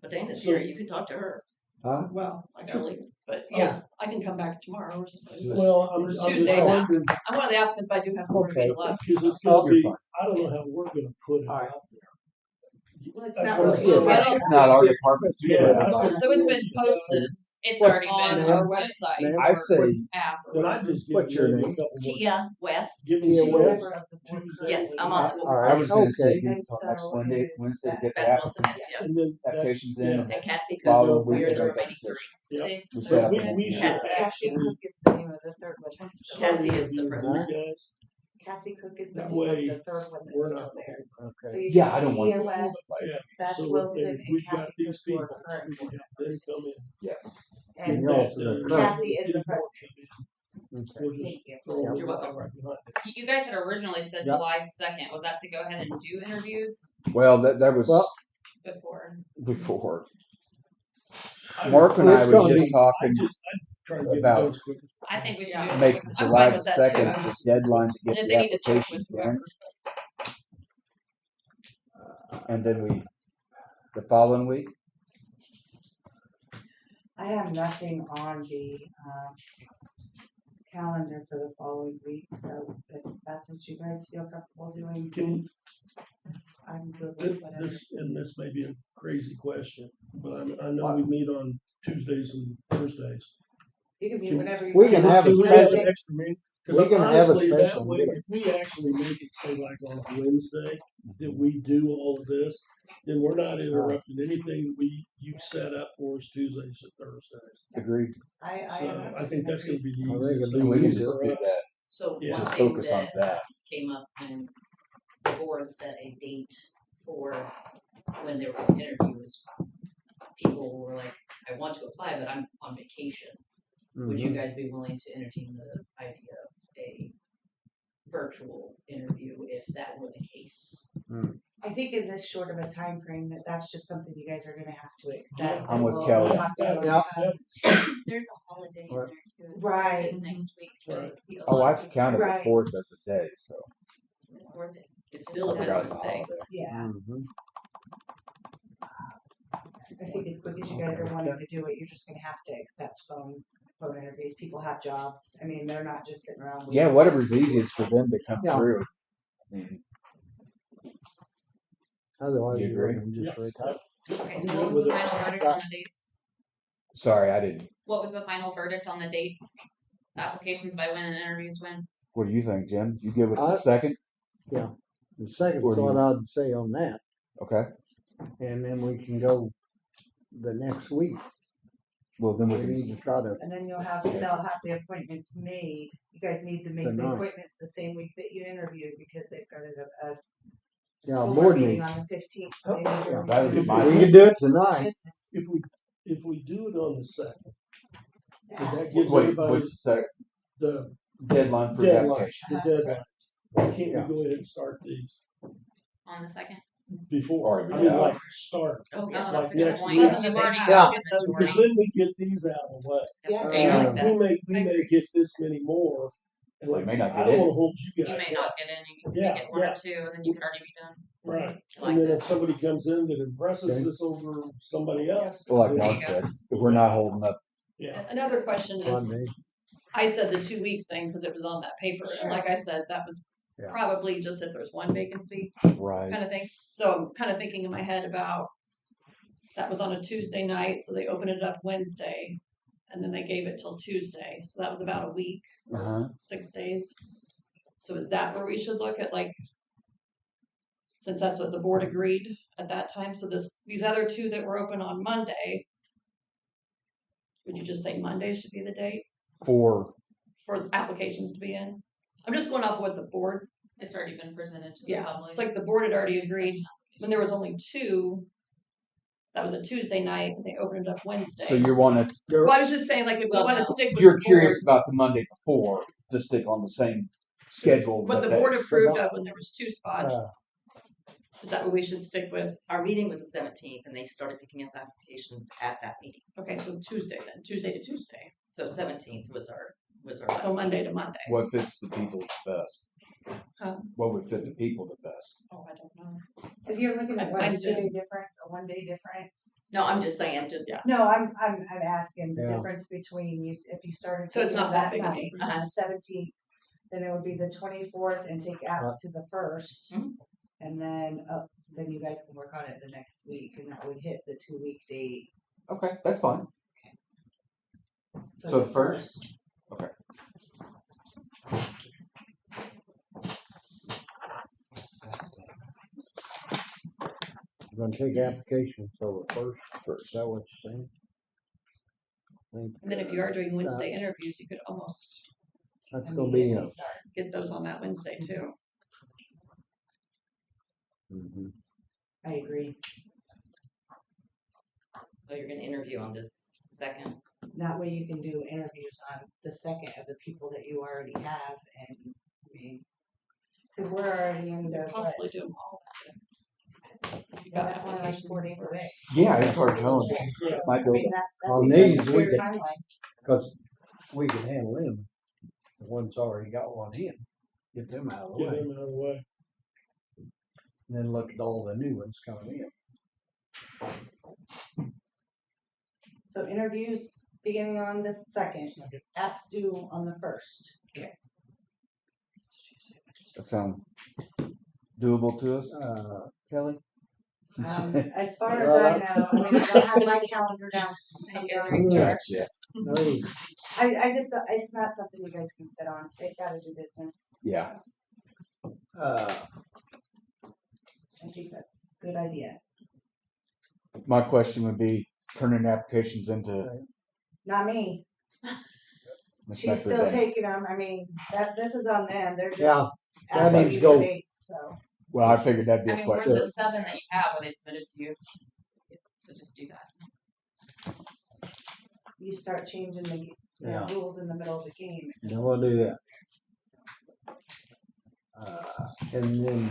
[SPEAKER 6] But Dana's
[SPEAKER 5] So-
[SPEAKER 6] here, you could talk to her.
[SPEAKER 1] Huh?
[SPEAKER 7] Well, I gotta leave, but
[SPEAKER 5] Oh.
[SPEAKER 7] yeah, I can come back tomorrow or something.
[SPEAKER 5] Well, I'm just
[SPEAKER 7] Tuesday now.
[SPEAKER 5] wondering,
[SPEAKER 7] I'm one of the applicants, but I do have some
[SPEAKER 1] Okay.
[SPEAKER 7] review left.
[SPEAKER 5] because it's
[SPEAKER 1] Oh,
[SPEAKER 5] gonna
[SPEAKER 1] you're
[SPEAKER 5] be,
[SPEAKER 1] fine.
[SPEAKER 5] I don't know how we're gonna put it
[SPEAKER 1] All right.
[SPEAKER 5] out there.
[SPEAKER 2] Well, it's
[SPEAKER 5] That's
[SPEAKER 2] not
[SPEAKER 5] what
[SPEAKER 2] really-
[SPEAKER 5] I'm saying.
[SPEAKER 7] Well,
[SPEAKER 3] it's not our department.
[SPEAKER 5] Yeah.
[SPEAKER 7] So it's been posted
[SPEAKER 4] It's
[SPEAKER 1] Well,
[SPEAKER 4] already
[SPEAKER 7] on
[SPEAKER 4] been
[SPEAKER 7] our
[SPEAKER 4] posted.
[SPEAKER 7] website.
[SPEAKER 1] Ma'am,
[SPEAKER 3] I say,
[SPEAKER 7] App or
[SPEAKER 5] But I
[SPEAKER 7] whatever.
[SPEAKER 5] just
[SPEAKER 1] What's
[SPEAKER 5] give
[SPEAKER 1] your
[SPEAKER 5] maybe
[SPEAKER 1] name?
[SPEAKER 5] a couple more.
[SPEAKER 6] Tia West.
[SPEAKER 5] Give me
[SPEAKER 1] Tia
[SPEAKER 5] some
[SPEAKER 2] She's a
[SPEAKER 1] West?
[SPEAKER 2] member of the board
[SPEAKER 5] Tuesday.
[SPEAKER 6] Yes, I'm on the
[SPEAKER 1] All right.
[SPEAKER 3] I was going to say,
[SPEAKER 1] Okay.
[SPEAKER 3] you
[SPEAKER 2] And
[SPEAKER 3] talk next
[SPEAKER 2] so
[SPEAKER 3] Wednesday,
[SPEAKER 2] is
[SPEAKER 3] Wednesday to
[SPEAKER 2] that-
[SPEAKER 3] get the
[SPEAKER 6] Beth Wilson
[SPEAKER 3] applicants,
[SPEAKER 6] is, yes.
[SPEAKER 5] And then that,
[SPEAKER 3] applications in,
[SPEAKER 1] Yeah.
[SPEAKER 3] and
[SPEAKER 6] And Cassie Cook,
[SPEAKER 3] follow
[SPEAKER 6] we
[SPEAKER 3] week
[SPEAKER 6] are
[SPEAKER 3] to
[SPEAKER 6] the
[SPEAKER 3] make a
[SPEAKER 6] remaining
[SPEAKER 3] decision.
[SPEAKER 6] three.
[SPEAKER 5] Yep.
[SPEAKER 4] Today's
[SPEAKER 3] We
[SPEAKER 4] the
[SPEAKER 3] set up
[SPEAKER 4] first
[SPEAKER 3] a-
[SPEAKER 5] we should
[SPEAKER 6] Cassie
[SPEAKER 2] Cassie
[SPEAKER 5] actually
[SPEAKER 2] Cook is the name of the third one.
[SPEAKER 6] Cassie is the
[SPEAKER 5] interview
[SPEAKER 6] president.
[SPEAKER 5] these guys.
[SPEAKER 2] Cassie Cook is the
[SPEAKER 5] That
[SPEAKER 2] name
[SPEAKER 5] way,
[SPEAKER 2] of the third one
[SPEAKER 5] we're
[SPEAKER 2] that's
[SPEAKER 5] not-
[SPEAKER 2] still there. So
[SPEAKER 1] Okay.
[SPEAKER 2] you
[SPEAKER 3] Yeah,
[SPEAKER 2] got
[SPEAKER 3] I don't want
[SPEAKER 2] Tia
[SPEAKER 3] to.
[SPEAKER 2] West,
[SPEAKER 5] Yeah.
[SPEAKER 2] Beth
[SPEAKER 5] So
[SPEAKER 2] Wilson,
[SPEAKER 5] if
[SPEAKER 2] and
[SPEAKER 5] we've got
[SPEAKER 2] Cassie
[SPEAKER 5] these
[SPEAKER 2] Cook who are
[SPEAKER 5] people,
[SPEAKER 2] current
[SPEAKER 5] we can
[SPEAKER 2] board
[SPEAKER 5] have them
[SPEAKER 2] members.
[SPEAKER 5] come in.
[SPEAKER 3] Yes.
[SPEAKER 2] And
[SPEAKER 1] And also the
[SPEAKER 5] that,
[SPEAKER 1] current-
[SPEAKER 2] Cassie is the
[SPEAKER 5] any more
[SPEAKER 2] president.
[SPEAKER 5] come in. We'll just
[SPEAKER 2] Thank you.
[SPEAKER 5] throw
[SPEAKER 6] You're
[SPEAKER 5] it
[SPEAKER 6] welcome.
[SPEAKER 5] right behind it.
[SPEAKER 4] You guys had originally said
[SPEAKER 1] Yep.
[SPEAKER 4] July 2nd. Was that to go ahead and do interviews
[SPEAKER 3] Well, that was
[SPEAKER 1] Well,
[SPEAKER 4] before?
[SPEAKER 3] before.
[SPEAKER 5] I
[SPEAKER 3] Mark
[SPEAKER 5] would-
[SPEAKER 3] and I
[SPEAKER 1] It's
[SPEAKER 3] was
[SPEAKER 1] gonna
[SPEAKER 3] just
[SPEAKER 1] be-
[SPEAKER 3] talking
[SPEAKER 5] I'd try to get it
[SPEAKER 3] about
[SPEAKER 5] done as quick as
[SPEAKER 4] I think we should
[SPEAKER 7] Yeah.
[SPEAKER 4] do it. as
[SPEAKER 3] make
[SPEAKER 4] quick as
[SPEAKER 7] I'm
[SPEAKER 3] July
[SPEAKER 7] fine
[SPEAKER 3] the
[SPEAKER 7] with that, too.
[SPEAKER 3] 2nd the deadline to
[SPEAKER 7] And
[SPEAKER 3] get
[SPEAKER 7] if
[SPEAKER 3] the
[SPEAKER 7] they need to check with
[SPEAKER 3] applications in.
[SPEAKER 7] whoever.
[SPEAKER 3] And then the following week,
[SPEAKER 2] I have nothing on the, calendar for the following week, so if that's what you guys feel comfortable doing,
[SPEAKER 5] Can,
[SPEAKER 2] I'm good
[SPEAKER 5] Th-
[SPEAKER 2] with whatever.
[SPEAKER 5] this may be a crazy question, but I know we meet on Tuesdays and Thursdays.
[SPEAKER 2] You can be
[SPEAKER 5] Can-
[SPEAKER 2] whatever you
[SPEAKER 1] we
[SPEAKER 2] want.
[SPEAKER 1] can have a
[SPEAKER 5] Can we have
[SPEAKER 1] special-
[SPEAKER 5] an extra meeting?
[SPEAKER 1] we
[SPEAKER 5] Because
[SPEAKER 1] can have a
[SPEAKER 5] honestly, that
[SPEAKER 1] special
[SPEAKER 5] way,
[SPEAKER 1] meeting.
[SPEAKER 5] if we actually make it, say like on a Wednesday, that we do all of this, then we're not interrupting anything you set up for us Tuesdays and Thursdays.
[SPEAKER 3] agreed.
[SPEAKER 5] So I think that's gonna be the
[SPEAKER 1] I think
[SPEAKER 5] easiest
[SPEAKER 1] it'd
[SPEAKER 5] thing
[SPEAKER 1] be
[SPEAKER 5] to
[SPEAKER 3] We
[SPEAKER 5] do
[SPEAKER 3] can
[SPEAKER 1] easier.
[SPEAKER 3] just
[SPEAKER 5] for
[SPEAKER 3] do
[SPEAKER 5] us.
[SPEAKER 3] that.
[SPEAKER 8] So
[SPEAKER 5] Yeah.
[SPEAKER 8] one
[SPEAKER 3] Just
[SPEAKER 8] thing
[SPEAKER 3] focus on
[SPEAKER 8] that
[SPEAKER 3] that.
[SPEAKER 8] came up when the board set a date for when they were going to interview is people were like, I want to apply, but I'm on vacation. Would you
[SPEAKER 1] Mhm.
[SPEAKER 8] guys be willing to entertain the idea of a virtual interview if that were the case?
[SPEAKER 2] I think in this short of a time frame, that's just something you guys are gonna have to accept.
[SPEAKER 3] I'm with
[SPEAKER 2] We'll
[SPEAKER 3] Kelly.
[SPEAKER 2] talk to
[SPEAKER 5] Yeah.
[SPEAKER 2] them.
[SPEAKER 1] Yeah.
[SPEAKER 9] There's a holiday in
[SPEAKER 1] Right.
[SPEAKER 9] there too.
[SPEAKER 2] Right.
[SPEAKER 9] It's next week, so
[SPEAKER 5] Right.
[SPEAKER 9] it'd be a
[SPEAKER 3] Oh,
[SPEAKER 9] lot
[SPEAKER 3] I've counted the
[SPEAKER 2] Right.
[SPEAKER 3] 4th as a day, so
[SPEAKER 9] worth it.
[SPEAKER 6] It's still a
[SPEAKER 3] I forgot
[SPEAKER 6] business
[SPEAKER 3] the
[SPEAKER 6] day.
[SPEAKER 3] holiday.
[SPEAKER 2] Yeah,
[SPEAKER 1] Mhm.
[SPEAKER 2] I think as quick as you guys are wanting to do it, you're just gonna have to accept phone interviews. People have jobs. I mean, they're not just sitting around.
[SPEAKER 3] Yeah,
[SPEAKER 2] waiting.
[SPEAKER 3] whatever's easiest for them to come
[SPEAKER 1] Yeah.
[SPEAKER 3] through. I mean,
[SPEAKER 1] Otherwise,
[SPEAKER 3] You
[SPEAKER 1] you're
[SPEAKER 3] agree?
[SPEAKER 1] looking just right out.
[SPEAKER 4] Okay, so
[SPEAKER 5] I'm
[SPEAKER 4] what
[SPEAKER 5] good
[SPEAKER 4] was the
[SPEAKER 5] with it.
[SPEAKER 4] final verdict on the dates?
[SPEAKER 3] sorry, I didn't.
[SPEAKER 4] What was the final verdict on the dates? Applications by when and interviews when?
[SPEAKER 3] What do you think, Jim? You good with the
[SPEAKER 1] I-
[SPEAKER 3] 2nd?
[SPEAKER 1] The second
[SPEAKER 3] Or do
[SPEAKER 1] thought
[SPEAKER 3] you-
[SPEAKER 1] I'd say on that,
[SPEAKER 3] Okay.
[SPEAKER 1] and then we can go the next week.
[SPEAKER 3] Well, then
[SPEAKER 1] We
[SPEAKER 3] we
[SPEAKER 1] need
[SPEAKER 3] can.
[SPEAKER 1] to try to,
[SPEAKER 2] And then they'll
[SPEAKER 3] Let's
[SPEAKER 2] have the appointments made. You guys need to make
[SPEAKER 1] The
[SPEAKER 2] the
[SPEAKER 1] ninth.
[SPEAKER 2] appointments the same week that you interview because they've got a
[SPEAKER 1] Yeah,
[SPEAKER 2] school
[SPEAKER 1] board
[SPEAKER 2] board meeting
[SPEAKER 1] meeting.
[SPEAKER 2] on the 15th. So they need to
[SPEAKER 1] Yeah,
[SPEAKER 3] that would be
[SPEAKER 2] review
[SPEAKER 3] my-
[SPEAKER 1] we can do it tonight.
[SPEAKER 2] business.
[SPEAKER 5] If we do it on the 2nd,
[SPEAKER 2] Yeah.
[SPEAKER 5] that gives
[SPEAKER 3] Wait,
[SPEAKER 5] everybody
[SPEAKER 3] what's the
[SPEAKER 5] the
[SPEAKER 3] deadline for the
[SPEAKER 5] deadline,
[SPEAKER 3] application?
[SPEAKER 5] the deadline. Why can't we
[SPEAKER 1] Yeah.
[SPEAKER 5] go ahead and start these
[SPEAKER 4] On the second?
[SPEAKER 5] before?
[SPEAKER 3] Or,
[SPEAKER 5] I mean,
[SPEAKER 3] yeah.
[SPEAKER 5] like, start.
[SPEAKER 6] Oh,
[SPEAKER 4] Oh,
[SPEAKER 6] yeah.
[SPEAKER 4] that's a
[SPEAKER 5] Like
[SPEAKER 4] good
[SPEAKER 5] next
[SPEAKER 4] point.
[SPEAKER 5] week.
[SPEAKER 4] You've already
[SPEAKER 1] Yeah.
[SPEAKER 4] got a
[SPEAKER 5] Because
[SPEAKER 4] majority.
[SPEAKER 5] then we get these out of the way.
[SPEAKER 2] Yeah.
[SPEAKER 4] There you go.
[SPEAKER 6] I like that.
[SPEAKER 5] We may get this many more, and
[SPEAKER 3] We
[SPEAKER 5] like,
[SPEAKER 3] may not
[SPEAKER 5] I
[SPEAKER 3] get
[SPEAKER 5] don't
[SPEAKER 3] any.
[SPEAKER 5] wanna hold you
[SPEAKER 4] You
[SPEAKER 5] guys
[SPEAKER 4] may
[SPEAKER 5] up.
[SPEAKER 4] not get any, you
[SPEAKER 5] Yeah,
[SPEAKER 4] may get one
[SPEAKER 5] yeah.
[SPEAKER 4] or two, and then you could already be done.
[SPEAKER 5] Right,
[SPEAKER 6] I like
[SPEAKER 5] and then
[SPEAKER 6] that.
[SPEAKER 5] if somebody comes in that impresses
[SPEAKER 1] Okay.
[SPEAKER 5] us over somebody else.
[SPEAKER 3] Well, like
[SPEAKER 5] then-
[SPEAKER 3] Mark said, if we're not holding up.
[SPEAKER 5] Yeah,
[SPEAKER 7] Another question is,
[SPEAKER 1] Monday.
[SPEAKER 7] I said the 2 weeks thing because it was on that paper, and like I said, that was
[SPEAKER 1] Yeah.
[SPEAKER 7] probably just if there's one vacancy
[SPEAKER 3] Right.
[SPEAKER 7] kind of thing. So I'm kind of thinking in my head about that was on a Tuesday night, so they opened it up Wednesday, and then they gave it till Tuesday, so that was about a week,
[SPEAKER 3] Uh-huh.
[SPEAKER 7] 6 days. So is that where we should look at, like, since that's what the board agreed at that time? So these other two that were open on Monday, would you just say Monday should be the date
[SPEAKER 3] For
[SPEAKER 7] for applications to be in? I'm just going off what the board,
[SPEAKER 4] It's already been presented to the
[SPEAKER 7] yeah,
[SPEAKER 4] public.
[SPEAKER 7] it's like the board had already agreed when there was only two. That was a Tuesday night, and they opened it up Wednesday.
[SPEAKER 3] so you're wanting to,
[SPEAKER 7] Well, I was just saying, like, if we
[SPEAKER 6] Well,
[SPEAKER 7] want to
[SPEAKER 6] no.
[SPEAKER 7] stick with
[SPEAKER 3] you're
[SPEAKER 7] the
[SPEAKER 3] curious
[SPEAKER 7] board,
[SPEAKER 3] about the Monday before to stick on the same schedule.
[SPEAKER 7] what the
[SPEAKER 3] that
[SPEAKER 7] board
[SPEAKER 3] day.
[SPEAKER 7] approved of when there was two spots. Is that what we should stick with?
[SPEAKER 6] Our meeting was the 17th, and they started picking up applications at that meeting.
[SPEAKER 7] Okay, so Tuesday then, Tuesday to Tuesday.
[SPEAKER 6] So 17th was our
[SPEAKER 7] So Monday to Monday.
[SPEAKER 3] What fits the people the best?
[SPEAKER 7] Huh?
[SPEAKER 3] What would fit the people the best?
[SPEAKER 7] Oh, I don't know.
[SPEAKER 2] If you're looking at what, a
[SPEAKER 7] Wednesdays.
[SPEAKER 2] 2 day difference, a 1 day difference.
[SPEAKER 6] No, I'm just saying, just
[SPEAKER 7] Yeah.
[SPEAKER 2] No, I'm asking the
[SPEAKER 1] Yeah.
[SPEAKER 2] difference between you, if you started.
[SPEAKER 7] So it's
[SPEAKER 2] taking
[SPEAKER 7] not that
[SPEAKER 2] that
[SPEAKER 7] big a
[SPEAKER 2] night,
[SPEAKER 7] difference.
[SPEAKER 2] 17th, then it would be the 24th and take apps to the 1st.
[SPEAKER 6] Mhm.
[SPEAKER 2] And then you guys can work on it the next week and that would hit the 2 week date.
[SPEAKER 3] Okay, that's fine. So the first? Okay.
[SPEAKER 1] We're gonna take applications till the first, is that what you're saying?
[SPEAKER 7] And then if you are doing Wednesday interviews, you could almost
[SPEAKER 1] That's gonna be,
[SPEAKER 2] immediately start.
[SPEAKER 7] get those on that Wednesday too.
[SPEAKER 2] I agree.
[SPEAKER 6] so you're gonna interview on this second.
[SPEAKER 2] That way you can do interviews on the second of the people that you already have and, I mean, cause we're already in
[SPEAKER 7] We
[SPEAKER 2] the,
[SPEAKER 7] could possibly do them all. You
[SPEAKER 2] yeah,
[SPEAKER 7] got
[SPEAKER 2] that's only like
[SPEAKER 7] applications
[SPEAKER 2] 4 days
[SPEAKER 7] for-
[SPEAKER 2] away.
[SPEAKER 3] Yeah, it's hard telling.
[SPEAKER 2] So,
[SPEAKER 3] Might
[SPEAKER 2] I
[SPEAKER 3] go.
[SPEAKER 2] mean, that's
[SPEAKER 1] On
[SPEAKER 2] a
[SPEAKER 1] these,
[SPEAKER 2] good
[SPEAKER 1] we
[SPEAKER 2] clear
[SPEAKER 1] could-
[SPEAKER 2] timeline.
[SPEAKER 1] Cause we can handle them. The one's already got one in, get them out of the
[SPEAKER 5] Get
[SPEAKER 1] way,
[SPEAKER 5] them out of the way.
[SPEAKER 1] and then look at all the new ones coming in.
[SPEAKER 2] So interviews beginning on the second, apps due on the first.
[SPEAKER 3] That sound doable to us, Kelly?
[SPEAKER 2] As far as I know, I mean, I don't have my calendar down.
[SPEAKER 4] You guys are in charge.
[SPEAKER 3] Gotcha.
[SPEAKER 1] Hey,
[SPEAKER 2] It's not something you guys can sit on. They've got to do business.
[SPEAKER 3] Yeah.
[SPEAKER 2] I think that's a good idea.
[SPEAKER 3] My question would be turning applications into
[SPEAKER 2] Not me.
[SPEAKER 3] Ms.
[SPEAKER 2] She's
[SPEAKER 3] Medford
[SPEAKER 2] still
[SPEAKER 3] then.
[SPEAKER 2] taking them. I mean, this is on them. They're just
[SPEAKER 1] Yeah, that
[SPEAKER 2] asking
[SPEAKER 1] needs
[SPEAKER 2] you
[SPEAKER 1] to go.
[SPEAKER 2] for dates, so.
[SPEAKER 3] Well, I figured that'd be
[SPEAKER 4] I
[SPEAKER 3] a
[SPEAKER 4] mean, were
[SPEAKER 3] question.
[SPEAKER 4] the 7 that you have, were they submitted to you? So just do that.
[SPEAKER 2] You start changing the
[SPEAKER 1] Yeah.
[SPEAKER 2] rules in the middle of the game.
[SPEAKER 1] Then we'll do that. And then,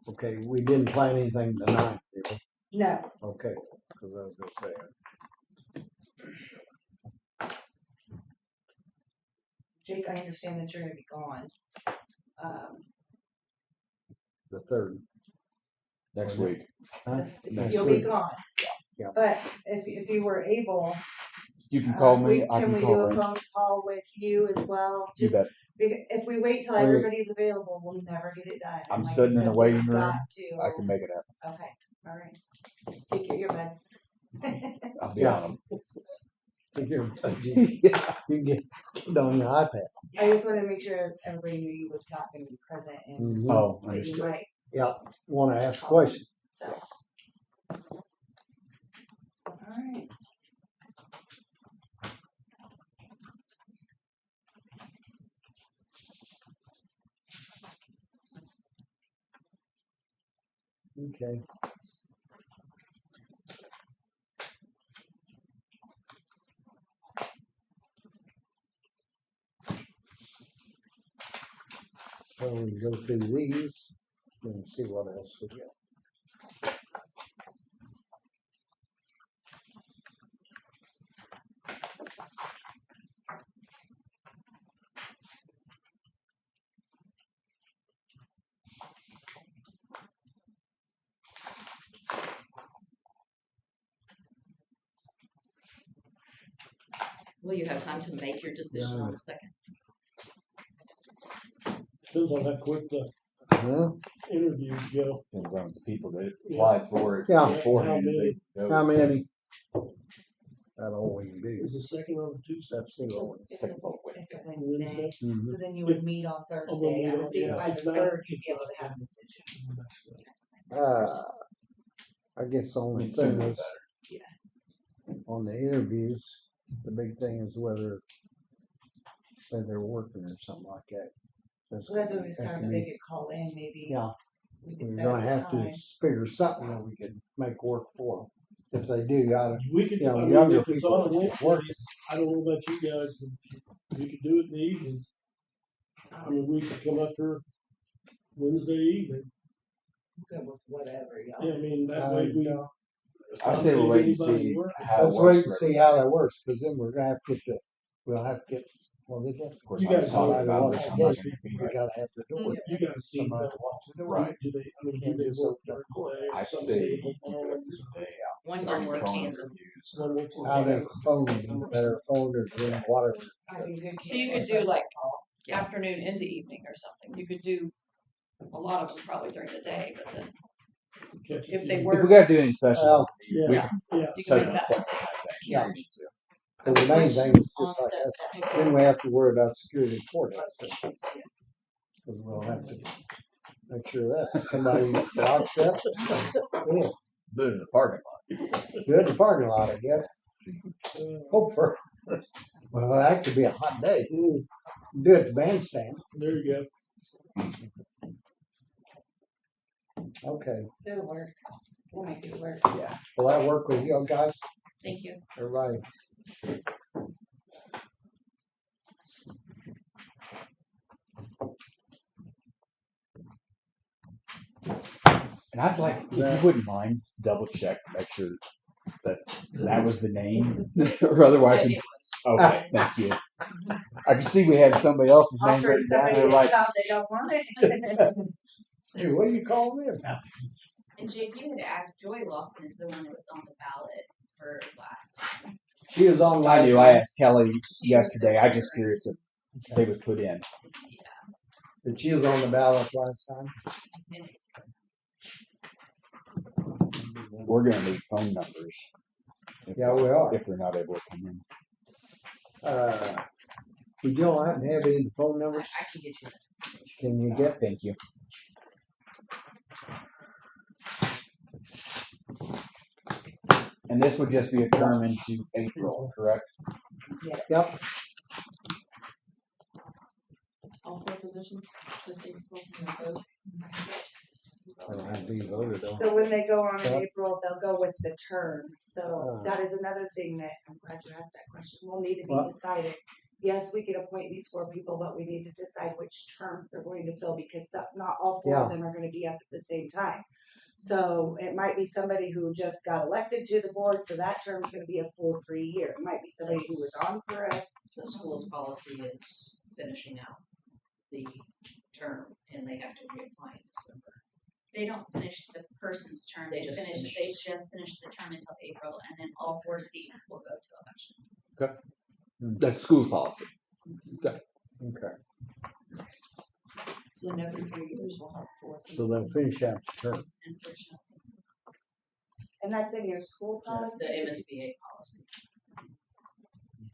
[SPEAKER 1] okay, we didn't plan anything tonight, did we?
[SPEAKER 2] No,
[SPEAKER 1] Okay, cause I was gonna say.
[SPEAKER 2] Jake, I understand that you're gonna be gone.
[SPEAKER 1] The third.
[SPEAKER 3] Next week.
[SPEAKER 1] Huh? Next
[SPEAKER 2] You'll be
[SPEAKER 1] week.
[SPEAKER 2] gone.
[SPEAKER 1] Yeah.
[SPEAKER 2] But if you were able,
[SPEAKER 3] You can call me. I
[SPEAKER 2] can
[SPEAKER 3] can
[SPEAKER 2] we do
[SPEAKER 3] call
[SPEAKER 2] a
[SPEAKER 3] Lynch.
[SPEAKER 2] phone call with you as well?
[SPEAKER 3] You
[SPEAKER 2] Just
[SPEAKER 3] bet.
[SPEAKER 2] if we wait till
[SPEAKER 1] Wait.
[SPEAKER 2] everybody's available, we'll never get it done.
[SPEAKER 3] I'm
[SPEAKER 2] Like I
[SPEAKER 3] sitting in
[SPEAKER 2] said,
[SPEAKER 3] the waiting
[SPEAKER 2] we've
[SPEAKER 3] room.
[SPEAKER 2] got
[SPEAKER 3] I can make it happen.
[SPEAKER 2] Okay, all right. Take your earbuds.
[SPEAKER 3] I'll be
[SPEAKER 1] Yeah.
[SPEAKER 3] on them.
[SPEAKER 1] Take care. You can get it on your iPad.
[SPEAKER 2] I just wanted to make sure everybody knew you was not gonna be present and
[SPEAKER 1] Mhm.
[SPEAKER 3] Oh,
[SPEAKER 2] that you
[SPEAKER 3] understood.
[SPEAKER 2] might,
[SPEAKER 1] Yeah, wanna ask a question.
[SPEAKER 2] so. All right.
[SPEAKER 1] Okay. So we go through these and see what else we got.
[SPEAKER 6] Will you have time to make your decision on the second?
[SPEAKER 5] Depends on how quick the
[SPEAKER 1] Huh?
[SPEAKER 5] interviews go.
[SPEAKER 3] Depends on the people that applied for it
[SPEAKER 1] Yeah.
[SPEAKER 3] beforehand. as they go.
[SPEAKER 1] How many? That's all we can do.
[SPEAKER 5] Is the second on the Tuesday?
[SPEAKER 1] That's still on.
[SPEAKER 2] It's
[SPEAKER 3] Second
[SPEAKER 2] a
[SPEAKER 3] vote.
[SPEAKER 2] it's a
[SPEAKER 5] Wednesday?
[SPEAKER 2] Wednesday,
[SPEAKER 1] Mhm.
[SPEAKER 2] so then you would meet on Thursday. I would think
[SPEAKER 5] yeah.
[SPEAKER 2] by the
[SPEAKER 5] It's not-
[SPEAKER 2] third, you'd be able to have a decision.
[SPEAKER 1] I guess the only
[SPEAKER 3] Mean,
[SPEAKER 1] thing
[SPEAKER 3] sooner the
[SPEAKER 1] is, on the interviews, the big thing is whether, say they're working or something like that.
[SPEAKER 2] So that's what we
[SPEAKER 1] that
[SPEAKER 2] started,
[SPEAKER 1] can
[SPEAKER 2] they
[SPEAKER 1] be-
[SPEAKER 2] could call in, maybe.
[SPEAKER 1] Yeah,
[SPEAKER 2] We could
[SPEAKER 1] we're
[SPEAKER 2] set
[SPEAKER 1] gonna
[SPEAKER 2] up a
[SPEAKER 1] have to
[SPEAKER 2] time.
[SPEAKER 1] figure something that we can make work for them. If they do, gotta,
[SPEAKER 5] We could,
[SPEAKER 1] Yeah,
[SPEAKER 5] I mean,
[SPEAKER 1] younger
[SPEAKER 5] if it's
[SPEAKER 1] people
[SPEAKER 5] on Wednesday,
[SPEAKER 1] work.
[SPEAKER 5] I don't know about you guys, but we could do it in the evening. I mean, we could come up here Wednesday evening.
[SPEAKER 2] Good with whatever, y'all.
[SPEAKER 5] Yeah, I mean, that way we.
[SPEAKER 3] I say we'll wait and see
[SPEAKER 5] Anybody
[SPEAKER 3] how it
[SPEAKER 1] let's
[SPEAKER 3] works.
[SPEAKER 1] wait and
[SPEAKER 3] for
[SPEAKER 1] see how that works, cause then we're gonna have to get we'll have to get, well, they get.
[SPEAKER 3] Of course,
[SPEAKER 5] You
[SPEAKER 3] I was
[SPEAKER 5] guys
[SPEAKER 3] talking
[SPEAKER 5] know
[SPEAKER 3] about
[SPEAKER 1] what
[SPEAKER 3] this.
[SPEAKER 1] it
[SPEAKER 3] I'm not
[SPEAKER 1] is.
[SPEAKER 3] gonna be
[SPEAKER 1] We
[SPEAKER 3] right.
[SPEAKER 1] gotta have the door.
[SPEAKER 5] You guys see
[SPEAKER 1] Somebody
[SPEAKER 5] that.
[SPEAKER 1] watch the door.
[SPEAKER 3] Right.
[SPEAKER 5] Do they, I mean, do
[SPEAKER 1] Can't
[SPEAKER 5] they
[SPEAKER 1] just
[SPEAKER 5] work
[SPEAKER 1] open
[SPEAKER 5] during
[SPEAKER 1] the door.
[SPEAKER 5] the day?
[SPEAKER 3] I
[SPEAKER 5] Some
[SPEAKER 3] say
[SPEAKER 5] days
[SPEAKER 3] keep
[SPEAKER 5] on
[SPEAKER 3] it
[SPEAKER 5] phones,
[SPEAKER 3] the day out.
[SPEAKER 6] One
[SPEAKER 3] Some
[SPEAKER 6] works in
[SPEAKER 3] phone
[SPEAKER 6] Kansas.
[SPEAKER 3] interviews.
[SPEAKER 5] one works in
[SPEAKER 1] How they
[SPEAKER 5] Kansas.
[SPEAKER 1] phone, better phone or doing whatever.
[SPEAKER 2] Might be a good
[SPEAKER 7] So you
[SPEAKER 2] case
[SPEAKER 7] could do like
[SPEAKER 6] Yeah.
[SPEAKER 7] afternoon into evening or something. You could do a lot of them probably during the day, but then
[SPEAKER 5] Catch
[SPEAKER 7] if
[SPEAKER 5] it.
[SPEAKER 7] they
[SPEAKER 3] If
[SPEAKER 7] work,
[SPEAKER 3] we gotta do any special,
[SPEAKER 1] Well,
[SPEAKER 3] we
[SPEAKER 5] yeah.
[SPEAKER 3] can
[SPEAKER 5] Yeah.
[SPEAKER 7] you
[SPEAKER 3] set
[SPEAKER 7] can
[SPEAKER 3] an
[SPEAKER 7] make that.
[SPEAKER 3] appointment type thing.
[SPEAKER 1] Yeah.
[SPEAKER 3] if we need to.
[SPEAKER 1] Cause the main thing is just like that. Then we have to worry about security courthouse. Cause we'll have to make sure that somebody locks up. Yeah,
[SPEAKER 3] Do it in the parking lot.
[SPEAKER 1] do it in the parking lot, I guess. Hope for, well, that could be a hot day. Do it at the bandstand.
[SPEAKER 5] There you go.
[SPEAKER 1] Okay,
[SPEAKER 2] It'll work. We'll make it work.
[SPEAKER 1] will that work with you guys?
[SPEAKER 9] Thank you.
[SPEAKER 1] Everybody.
[SPEAKER 3] And I'd like, if you wouldn't mind, double check to make sure that that was the name, or otherwise,
[SPEAKER 8] It
[SPEAKER 3] we,
[SPEAKER 8] was.
[SPEAKER 3] okay, thank you. I can see we have somebody else's name
[SPEAKER 2] Offering
[SPEAKER 3] written down
[SPEAKER 2] somebody
[SPEAKER 3] there,
[SPEAKER 2] a
[SPEAKER 3] like,
[SPEAKER 2] job they don't want it.
[SPEAKER 1] Hey, what do you call them?
[SPEAKER 9] And Jake, you had asked Joy Lawson is the one that was on the ballot for last time.
[SPEAKER 1] She was on.
[SPEAKER 3] I knew, I asked Kelly
[SPEAKER 9] She was
[SPEAKER 3] yesterday,
[SPEAKER 9] the
[SPEAKER 3] I just
[SPEAKER 9] winner.
[SPEAKER 3] curious if they was put in.
[SPEAKER 1] But she was on the ballot last time.
[SPEAKER 3] We're gonna need phone numbers.
[SPEAKER 1] Yeah, we are.
[SPEAKER 3] If they're not able to come in.
[SPEAKER 1] Would you all happen to have any of the phone numbers?
[SPEAKER 8] I can get you that.
[SPEAKER 1] Can you get?
[SPEAKER 3] Thank you. And this would just be a term into April, correct?
[SPEAKER 2] Yes.
[SPEAKER 1] Yep.
[SPEAKER 6] All four positions, just April.
[SPEAKER 1] I don't have to be voted on.
[SPEAKER 2] So when they go on in
[SPEAKER 1] Yeah.
[SPEAKER 2] April, they'll go with the term. So
[SPEAKER 1] Oh.
[SPEAKER 2] that is another thing that I'm glad you asked that question. Will need to be
[SPEAKER 1] What?
[SPEAKER 2] decided. Yes, we could appoint these 4 people, but we need to decide which terms they're going to fill because not all 4 of them are going to be up at the same time. So it might be somebody who just got elected to the board, so that term's going to be a full 3 year. It might be somebody who was on for a.
[SPEAKER 8] The school's policy is finishing out the term and they have to reapply in December.
[SPEAKER 9] They don't finish the person's term.
[SPEAKER 8] They
[SPEAKER 9] They
[SPEAKER 8] just
[SPEAKER 9] finish.
[SPEAKER 8] finish.
[SPEAKER 9] They just finish the term until April, and then all 4 seats will go to election.
[SPEAKER 3] That's the school's policy.
[SPEAKER 1] Okay.
[SPEAKER 7] So then every 3 years we'll have 4.
[SPEAKER 1] So they'll finish out the term.
[SPEAKER 9] Unfortunately,
[SPEAKER 2] And that's in your school
[SPEAKER 8] The
[SPEAKER 2] policy?
[SPEAKER 8] MSBA policy.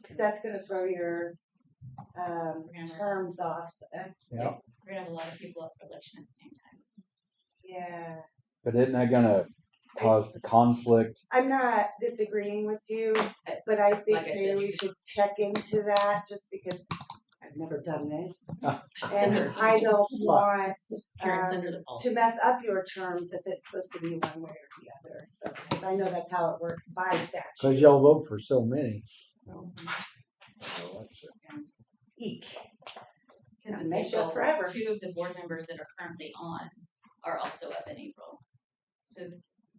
[SPEAKER 2] Because that's going to throw your
[SPEAKER 9] gonna-
[SPEAKER 2] terms off.
[SPEAKER 1] Yeah.
[SPEAKER 9] we're gonna have a lot of people up for election at the same time.
[SPEAKER 2] Yeah.
[SPEAKER 3] But isn't that gonna cause the conflict?
[SPEAKER 2] I'm not disagreeing with you, but I think
[SPEAKER 8] Like I said,
[SPEAKER 2] maybe
[SPEAKER 8] you
[SPEAKER 2] we should check into that just because I've never done this.
[SPEAKER 8] Send
[SPEAKER 2] And
[SPEAKER 8] her-
[SPEAKER 2] I don't want
[SPEAKER 8] Karen, send her the
[SPEAKER 2] to
[SPEAKER 8] policy.
[SPEAKER 2] mess up your terms if it's supposed to be one way or the other. So, 'cause I know that's how it works by
[SPEAKER 1] Cause
[SPEAKER 2] statute.
[SPEAKER 1] y'all vote for so many.
[SPEAKER 2] Eek.
[SPEAKER 9] Because
[SPEAKER 2] Not mess you up
[SPEAKER 9] April,
[SPEAKER 2] forever.
[SPEAKER 9] 2 of the board members that are currently on are also up in April. So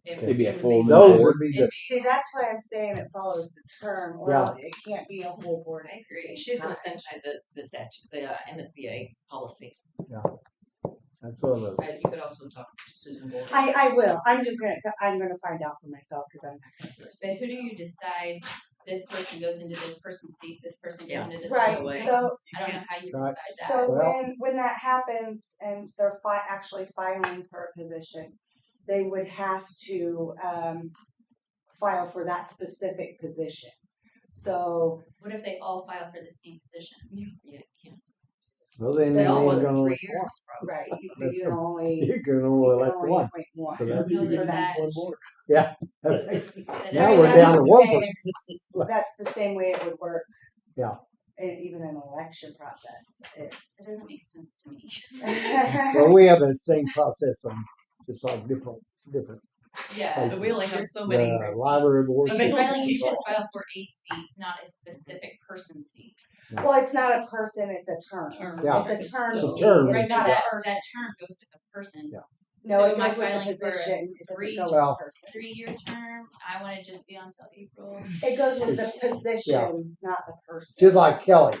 [SPEAKER 9] it
[SPEAKER 3] It'd be a
[SPEAKER 9] would
[SPEAKER 3] full
[SPEAKER 9] make
[SPEAKER 3] new
[SPEAKER 1] Those
[SPEAKER 9] sense.
[SPEAKER 1] would be the,
[SPEAKER 2] See, that's why I'm saying it follows the term, or
[SPEAKER 1] Yeah.
[SPEAKER 2] it can't be a whole board.
[SPEAKER 9] I agree.
[SPEAKER 6] She's gonna send you the statute, the MSBA policy.
[SPEAKER 1] that's all the,
[SPEAKER 8] You could also talk to Susan Boyle.
[SPEAKER 2] I will. I'm just gonna. I'm gonna find out for myself because I'm not gonna
[SPEAKER 9] But who do you decide? This person goes into this person's seat. This person goes
[SPEAKER 6] Yeah.
[SPEAKER 9] into this
[SPEAKER 2] Right.
[SPEAKER 9] person's seat.
[SPEAKER 2] So
[SPEAKER 9] I don't know how you
[SPEAKER 1] Right.
[SPEAKER 9] decide that.
[SPEAKER 2] So
[SPEAKER 1] Well-
[SPEAKER 2] when that happens and they're actually filing for a position, they would have to file for that specific position. So
[SPEAKER 9] What if they all file for the same position?
[SPEAKER 6] Yeah, yeah.
[SPEAKER 1] well, then
[SPEAKER 2] They
[SPEAKER 1] you
[SPEAKER 2] all
[SPEAKER 1] ain't
[SPEAKER 2] want
[SPEAKER 1] gonna
[SPEAKER 6] 3
[SPEAKER 1] elect one.
[SPEAKER 6] years, probably.
[SPEAKER 2] right,
[SPEAKER 1] That's
[SPEAKER 2] you can only
[SPEAKER 1] You can only elect one.
[SPEAKER 2] appoint one.
[SPEAKER 1] for
[SPEAKER 5] Yeah,
[SPEAKER 1] that.
[SPEAKER 5] you
[SPEAKER 9] No,
[SPEAKER 5] can
[SPEAKER 9] that-
[SPEAKER 5] do one more.
[SPEAKER 1] That makes-
[SPEAKER 9] That
[SPEAKER 1] Now
[SPEAKER 9] is-
[SPEAKER 1] we're
[SPEAKER 2] That's
[SPEAKER 1] down to
[SPEAKER 2] the
[SPEAKER 1] one
[SPEAKER 2] same-
[SPEAKER 1] person.
[SPEAKER 2] That's the same way it would work.
[SPEAKER 1] Yeah.
[SPEAKER 2] Even an election process. It's
[SPEAKER 9] That doesn't make sense to me.
[SPEAKER 1] Well, we have the same process on, just like different.
[SPEAKER 9] Yeah.
[SPEAKER 6] But we only have so many.
[SPEAKER 1] The library board.
[SPEAKER 9] But you're filing, you should file for a seat, not a specific person's seat.
[SPEAKER 2] Well, it's not a person, it's a term.
[SPEAKER 6] Term.
[SPEAKER 1] Yeah.
[SPEAKER 2] It's a term.
[SPEAKER 1] It's a
[SPEAKER 2] sheet.
[SPEAKER 1] term.
[SPEAKER 2] It's
[SPEAKER 9] Right, but
[SPEAKER 2] not a
[SPEAKER 9] that
[SPEAKER 2] person.
[SPEAKER 9] term goes with the person.
[SPEAKER 1] Yeah.
[SPEAKER 2] No,
[SPEAKER 9] So
[SPEAKER 2] it
[SPEAKER 9] am I
[SPEAKER 2] goes with
[SPEAKER 9] filing
[SPEAKER 2] the
[SPEAKER 9] for a
[SPEAKER 2] position. It doesn't
[SPEAKER 9] three-
[SPEAKER 2] go with
[SPEAKER 1] Well-
[SPEAKER 2] the person.
[SPEAKER 9] 3-year term, I wanna just be on till April.
[SPEAKER 2] It goes with
[SPEAKER 1] It's-
[SPEAKER 2] the position, not the person.
[SPEAKER 1] Just like Kelly,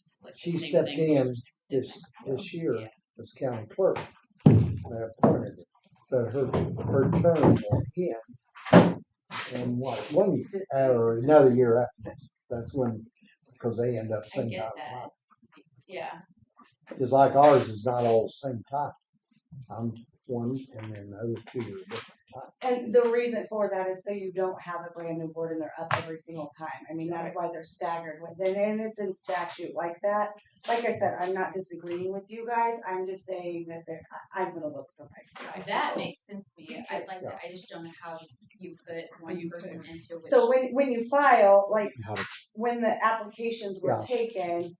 [SPEAKER 9] It's like the
[SPEAKER 1] she
[SPEAKER 9] same
[SPEAKER 1] stepped
[SPEAKER 9] thing.
[SPEAKER 1] in this year as county clerk. They appointed her, but her term will end in what, 1 year, or another year after that. That's when, because they end up
[SPEAKER 9] I
[SPEAKER 1] same
[SPEAKER 9] get
[SPEAKER 1] time.
[SPEAKER 9] that. Yeah,
[SPEAKER 1] Just like ours is not all the same time. I'm one, and then the other 2 are different.
[SPEAKER 2] And the reason for that is so you don't have a brand new board and they're up every single time. I mean, that's why they're staggered with it, and it's in statute like that. Like I said, I'm not disagreeing with you guys. I'm just saying that I'm gonna look for myself.
[SPEAKER 9] that makes sense to me. I'd like
[SPEAKER 1] Yeah.
[SPEAKER 9] that. I just don't know how you put one person into which.
[SPEAKER 2] So when you file, like,
[SPEAKER 3] How to-
[SPEAKER 2] when the applications were
[SPEAKER 1] Yeah.
[SPEAKER 2] taken,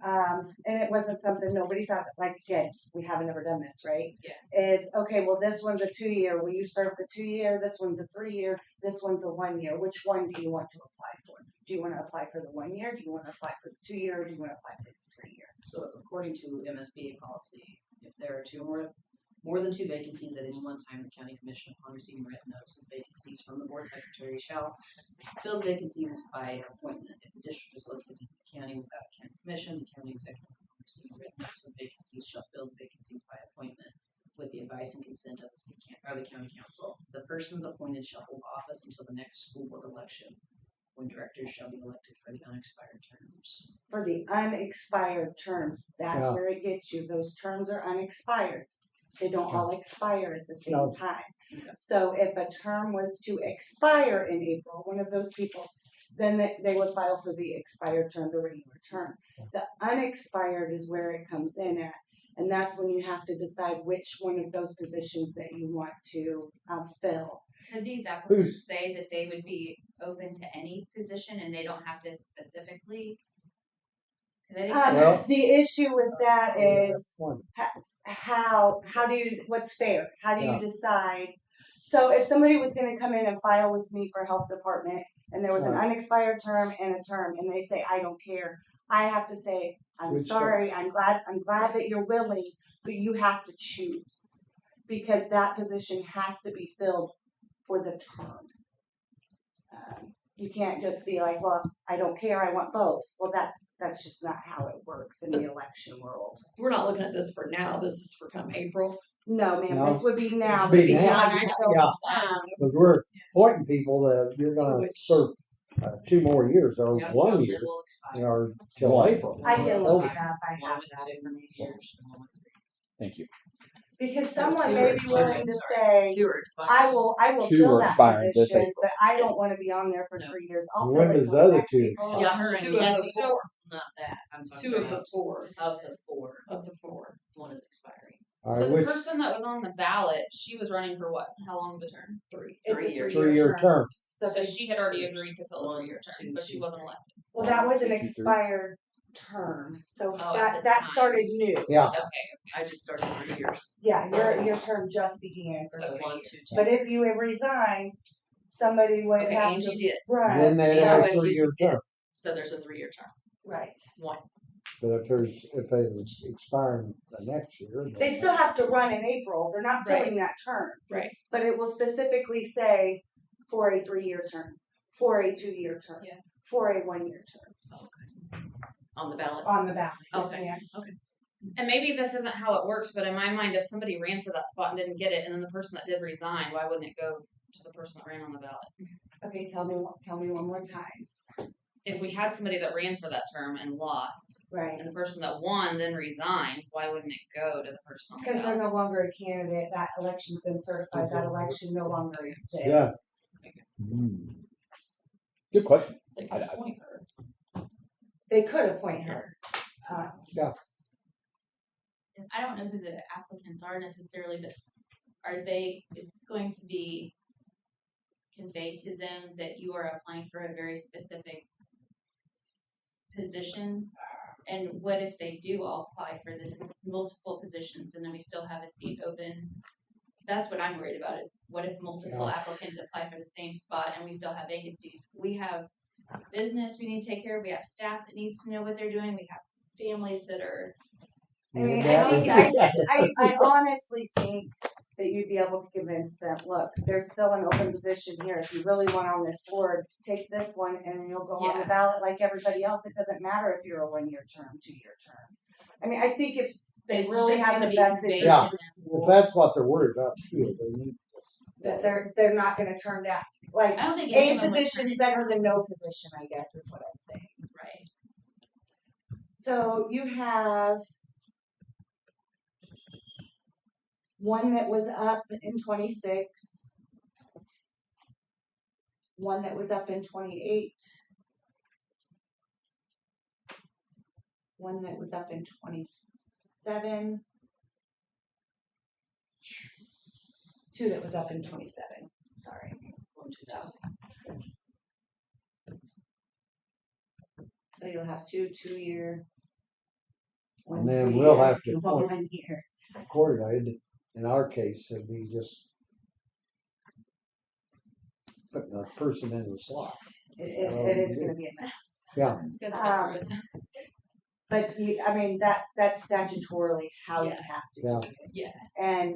[SPEAKER 2] and it wasn't something nobody thought, like, again, we haven't ever done this, right?
[SPEAKER 9] Yeah.
[SPEAKER 2] Is, okay, well, this one's a 2 year, will you serve the 2 year, this one's a 3 year, this one's a 1 year. Which one do you want to apply for? Do you want to apply for the 1 year? Do you want to apply for the 2 year? Or do you want to apply for the 3 year?
[SPEAKER 8] So according to MSBA policy, if there are more than two vacancies at any one time, the county commission, upon receiving written notice of vacancies from the board secretary, shall fill the vacancies by appointment. If the district is located in the county without a county commission, the county executive, upon receiving written notice of vacancies, shall fill the vacancies by appointment with the advice and consent of the county council. The persons appointed shall hold office until the next school board election, when directors shall be elected for the unexpired terms.
[SPEAKER 2] For the unexpired terms, that's
[SPEAKER 1] Yeah.
[SPEAKER 2] where it gets you. Those terms are unexpired. They don't all expire at the same
[SPEAKER 1] No.
[SPEAKER 2] time. So if a term was to expire in April, one of those people's, then they would file for the expired term, the regular term. The unexpired is where it comes in at. And that's when you have to decide which one of those positions that you want to fill.
[SPEAKER 9] Could these applicants say that they would be open to any position and they don't have to specifically? 'Cause I think that-
[SPEAKER 2] The issue with that is
[SPEAKER 1] One.
[SPEAKER 2] how do you, what's fair? How do you
[SPEAKER 1] Yeah.
[SPEAKER 2] decide? So if somebody was gonna come in and file with me for health department and there was an
[SPEAKER 1] Right.
[SPEAKER 2] unexpired term and a term and they say, I don't care, I have to say, I'm
[SPEAKER 1] Which
[SPEAKER 2] sorry, I'm glad that you're willing, but you have to choose. Because that position has to be filled for the term. You can't just be like, well, I don't care, I want both. Well, that's just not how it works in the election world.
[SPEAKER 7] We're not looking at this for now, this is for come April.
[SPEAKER 2] No, ma'am,
[SPEAKER 1] No.
[SPEAKER 2] this would be now.
[SPEAKER 1] This would be
[SPEAKER 2] because you
[SPEAKER 1] now.
[SPEAKER 2] have to fill
[SPEAKER 1] Yeah.
[SPEAKER 2] the term.
[SPEAKER 1] Because we're appointing people that you're gonna
[SPEAKER 7] which-
[SPEAKER 1] serve 2 more years or
[SPEAKER 8] Yep,
[SPEAKER 1] 1
[SPEAKER 8] it
[SPEAKER 1] year
[SPEAKER 8] will expire.
[SPEAKER 1] or till
[SPEAKER 3] One.
[SPEAKER 1] April.
[SPEAKER 2] I can
[SPEAKER 1] So-
[SPEAKER 2] look it up, I
[SPEAKER 8] One
[SPEAKER 2] have
[SPEAKER 8] with
[SPEAKER 2] that
[SPEAKER 8] 2
[SPEAKER 2] information.
[SPEAKER 8] years and one with 3.
[SPEAKER 3] Thank you.
[SPEAKER 2] Because
[SPEAKER 6] No,
[SPEAKER 2] someone
[SPEAKER 6] two
[SPEAKER 2] may
[SPEAKER 6] are
[SPEAKER 2] be willing
[SPEAKER 6] expiring,
[SPEAKER 2] to
[SPEAKER 6] sorry.
[SPEAKER 2] say,
[SPEAKER 6] 2 are expired.
[SPEAKER 2] I will
[SPEAKER 3] Two
[SPEAKER 2] fill
[SPEAKER 3] are
[SPEAKER 2] that
[SPEAKER 3] expiring this
[SPEAKER 2] position,
[SPEAKER 3] April.
[SPEAKER 2] but I don't
[SPEAKER 6] Yes.
[SPEAKER 2] wanna be on there for
[SPEAKER 6] No.
[SPEAKER 2] 3 years. I'll
[SPEAKER 1] When
[SPEAKER 2] fill it
[SPEAKER 1] does
[SPEAKER 2] till
[SPEAKER 1] the other
[SPEAKER 2] next
[SPEAKER 1] 2
[SPEAKER 2] April.
[SPEAKER 1] expire?
[SPEAKER 6] Yeah, her and
[SPEAKER 7] Two of
[SPEAKER 6] Kathy.
[SPEAKER 7] the four,
[SPEAKER 8] Not that. I'm talking
[SPEAKER 7] two of
[SPEAKER 8] about
[SPEAKER 7] the four,
[SPEAKER 8] of the 4,
[SPEAKER 7] of the four.
[SPEAKER 8] 1 is expiring.
[SPEAKER 1] All
[SPEAKER 4] So
[SPEAKER 1] right,
[SPEAKER 4] the
[SPEAKER 1] which
[SPEAKER 4] person that was on the ballot, she was running for what? How long of a term?
[SPEAKER 7] Three.
[SPEAKER 2] It's a
[SPEAKER 6] 3 years.
[SPEAKER 1] 3-year term?
[SPEAKER 2] So
[SPEAKER 4] So
[SPEAKER 2] they-
[SPEAKER 4] she had already agreed to fill a
[SPEAKER 8] 1,
[SPEAKER 4] 3-year term,
[SPEAKER 8] 2,
[SPEAKER 4] but she
[SPEAKER 8] 2,
[SPEAKER 4] wasn't
[SPEAKER 8] 3.
[SPEAKER 4] elected.
[SPEAKER 2] well, that was an
[SPEAKER 3] 1, 2, 3.
[SPEAKER 2] expired term, so
[SPEAKER 8] Oh, at the
[SPEAKER 2] that
[SPEAKER 8] time.
[SPEAKER 2] started new.
[SPEAKER 1] Yeah.
[SPEAKER 8] Okay.
[SPEAKER 6] I just started 3 years.
[SPEAKER 2] Yeah, your term just began for
[SPEAKER 8] So
[SPEAKER 2] 3
[SPEAKER 8] 1,
[SPEAKER 2] years.
[SPEAKER 8] 2, 2.
[SPEAKER 2] But if you had resigned, somebody would
[SPEAKER 6] Okay,
[SPEAKER 2] have
[SPEAKER 6] Angie
[SPEAKER 2] to.
[SPEAKER 6] did.
[SPEAKER 2] Right.
[SPEAKER 1] Then they'd
[SPEAKER 6] Yeah.
[SPEAKER 1] have a
[SPEAKER 6] Right.
[SPEAKER 1] 3-year term.
[SPEAKER 6] So there's a 3-year term.
[SPEAKER 2] Right.
[SPEAKER 6] One.
[SPEAKER 1] But if it's expiring the next year.
[SPEAKER 2] They still have to run in April. They're not
[SPEAKER 7] Right.
[SPEAKER 2] filling that term.
[SPEAKER 7] Right.
[SPEAKER 2] But it will specifically say for a 3-year term, for a 2-year term,
[SPEAKER 9] Yeah.
[SPEAKER 2] for a 1-year term
[SPEAKER 6] On the ballot.
[SPEAKER 2] on the ballot. Yes,
[SPEAKER 6] Okay.
[SPEAKER 2] ma'am.
[SPEAKER 4] And maybe this isn't how it works, but in my mind, if somebody ran for that spot and didn't get it, and then the person that did resign, why wouldn't it go to the person that ran on the ballot?
[SPEAKER 2] Okay, tell me one more time.
[SPEAKER 4] If we had somebody that ran for that term and lost,
[SPEAKER 2] Right.
[SPEAKER 4] and the person that won then resigns, why wouldn't it go to the person on the
[SPEAKER 2] Because they're
[SPEAKER 4] ballot?
[SPEAKER 2] no longer a candidate. That election's been certified. That election no longer exists.
[SPEAKER 1] Yeah.
[SPEAKER 3] Mm. Good question.
[SPEAKER 7] They could
[SPEAKER 3] I-
[SPEAKER 7] appoint her.
[SPEAKER 2] They could appoint her.
[SPEAKER 9] I don't know who the applicants are necessarily, but is this going to be conveyed to them that you are applying for a very specific position? And what if they do all apply for this multiple positions and then we still have a seat open? That's what I'm worried about is what if multiple applicants apply for the same spot and we still have vacancies? We have business we need to take care of. We have staff that needs to know what they're doing. We have families that are
[SPEAKER 2] I mean,
[SPEAKER 1] Yeah.
[SPEAKER 2] I honestly think that you'd be able to convince them, look, there's still an open position here. If you really want on this board, take this one and you'll go on the
[SPEAKER 9] Yeah.
[SPEAKER 2] ballot like everybody else. It doesn't matter if you're a 1-year term, 2-year term. I mean, I think if they
[SPEAKER 9] It's
[SPEAKER 2] really
[SPEAKER 9] just
[SPEAKER 2] have
[SPEAKER 9] gonna
[SPEAKER 2] the
[SPEAKER 9] be
[SPEAKER 2] best
[SPEAKER 9] conveyed
[SPEAKER 2] interest
[SPEAKER 1] to
[SPEAKER 2] of the
[SPEAKER 1] If
[SPEAKER 2] school,
[SPEAKER 1] that's what they're worried about, too, they need
[SPEAKER 2] that they're not gonna turn down. Like,
[SPEAKER 9] I don't think any
[SPEAKER 2] a
[SPEAKER 9] of them would turn
[SPEAKER 2] position's
[SPEAKER 9] it
[SPEAKER 2] better than no position, I guess is what I'm saying.
[SPEAKER 9] right.
[SPEAKER 2] So you have one that was up in 26, one that was up in 28, one that was up in 27, two that was up in 27. Sorry. So you'll have 2-year.
[SPEAKER 1] And then we'll have to
[SPEAKER 2] one
[SPEAKER 1] appoint-
[SPEAKER 2] 1 year.
[SPEAKER 1] accordingly. In our case, it'd be just putting a person in the slot.
[SPEAKER 2] It is gonna be a mess.
[SPEAKER 1] Yeah,
[SPEAKER 9] You guys got through it.
[SPEAKER 2] But I mean, that's statutorily how you
[SPEAKER 9] Yeah.
[SPEAKER 2] have to
[SPEAKER 1] Yeah.
[SPEAKER 2] do it.
[SPEAKER 9] Yeah.
[SPEAKER 2] And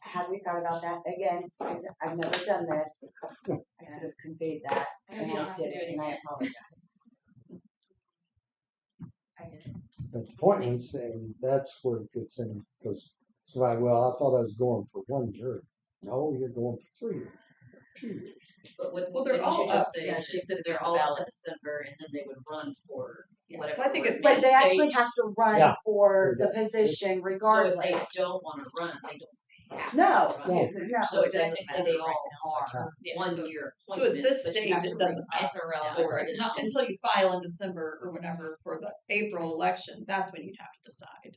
[SPEAKER 2] have we thought about that again? Because I've never done this. I could have conveyed that
[SPEAKER 6] And
[SPEAKER 2] and
[SPEAKER 6] you don't
[SPEAKER 2] I
[SPEAKER 6] have to
[SPEAKER 2] did
[SPEAKER 6] do
[SPEAKER 2] it,
[SPEAKER 6] it
[SPEAKER 2] and I
[SPEAKER 6] again.
[SPEAKER 2] apologize. I did.
[SPEAKER 1] but the appointments, and that's where it gets in, because somebody, well, I thought I was going for 1 year. No, you're going for 3 years, 2 years.
[SPEAKER 8] But
[SPEAKER 7] Well,
[SPEAKER 8] wouldn't
[SPEAKER 7] they're
[SPEAKER 8] you
[SPEAKER 7] all
[SPEAKER 8] just
[SPEAKER 7] up.
[SPEAKER 8] say
[SPEAKER 6] Yeah,
[SPEAKER 8] that
[SPEAKER 6] she said it'd be
[SPEAKER 8] they're
[SPEAKER 6] on
[SPEAKER 8] all
[SPEAKER 6] the
[SPEAKER 8] up
[SPEAKER 6] ballot.
[SPEAKER 8] in December and then they would run for
[SPEAKER 7] Yeah,
[SPEAKER 8] whatever.
[SPEAKER 7] so I think
[SPEAKER 8] board
[SPEAKER 7] at
[SPEAKER 8] meeting.
[SPEAKER 2] But they actually
[SPEAKER 7] stage-
[SPEAKER 2] have to run
[SPEAKER 1] Yeah.
[SPEAKER 2] for the
[SPEAKER 1] Yeah.
[SPEAKER 2] position
[SPEAKER 8] So if
[SPEAKER 2] regardless.
[SPEAKER 8] they don't wanna run, they don't have to
[SPEAKER 2] No,
[SPEAKER 8] run.
[SPEAKER 2] no.
[SPEAKER 8] So
[SPEAKER 6] it doesn't
[SPEAKER 8] technically they
[SPEAKER 6] matter
[SPEAKER 8] all
[SPEAKER 6] right
[SPEAKER 8] are
[SPEAKER 7] Yeah,
[SPEAKER 8] one
[SPEAKER 7] so-
[SPEAKER 8] year
[SPEAKER 7] So at
[SPEAKER 8] appointments,
[SPEAKER 7] this
[SPEAKER 8] but you
[SPEAKER 7] stage,
[SPEAKER 8] have
[SPEAKER 7] it
[SPEAKER 8] to
[SPEAKER 7] doesn't
[SPEAKER 8] re-
[SPEAKER 4] It's irrelevant.
[SPEAKER 7] Yeah, it's not until you file in December or whenever for the April election, that's when you'd have to decide.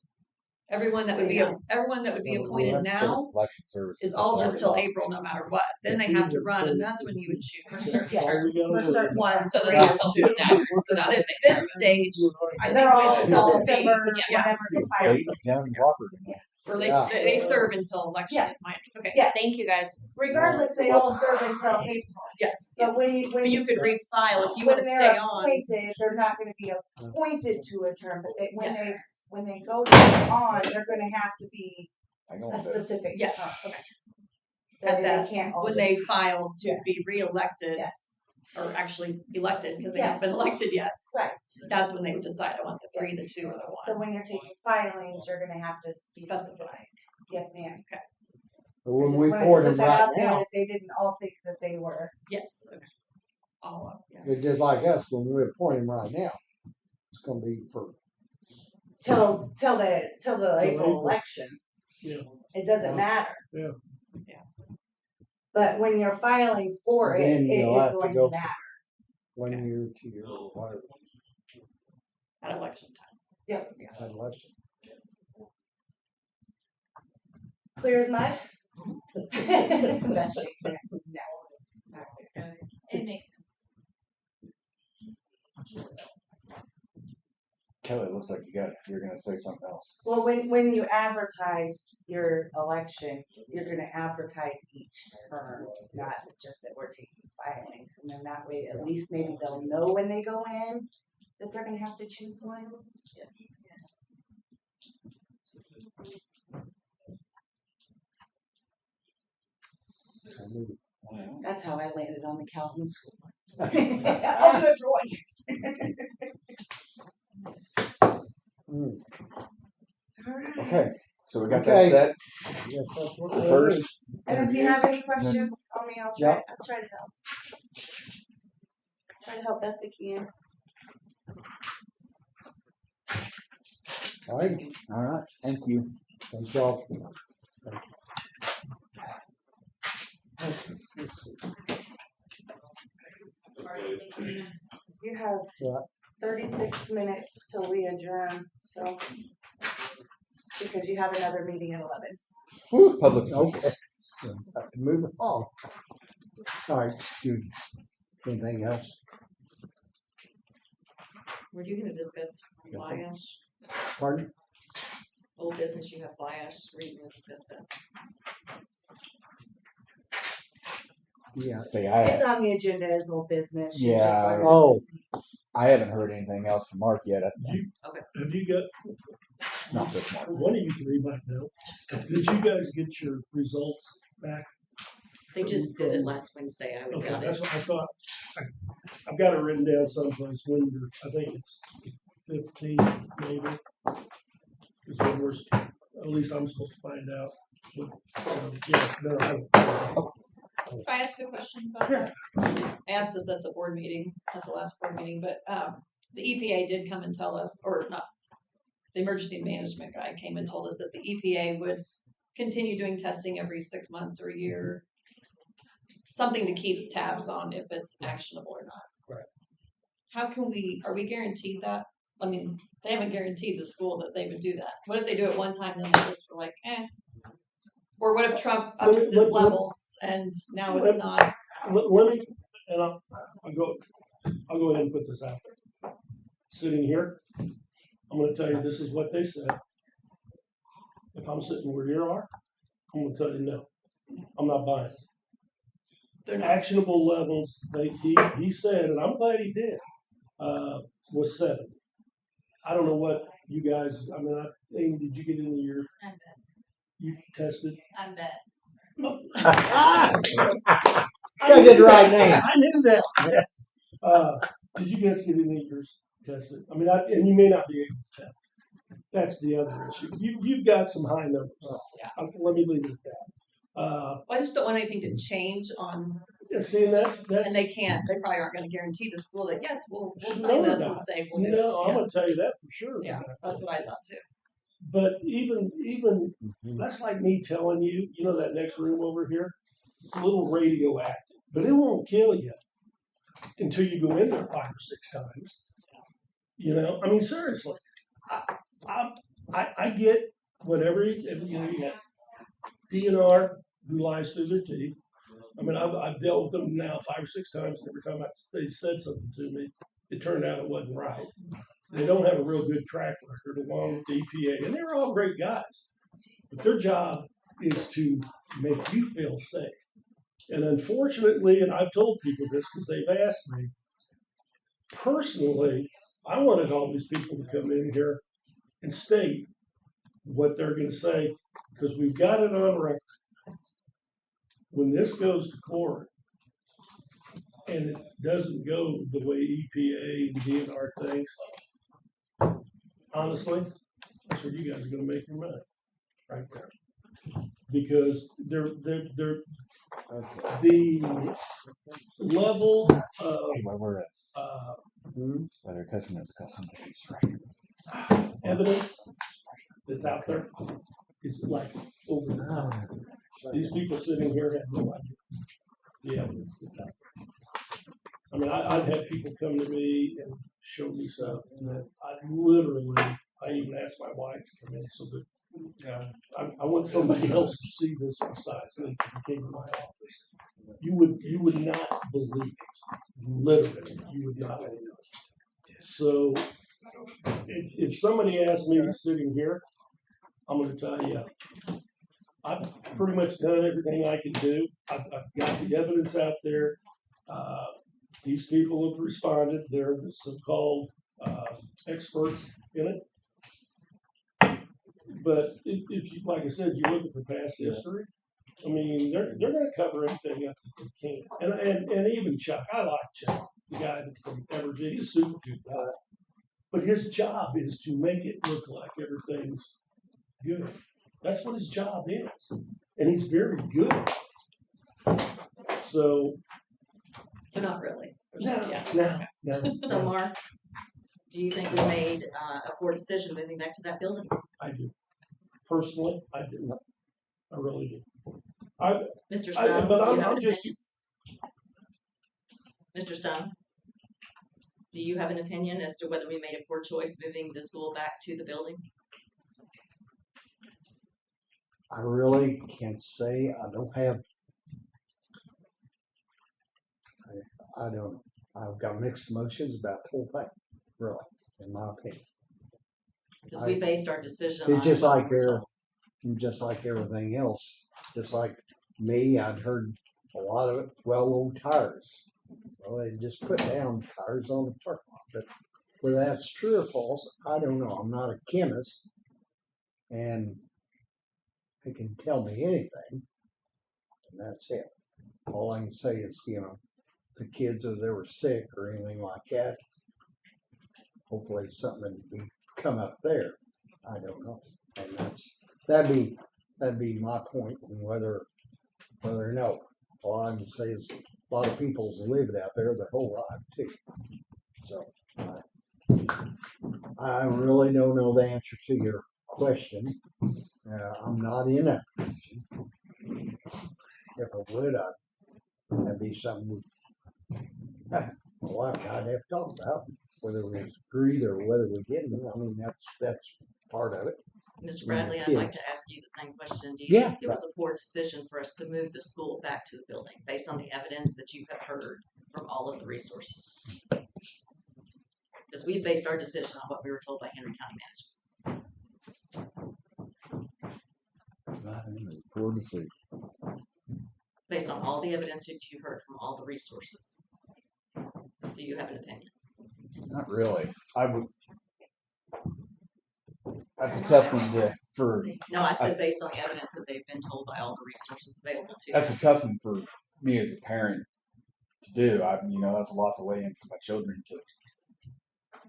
[SPEAKER 7] Everyone that would be, everyone that would be
[SPEAKER 1] Well,
[SPEAKER 7] appointed
[SPEAKER 1] that's
[SPEAKER 7] now
[SPEAKER 3] Election service.
[SPEAKER 7] is all just till
[SPEAKER 3] already
[SPEAKER 7] April, no matter what. Then they have to run, and that's when you would choose
[SPEAKER 2] Yes,
[SPEAKER 5] Are we gonna
[SPEAKER 2] for
[SPEAKER 5] do it?
[SPEAKER 2] certain
[SPEAKER 7] one.
[SPEAKER 2] ones.
[SPEAKER 4] So
[SPEAKER 7] three,
[SPEAKER 4] they're
[SPEAKER 7] or
[SPEAKER 4] all still
[SPEAKER 7] two.
[SPEAKER 4] staggered, so that
[SPEAKER 7] But
[SPEAKER 4] would
[SPEAKER 7] at
[SPEAKER 4] take
[SPEAKER 7] this
[SPEAKER 4] forever.
[SPEAKER 7] stage, I
[SPEAKER 2] They're
[SPEAKER 7] think
[SPEAKER 2] all
[SPEAKER 7] they should
[SPEAKER 2] until
[SPEAKER 7] all be,
[SPEAKER 2] December,
[SPEAKER 7] yes.
[SPEAKER 2] whenever the
[SPEAKER 3] lost.
[SPEAKER 2] final.
[SPEAKER 3] Ladies down in Walker.
[SPEAKER 7] or
[SPEAKER 1] Yeah.
[SPEAKER 7] they serve until election,
[SPEAKER 2] Yes.
[SPEAKER 7] is my, okay,
[SPEAKER 2] Yes.
[SPEAKER 4] Thank you guys.
[SPEAKER 2] Regardless, they all serve until April.
[SPEAKER 7] yes,
[SPEAKER 2] But
[SPEAKER 7] yes.
[SPEAKER 2] when
[SPEAKER 7] But you could refile if you
[SPEAKER 2] when
[SPEAKER 7] wanna
[SPEAKER 2] they're
[SPEAKER 7] stay on.
[SPEAKER 2] appointed, they're not gonna be appointed to a term, but
[SPEAKER 7] Yes,
[SPEAKER 2] when they go to be on, they're gonna have to be
[SPEAKER 3] I know
[SPEAKER 2] a
[SPEAKER 3] that.
[SPEAKER 2] specific
[SPEAKER 7] yes,
[SPEAKER 2] term.
[SPEAKER 7] okay.
[SPEAKER 2] That
[SPEAKER 7] At that,
[SPEAKER 2] they can't all
[SPEAKER 7] when
[SPEAKER 2] just-
[SPEAKER 7] they filed to be
[SPEAKER 2] Yes.
[SPEAKER 7] reelected,
[SPEAKER 2] Yes,
[SPEAKER 7] or actually elected, because they haven't been
[SPEAKER 2] Yes.
[SPEAKER 7] elected yet,
[SPEAKER 2] right.
[SPEAKER 7] that's when they would decide, I want the 3, the 2, or the
[SPEAKER 2] So
[SPEAKER 7] 1.
[SPEAKER 2] when you're taking filings, you're gonna have to be
[SPEAKER 7] Specify.
[SPEAKER 2] Yes, ma'am.
[SPEAKER 1] But when
[SPEAKER 2] Just
[SPEAKER 1] we
[SPEAKER 2] wanted to
[SPEAKER 1] poured
[SPEAKER 2] put
[SPEAKER 1] them
[SPEAKER 2] that
[SPEAKER 1] right
[SPEAKER 2] out there
[SPEAKER 1] now,
[SPEAKER 2] that they didn't all think that they were.
[SPEAKER 7] Yes, okay. All up, yeah.
[SPEAKER 1] it's just like us, when we appoint them right now, it's gonna be for,
[SPEAKER 2] Till the April
[SPEAKER 5] April.
[SPEAKER 2] election.
[SPEAKER 5] Yeah.
[SPEAKER 2] It doesn't
[SPEAKER 1] Yeah.
[SPEAKER 2] matter.
[SPEAKER 5] Yeah.
[SPEAKER 7] Yeah.
[SPEAKER 2] But when you're filing for it,
[SPEAKER 1] Then
[SPEAKER 2] it
[SPEAKER 1] you'll
[SPEAKER 2] is
[SPEAKER 1] have to
[SPEAKER 2] going
[SPEAKER 1] go
[SPEAKER 2] to matter.
[SPEAKER 1] 1 year, 2 year, whatever,
[SPEAKER 7] At election time.
[SPEAKER 2] Yep.
[SPEAKER 1] that election.
[SPEAKER 2] Clear as mud? That's it. No. Not clear.
[SPEAKER 9] It makes sense.
[SPEAKER 3] Kelly, it looks like you're gonna say something else.
[SPEAKER 2] Well, when you advertise your election, you're gonna advertise each term, not just that we're taking filings. And then that way, at least maybe they'll know when they go in that they're gonna have to choose one.
[SPEAKER 1] I mean,
[SPEAKER 2] That's how I landed on the Calhoun School Board. I'll do it for 1 year.
[SPEAKER 3] Okay, so we got
[SPEAKER 1] Okay.
[SPEAKER 3] that set.
[SPEAKER 1] Yes, that's what
[SPEAKER 3] The
[SPEAKER 1] we're
[SPEAKER 3] first,
[SPEAKER 1] doing.
[SPEAKER 2] And if you have any questions on me, I'll try to help. Try to help best I can.
[SPEAKER 1] All right,
[SPEAKER 3] all right, thank you.
[SPEAKER 1] thank y'all. Thank you. Let's see.
[SPEAKER 2] You have
[SPEAKER 1] Yeah.
[SPEAKER 2] 36 minutes till we adjourn, so. Because you have another meeting at 11.
[SPEAKER 3] Public officials.
[SPEAKER 1] Okay. So, I can move it on. All right, Judy. Anything else?
[SPEAKER 6] Were you gonna discuss
[SPEAKER 1] Yes,
[SPEAKER 6] fly ash?
[SPEAKER 1] Pardon?
[SPEAKER 6] Old business, you have fly ash, were you gonna discuss that?
[SPEAKER 1] Yeah.
[SPEAKER 3] Say
[SPEAKER 2] It's on the agenda as old business. You just
[SPEAKER 3] Yeah.
[SPEAKER 2] learned-
[SPEAKER 1] Oh,
[SPEAKER 3] I haven't heard anything else from Mark yet.
[SPEAKER 5] Have you got,
[SPEAKER 3] Not this month.
[SPEAKER 5] one of you three might know, did you guys get your results back?
[SPEAKER 6] They just did it last Wednesday, I would
[SPEAKER 5] Okay,
[SPEAKER 6] doubt
[SPEAKER 5] that's
[SPEAKER 6] it.
[SPEAKER 5] what I thought. I've got it written down someplace when I think it's 15 maybe. Is when we're, at least I'm supposed to find out. So, yeah, no,
[SPEAKER 7] Can I ask a question about that? I asked this at the board meeting, at the last board meeting, but the EPA did come and tell us, or not, the emergency management guy came and told us that the EPA would continue doing testing every 6 months or a year. Something to keep tabs on if it's actionable or not.
[SPEAKER 5] Right.
[SPEAKER 7] How can are we guaranteed that? I mean, they haven't guaranteed the school that they would do that. What if they do it one time and then they just were like, eh? Or what if Trump ups his levels and now it's not?
[SPEAKER 5] let me, and I'll go ahead and put this out there. Sitting here, I'm gonna tell you, this is what they said. If I'm sitting where you are, I'm gonna tell you, no, I'm not buying it.
[SPEAKER 7] They're not.
[SPEAKER 5] actionable levels, he said, and I'm glad he did, was 7. I don't know what you guys, I mean, Amy, did you get into your,
[SPEAKER 9] I'm Beth.
[SPEAKER 5] you tested?
[SPEAKER 9] I'm Beth.
[SPEAKER 1] I did the right name.
[SPEAKER 5] I knew that. Did you guys get any of yours tested? I mean, and you may not be able to test. That's the other issue. You've got some high numbers. Let me leave it at that.
[SPEAKER 7] I just don't want anything to change on,
[SPEAKER 5] See, and that's
[SPEAKER 7] and they can't. They probably aren't going to guarantee the school that yes, we'll
[SPEAKER 5] No,
[SPEAKER 7] sign this
[SPEAKER 5] they're
[SPEAKER 7] and
[SPEAKER 5] not.
[SPEAKER 7] say we'll do
[SPEAKER 5] no.
[SPEAKER 7] it.
[SPEAKER 5] I'm going to tell you that for sure.
[SPEAKER 7] Yeah, that's what I thought too.
[SPEAKER 5] But even that's like me telling you, you know that next room over here, it's a little radioactive, but it won't kill you until you go in there 5 or 6 times. You know, I mean, seriously, I get whatever you got DNR who lies through their teeth. I mean, I've dealt with them now 5 or 6 times, and every time they said something to me, it turned out it wasn't right. They don't have a real good track record along with the EPA, and they're all great guys. But their job is to make you feel safe. And unfortunately, and I've told people this because they've asked me, personally, I wanted all these people to come in here and state what they're going to say because we've got it on record. When this goes to court and it doesn't go the way EPA and DNR thinks, honestly, that's where you guys are going to make your money, right there, because they're the level of
[SPEAKER 3] Where we're at. Whether cousin is cousin.
[SPEAKER 5] evidence that's out there is like over the top. These people sitting here have no idea the evidence that's out there. I mean, I've had people come to me and show me stuff, and then I even asked my wife to come in so that I want somebody else to see this besides me. If you came to my office, you would not believe it. Literally, you would not believe it. So, if somebody asked me sitting here, I'm going to tell you, I've pretty much done everything I can do. I've got the evidence out there. These people have responded. They're the so-called experts in it. But if you, like I said, you look at the past history, I mean, they're going to cover everything up that they can. And even Chuck, I like Chuck, the guy from Evergy. He's a super good guy. But his job is to make it look like everything's good. That's what his job is. And he's very good at it. So
[SPEAKER 6] not really.
[SPEAKER 5] no.
[SPEAKER 6] So Mark, do you think we made a poor decision moving back to that building?
[SPEAKER 5] I do. Personally, I do. I really do.
[SPEAKER 6] Mr. Stone,
[SPEAKER 5] But
[SPEAKER 6] do you have
[SPEAKER 5] I'm
[SPEAKER 6] an
[SPEAKER 5] just.
[SPEAKER 6] opinion? Mr. Stone, do you have an opinion as to whether we made a poor choice moving the school back to the building?
[SPEAKER 1] I really can't say. I don't have. I don't. I've got mixed emotions about the whole thing, really, in my opinion.
[SPEAKER 6] Because we based our decision on.
[SPEAKER 1] It's just
[SPEAKER 6] what
[SPEAKER 1] like
[SPEAKER 6] we were told.
[SPEAKER 1] just like everything else. Just like me, I'd heard a lot of it. Well, old tires. Well, they just put down tires on the parking lot, but whether that's true or false, I don't know. I'm not a chemist, and they can tell me anything, and that's it. All I can say is, if the kids if they were sick or anything like that, hopefully something would come up there. I don't know, and that'd be my point on whether or no. All I can say is a lot of people's lived out there their whole life too. So I really don't know the answer to your question. I'm not in a position. If I would, that'd be something my wife and I'd have to talk about, whether we agreed or whether we didn't. I mean, that's part of it.
[SPEAKER 6] Mr. Bradley, I'd
[SPEAKER 1] Yeah.
[SPEAKER 6] like to ask you the same question. Do you
[SPEAKER 1] Yeah,
[SPEAKER 6] think it was a poor decision for us to move the school back to the building based on the evidence that you have heard from all of the resources? Because we based our decision on what we were told by Henry County Management.
[SPEAKER 3] Poor decision.
[SPEAKER 6] based on all the evidence that you've heard from all the resources? Do you have an opinion?
[SPEAKER 3] Not really. I would. That's a tough one for.
[SPEAKER 6] No, I said based on the evidence that they've been told by all the resources available to
[SPEAKER 3] That's
[SPEAKER 6] them.
[SPEAKER 3] a tough one for me as a parent to do. That's a lot to weigh in for my children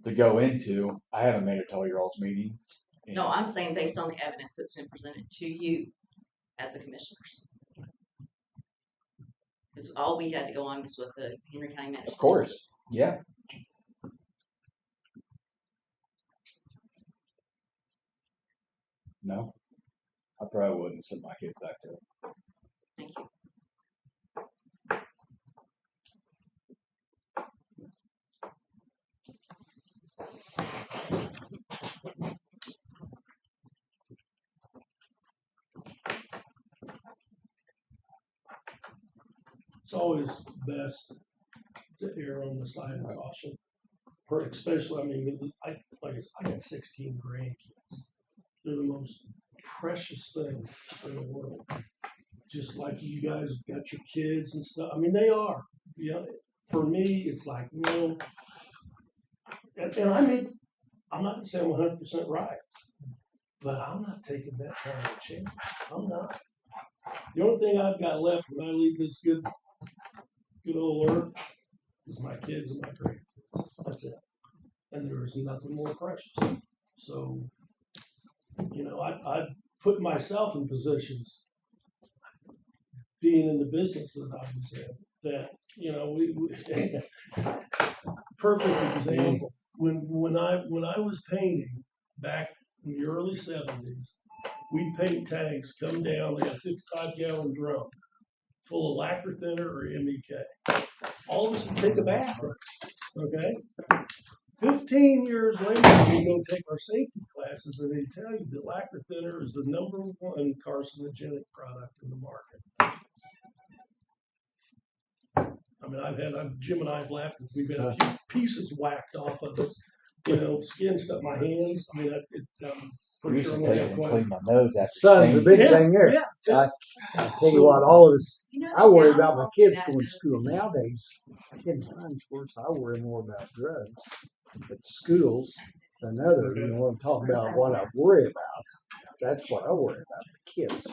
[SPEAKER 3] to go into. I haven't made it to all your all's meetings.
[SPEAKER 6] No, I'm saying based on the evidence that's been presented to you as the commissioners. Because all we had to go on was what the Henry County Manager.
[SPEAKER 3] Of course. Yeah. No, I probably wouldn't send my kids back there.
[SPEAKER 6] Thank you.
[SPEAKER 5] It's always best to err on the side of caution. Especially, I mean, I got 16 grandkids. They're the most precious things in the world. Just like you guys have got your kids and stuff. I mean, they are. For me, it's like, and I'm not gonna say I'm 100% right, but I'm not taking that kind of chance. I'm not. The only thing I've got left when I leave this good old earth is my kids and my grandkids. That's it. And there is nothing more precious. So, I put myself in positions, being in the business that I was in, that, we perfect example. When I was painting back in the early 70s, we'd paint tanks, come down, they had a 55-gallon drum full of lacquer thinner or MEK. All of us would take a bath, okay? 15 years later, we go take our safety classes, and they tell you that lacquer thinner is the #1 carcinogenic product in the market. I mean, Jim and I have laughed. We've had a few pieces whacked off of us, skin stuck my hands. I mean,
[SPEAKER 3] I
[SPEAKER 5] pretty
[SPEAKER 3] used
[SPEAKER 5] sure
[SPEAKER 3] to
[SPEAKER 5] I'm
[SPEAKER 3] take
[SPEAKER 5] gonna
[SPEAKER 3] it
[SPEAKER 5] have
[SPEAKER 3] and
[SPEAKER 5] quite.
[SPEAKER 3] clean my nose after
[SPEAKER 1] Sun's a
[SPEAKER 3] staining.
[SPEAKER 1] big thing there.
[SPEAKER 5] Yeah.
[SPEAKER 1] I tell you what, all of us,
[SPEAKER 9] You know,
[SPEAKER 1] I worry
[SPEAKER 9] the
[SPEAKER 1] about my
[SPEAKER 9] downfall
[SPEAKER 1] kids
[SPEAKER 9] of that,
[SPEAKER 1] going to
[SPEAKER 9] though,
[SPEAKER 1] school nowadays. 10 times worse. I worry more about drugs at schools than other. I'm talking about what I worry about. That's what I worry about, the kids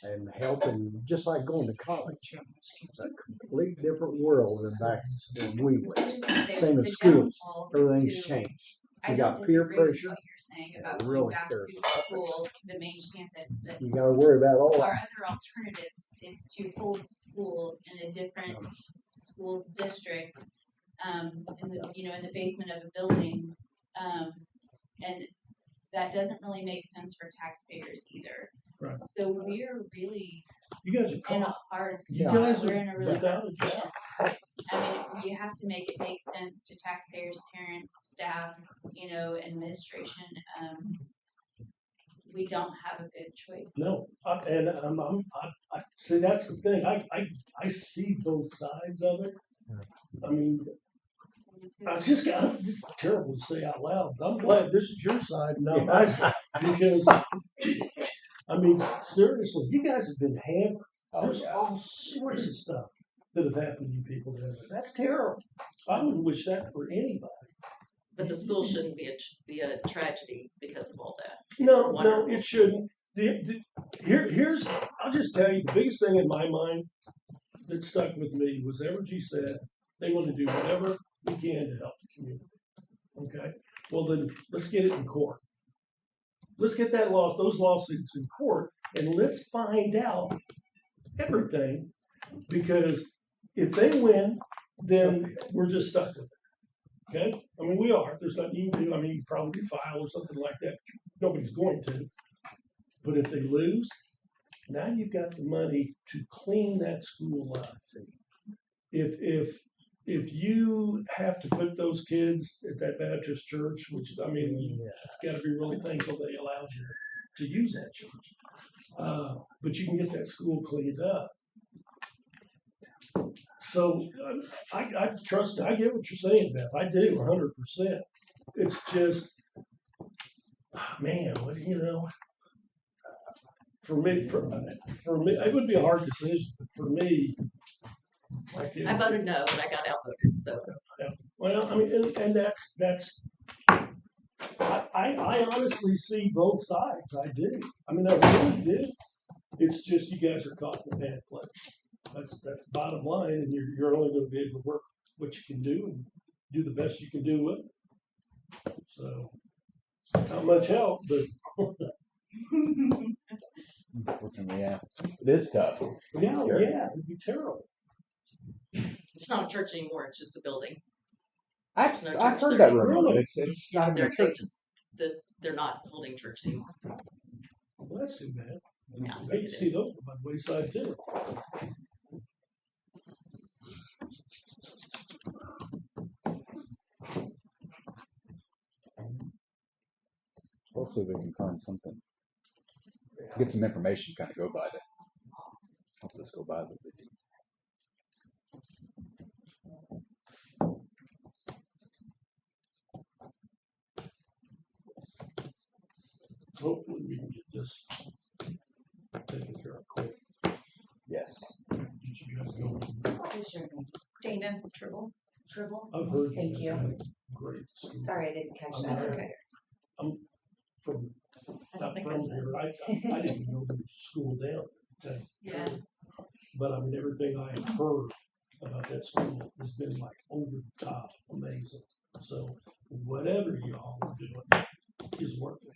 [SPEAKER 1] and helping, just like going to college. It's a complete different world than back when we went. Same as schools. Everything's changed.
[SPEAKER 9] I
[SPEAKER 1] You
[SPEAKER 9] don't
[SPEAKER 1] got peer
[SPEAKER 9] disagree with
[SPEAKER 1] pressure.
[SPEAKER 9] what you're saying about
[SPEAKER 1] Really
[SPEAKER 9] going back to
[SPEAKER 1] cares.
[SPEAKER 9] school, to the main campus, but
[SPEAKER 1] You gotta worry about all
[SPEAKER 9] our
[SPEAKER 1] that.
[SPEAKER 9] other alternative is to hold school in a different schools district, in the basement of a building. And that doesn't really make sense for taxpayers either.
[SPEAKER 5] Right.
[SPEAKER 9] So we're really
[SPEAKER 5] You guys are
[SPEAKER 9] in a
[SPEAKER 5] caught.
[SPEAKER 9] hard
[SPEAKER 5] You
[SPEAKER 9] spot.
[SPEAKER 5] guys
[SPEAKER 9] We're
[SPEAKER 5] are
[SPEAKER 9] in a really
[SPEAKER 5] without
[SPEAKER 9] hard
[SPEAKER 5] a doubt.
[SPEAKER 9] spot. I mean, you have to make it make sense to taxpayers, parents, staff, administration. We don't have a good choice.
[SPEAKER 5] No, I see. That's the thing. I see both sides of it. I mean, it's terrible to say out loud, but I'm glad this is your side, not my side, because I mean, seriously, you guys have been hammered. There's all sorts of stuff that have happened to you people down there. That's terrible. I wouldn't wish that for anybody.
[SPEAKER 6] But the school shouldn't be a tragedy because of all that.
[SPEAKER 5] No,
[SPEAKER 6] wonderful.
[SPEAKER 5] it shouldn't. Here's, I'll just tell you, the biggest thing in my mind that stuck with me was Evergy said they want to do whatever we can to help the community. Okay? Well, then let's get it in court. Let's get those lawsuits in court, and let's find out everything, because if they win, then we're just stuck with it. Okay? I mean, we are. There's nothing you can do. I mean, you probably file or something like that. Nobody's going to. But if they lose, now you've got the money to clean that school up. If you have to put those kids at that Baptist church, which, I mean, you got to be really thankful they allowed you to use that church. But you can get that school cleaned up. So I trust, I get what you're saying, Beth. I do 100%. It's just, man, for me, it would be a hard decision, but for me, my kids.
[SPEAKER 6] I voted no, but I got outvoted, so.
[SPEAKER 5] Well, I mean, and that's, I honestly see both sides. I do. I mean, I really do. It's just you guys are caught in a bad place. That's the bottom line, and you're only going to be able to work what you can do and do the best you can do with it. So, not much help, but
[SPEAKER 3] Unfortunately, yeah, it is tough.
[SPEAKER 5] yeah,
[SPEAKER 3] Scary.
[SPEAKER 5] it'd be terrible.
[SPEAKER 6] It's not a church anymore, it's just a building.
[SPEAKER 3] I've
[SPEAKER 6] No church
[SPEAKER 3] I've heard
[SPEAKER 6] there
[SPEAKER 3] that
[SPEAKER 6] anymore.
[SPEAKER 3] rumor. It's not even
[SPEAKER 6] They're,
[SPEAKER 3] a
[SPEAKER 6] they
[SPEAKER 3] church.
[SPEAKER 6] just, they're not holding church anymore.
[SPEAKER 5] Well, that's too bad.
[SPEAKER 6] Yeah,
[SPEAKER 5] I hate
[SPEAKER 6] it
[SPEAKER 5] to see
[SPEAKER 6] is.
[SPEAKER 5] those by the wayside too.
[SPEAKER 3] Hopefully, we can find something. Get some information, kind of go by to help us go by the video.
[SPEAKER 5] Hopefully we can get this taken care of quick.
[SPEAKER 3] Yes.
[SPEAKER 5] Get you guys going.
[SPEAKER 2] What is your name?
[SPEAKER 6] Dana Tribble.
[SPEAKER 2] Tribble?
[SPEAKER 5] I've heard
[SPEAKER 2] Thank
[SPEAKER 5] guys
[SPEAKER 2] you.
[SPEAKER 5] had a great school.
[SPEAKER 2] Sorry, I didn't catch that.
[SPEAKER 6] That's okay.
[SPEAKER 5] I'm from,
[SPEAKER 6] I don't
[SPEAKER 5] not
[SPEAKER 6] think I
[SPEAKER 5] from
[SPEAKER 6] said.
[SPEAKER 5] here. I didn't even know there was a school down there.
[SPEAKER 9] Yeah.
[SPEAKER 5] But I mean, everything I have heard about that school has been like over the top amazing. So whatever y'all are doing is working.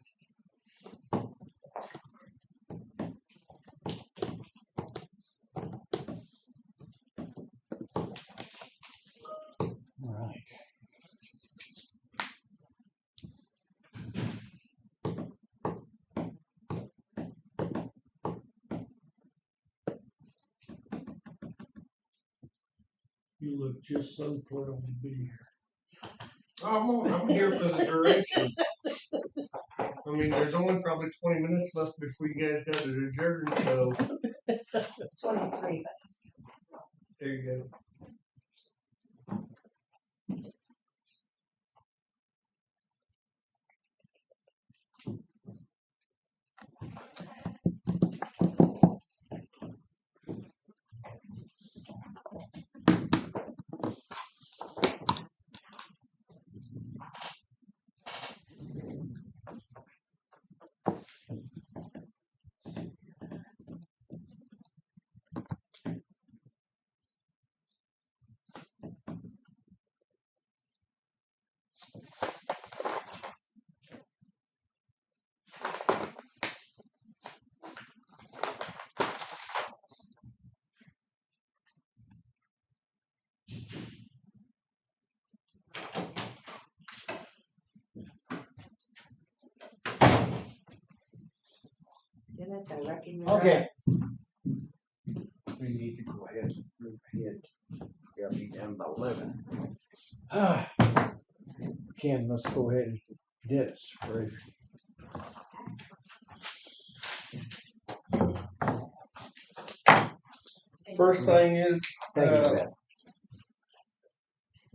[SPEAKER 3] All right.
[SPEAKER 5] You look just so thrilled to be here.
[SPEAKER 10] I'm here for the duration. I mean, there's only probably 20 minutes left before you guys got to adjourn, so
[SPEAKER 2] 23, but
[SPEAKER 10] there you go.
[SPEAKER 2] Dennis, I reckon you're
[SPEAKER 1] Okay. We need to go ahead and move ahead. Gotta be done by 11. Ken, let's go ahead and get it. Right.
[SPEAKER 10] First thing is,
[SPEAKER 1] Thank you, Beth.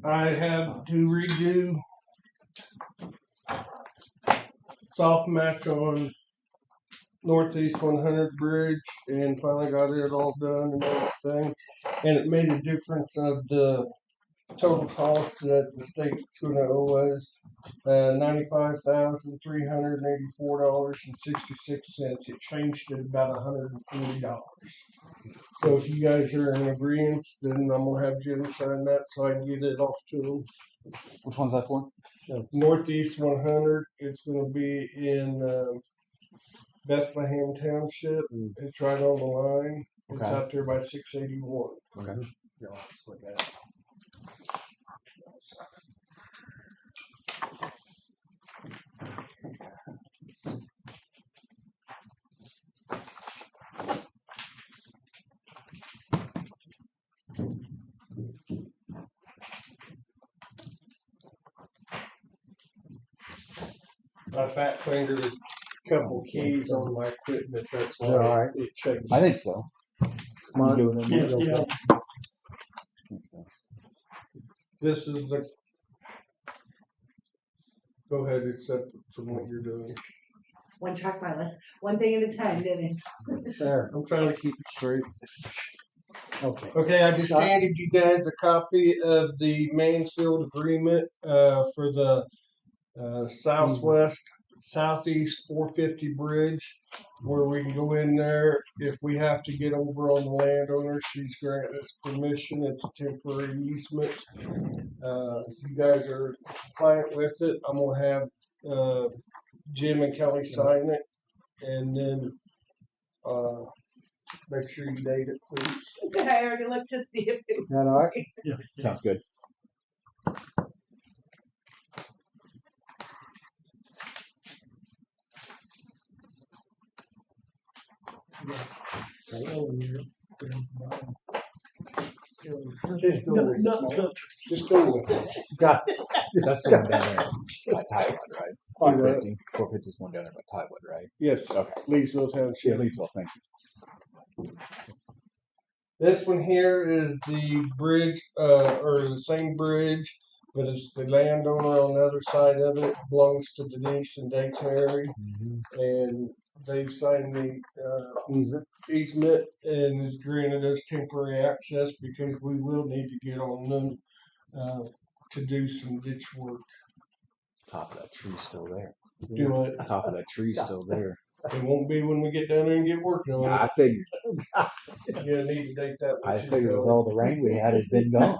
[SPEAKER 10] I have to redo soft match on Northeast 100 Bridge and finally got it all done and everything. And it made a difference of the total cost that the state's gonna owe us, $95,384.66. It changed it about $140. So if you guys are in agreement, then I'm gonna have Jim sign that so I can get it off to him.
[SPEAKER 3] Which one's that for?
[SPEAKER 10] Northeast 100, it's gonna be in Bethlehem Township. It's right on the line. It's
[SPEAKER 3] Okay.
[SPEAKER 10] out there by 681.
[SPEAKER 3] Okay.
[SPEAKER 1] Yeah, let's look at it.
[SPEAKER 10] I fat fingered a couple keys on my equipment. That's why
[SPEAKER 1] All right.
[SPEAKER 10] it changed.
[SPEAKER 3] I think so.
[SPEAKER 1] Come on.
[SPEAKER 3] Doing it.
[SPEAKER 5] Yeah,
[SPEAKER 10] This is the. Go ahead, accept from what you're doing.
[SPEAKER 2] one track violence, one thing at a time, Dennis.
[SPEAKER 1] There,
[SPEAKER 10] I'm trying to keep it straight.
[SPEAKER 1] okay.
[SPEAKER 10] Okay, I just handed you guys a copy of the Mansfield agreement for the southeast 450 bridge, where we can go in there if we have to get over on the landowner. She's granted us permission. It's a temporary easement. If you guys are compliant with it, I'm gonna have Jim and Kelly sign it, and then make sure you date it, please.
[SPEAKER 2] I already looked to see if it
[SPEAKER 1] That all right?
[SPEAKER 3] Sounds good.
[SPEAKER 10] Just go with it. Just go with it.
[SPEAKER 1] Got
[SPEAKER 3] That's the one down there by Tidewood, right?
[SPEAKER 1] On the-
[SPEAKER 3] 450 is one down there by Tidewood, right?
[SPEAKER 10] Yes,
[SPEAKER 3] Okay.
[SPEAKER 10] Leesville
[SPEAKER 3] Yeah,
[SPEAKER 10] Township.
[SPEAKER 3] Leesville, thank you.
[SPEAKER 10] This one here is the bridge, or the same bridge, but it's the landowner on the other side of it belongs to Denise and Dave Mary, and they've signed the easement and has granted us temporary access because we will need to get on them to do some ditch work.
[SPEAKER 3] Top of that tree's still there.
[SPEAKER 10] Do what?
[SPEAKER 3] Top of that tree's still there.
[SPEAKER 10] It won't be when we get down there and get working on
[SPEAKER 3] I figured.
[SPEAKER 10] it. You're gonna need to date that.
[SPEAKER 3] I
[SPEAKER 10] when she's
[SPEAKER 3] figured with
[SPEAKER 10] going.
[SPEAKER 3] all the rain we had, it's been gone.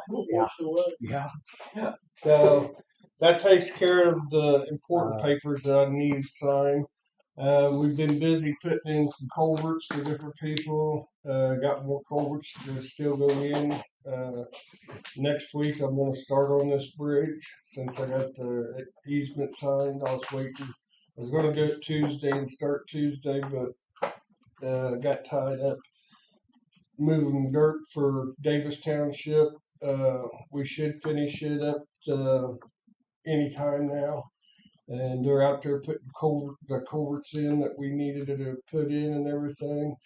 [SPEAKER 1] Yeah.
[SPEAKER 3] Yeah.
[SPEAKER 10] So that takes care of the important papers that I need to sign. We've been busy putting in some culverts for different people. Got more culverts to still go in. Next week I'm going to start on this bridge since I got the easement signed. I was waiting. I was going to do it Tuesday and start Tuesday, but got tied up moving dirt for Davis Township. We should finish it up anytime now. And they're out there putting the culverts in that we needed to put in and everything.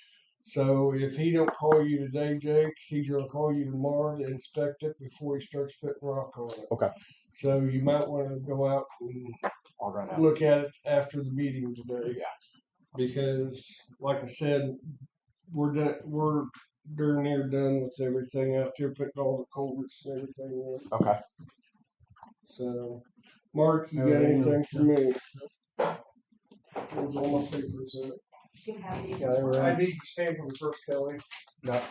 [SPEAKER 10] So if he don't call you today, Jake, he's gonna call you tomorrow to inspect it before he starts putting rock on it.
[SPEAKER 3] Okay.
[SPEAKER 10] So you might want to go out and
[SPEAKER 3] I'll run out.
[SPEAKER 10] look at it after the meeting today.
[SPEAKER 3] Yeah.
[SPEAKER 10] Because, like I said, we're darn near done with everything out there, putting all the culverts and everything in.
[SPEAKER 3] Okay.
[SPEAKER 10] So, Mark, you got anything for me? There's all my papers in it.
[SPEAKER 2] You can have these.
[SPEAKER 1] Yeah, they were
[SPEAKER 10] I need to stamp them first, Kelly.
[SPEAKER 1] Yeah.